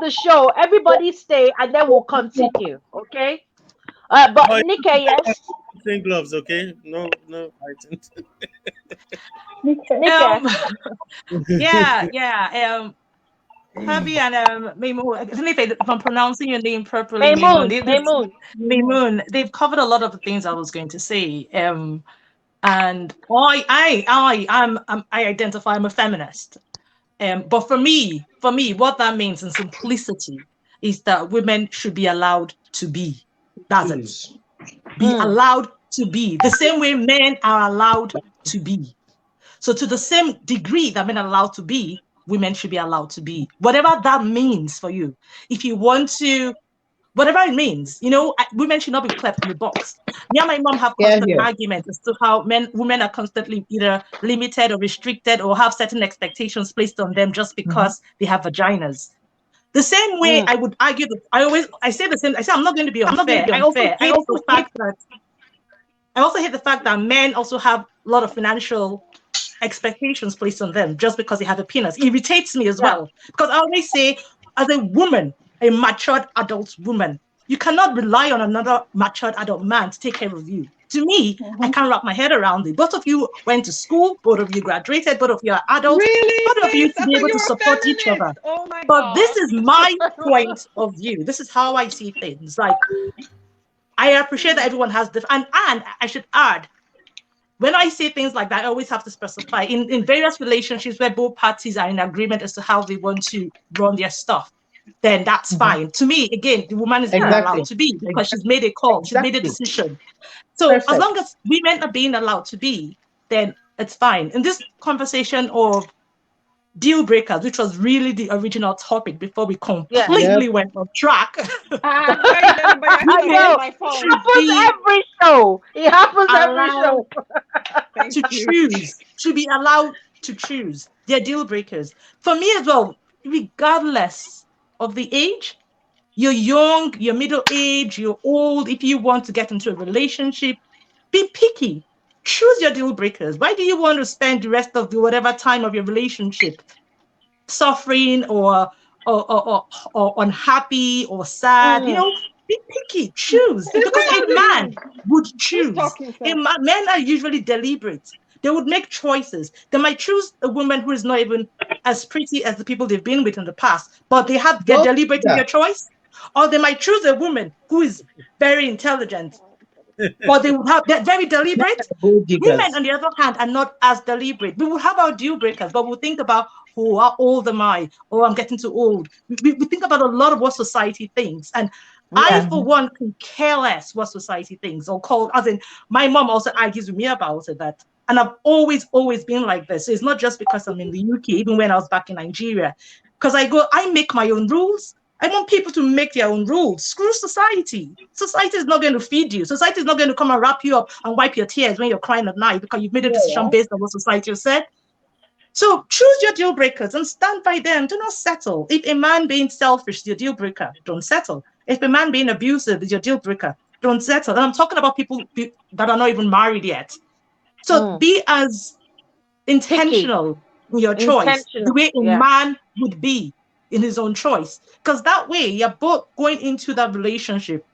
the show, everybody stay, and then we'll continue. Okay. But Boy, Nika, yes. boxing gloves, okay? No, no fighting. Nika. Yeah. Habi and Maymoon, if I'm pronouncing your name properly, Maymoon, Maymoon. Maymoon. Maymoon, they've covered a lot of the things I was going to say. And I identify, I'm a feminist. But for me, what that means in simplicity is that women should be allowed to be. That's it. Be allowed to be the same way men are allowed to be. So to the same degree that men are allowed to be, women should be allowed to be. Whatever that means for you. If you want to, whatever it means, women should not be kept in the box. Me and my mom have constant arguments as to how women are constantly either limited or restricted or have certain expectations placed on them just because they have vaginas. The same way I would argue that I say I'm not going to be unfair. I also hate the fact that men also have a lot of financial expectations placed on them just because they have a penis. It irritates me as well. Because I always say, as a woman, a matured adult woman, you cannot rely on another matured adult man to take care of you. To me, I can't wrap my head around it. Both of you went to school, both of you graduated, both of you are adults, both of you to be able to support each other. Oh my but God. This is my point of view. This is how I see things. Like, I appreciate that everyone has different, and I should add, when I say things like that, I always have to specify in various relationships where both parties are in agreement as to how they want to run their stuff, then that's fine. To me, again, the woman is being allowed to be because she's made a call, she's made a decision. So as long as women are being allowed to be, then it's fine. In this conversation of deal breakers, which was really the original topic before we completely went off track. It happens every show. It happens every show. To be allowed to choose. They're deal breakers. For me as well, regardless of the age, you're young, you're middle age, you're old, if you want to get into a relationship, be picky. Choose your deal breakers. Why do you want to spend the rest of the whatever time of your relationship suffering or unhappy or sad? Be picky. Choose. Because a man would choose. Men are usually deliberate. They would make choices. They might choose a woman who is not even as pretty as the people they've been with in the past, but they're deliberate in their choice. Or they might choose a woman who is very intelligent, but they're very deliberate. Women, on the other hand, are not as deliberate. We will have our deal breakers, but we'll think about, how old am I? Oh, I'm getting too old. We think about a lot of what society thinks. And I, for one, can care less what society thinks or call, as in, my mom also argues with me about it, that, and I've always been like this. So it's not just because I'm in the UK, even when I was back in Nigeria, because I make my own rules. I want people to make their own rules. Screw society. Society is not going to feed you. Society is not going to come and wrap you up and wipe your tears when you're crying at night because you've made a decision based on what society has said. So choose your deal breakers and stand by them. Do not settle. If a man being selfish is your deal breaker, don't settle. If a man being abusive is your deal breaker, don't settle. And I'm talking about people that are not even married yet. So be as intentional in your choice, the way a man would be in his own choice. Because that way, you're both going into that relationship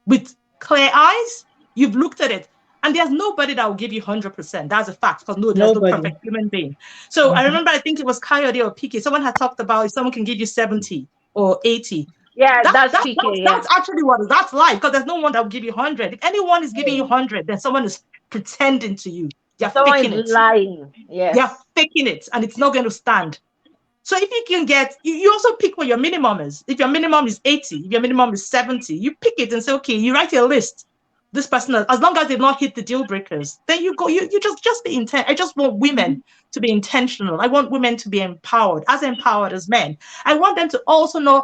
with clear eyes. You've looked at it. And there's nobody that will give you 100%. That's a fact, because there's no perfect human being. So I remember, I think it was Coyote or PK, someone had talked about if someone can give you 70 or 80. Yeah, that's PK. That's actually what that's like, because there's no one that will give you 100. If anyone is giving you 100, then someone is pretending to you. They're faking it. Lying. Yes. They're faking it, and it's not going to stand. So if you can you also pick what your minimum is. If your minimum is 80, if your minimum is 70, you pick it and say, okay, you write a list. This person, as long as they've not hit the deal breakers, then you go, you just be intent. I just want women to be intentional. I want women to be empowered as men. I want them to also know,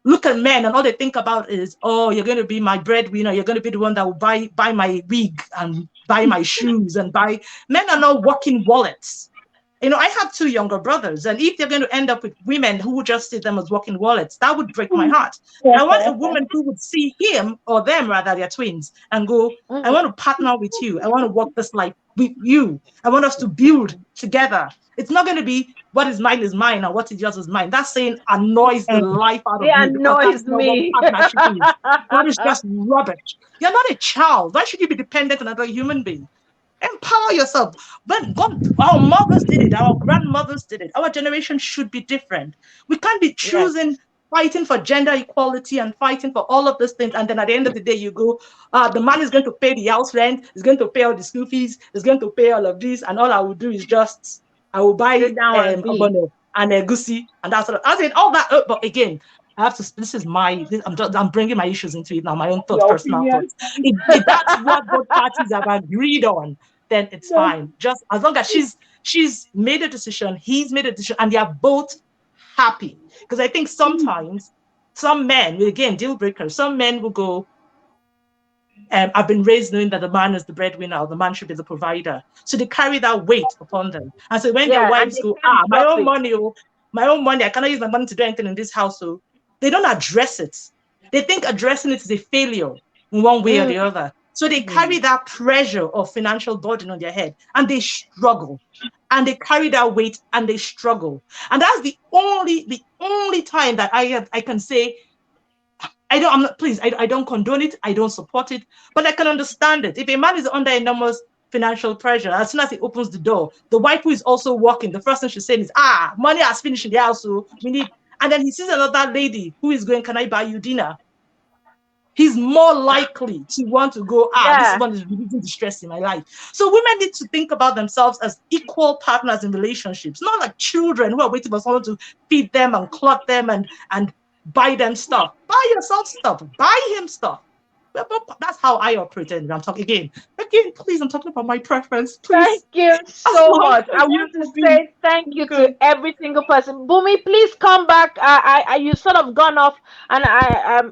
look at men and all they think about is, oh, you're going to be my breadwinner. You're going to be the one that will buy my wig and buy my shoes and buy. Men are not working wallets. I have 2 younger brothers, and if they're going to end up with women who would just see them as walking wallets, that would break my heart. I want a woman who would see him, or them rather, they're twins, and go, I want to partner with you. I want to walk this life with you. I want us to build together. It's not going to be what is mine and what is yours is mine. That saying annoys the life out It of me because annoys that's not what me. partnership is. That is just rubbish. You're not a child. Why should you be dependent on another human being? Empower yourself. When our mothers did it, our grandmothers did it. Our generation should be different. We can't be Yes. choosing fighting for gender equality and fighting for all of those things. And then at the end of the day, you go, the man is going to pay the house rent, is going to pay all the school fees, is going to pay all of this. And all I will do is just, I will buy Sit down and be. obono and a goosey. And that's what I said, all that. But again, I have to, this is my, this, I'm bringing my issues into it now, my own thoughts, Your personal opinion. thoughts. If that's what both parties have agreed on, then it's Yes. fine. Just as long as she's made a decision, he's made a decision, and they are both happy. Because I think sometimes some men, again, deal breakers, some men will go, I've been raised knowing that the man is the breadwinner or the man should be the provider. So they carry that weight upon them. And so when their Yeah, and wives they go, can't my drop own it. money, oh, my own money, I cannot use my money to do anything in this household, they don't address it. They think addressing it is a failure in one way or Mm, the other. So they carry that pressure of financial burden on their head and they struggle. And they carry that weight and they struggle. And that's the only time that I can say I'm not, please, I don't condone it. I don't support it, but I can understand it. If a man is under enormous financial pressure, as soon as he opens the door, the wife who is also working, the first thing she's saying is, money has finished in the house, so we need, and then he sees another lady who is going, can I buy you dinner? He's more likely to want to go, this yeah. one is relieving the stress in my life. So women need to think about themselves as equal partners in relationships, not like children who are waiting for someone to feed them and clothe them and buy them stuff. Buy yourself stuff. Buy him stuff. That's how I operate. And I'm talking again, please, I'm talking about my preference. Please, Thank you as so long much. as I you want to to be say thank you to good. every single person. Bumi, please come back. You sort of gone off, and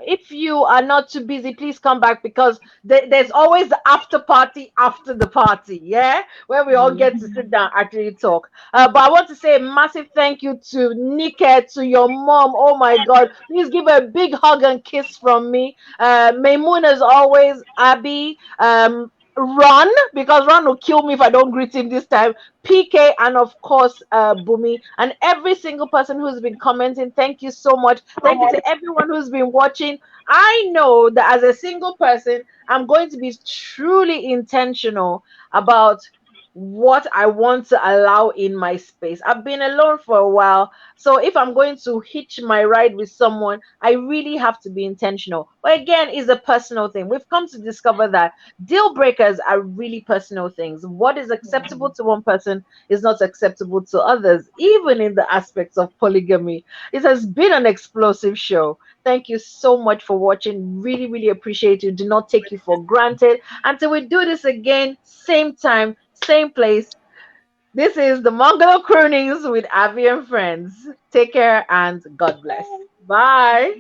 if you are not too busy, please come back because there's always the after party after the party, yeah, where we all get to sit down actually talk. But I want to say a massive thank you to Nika, to your mom. Oh my God, please give her a big hug and kiss from me. Maymoon as always, Abby. Ron, because Ron will kill me if I don't greet him this time. PK, and of course, Bumi, and every single person who's been commenting. Thank you so much. Thank you to everyone who's been watching. I know that as a single person, I'm going to be truly intentional about what I want to allow in my space. I've been alone for a while, so if I'm going to hitch my ride with someone, I really have to be intentional. But again, it's a personal thing. We've come to discover that deal breakers are really personal things. What is acceptable to one person is not acceptable to others, even in the aspects of polygamy. It has been an explosive show. Thank you so much for watching. Really, really appreciate you. Do not take you for granted. Until we do this again, same time, same place. This is the Mungalow Croonings with Avi and friends. Take care and God bless. Bye.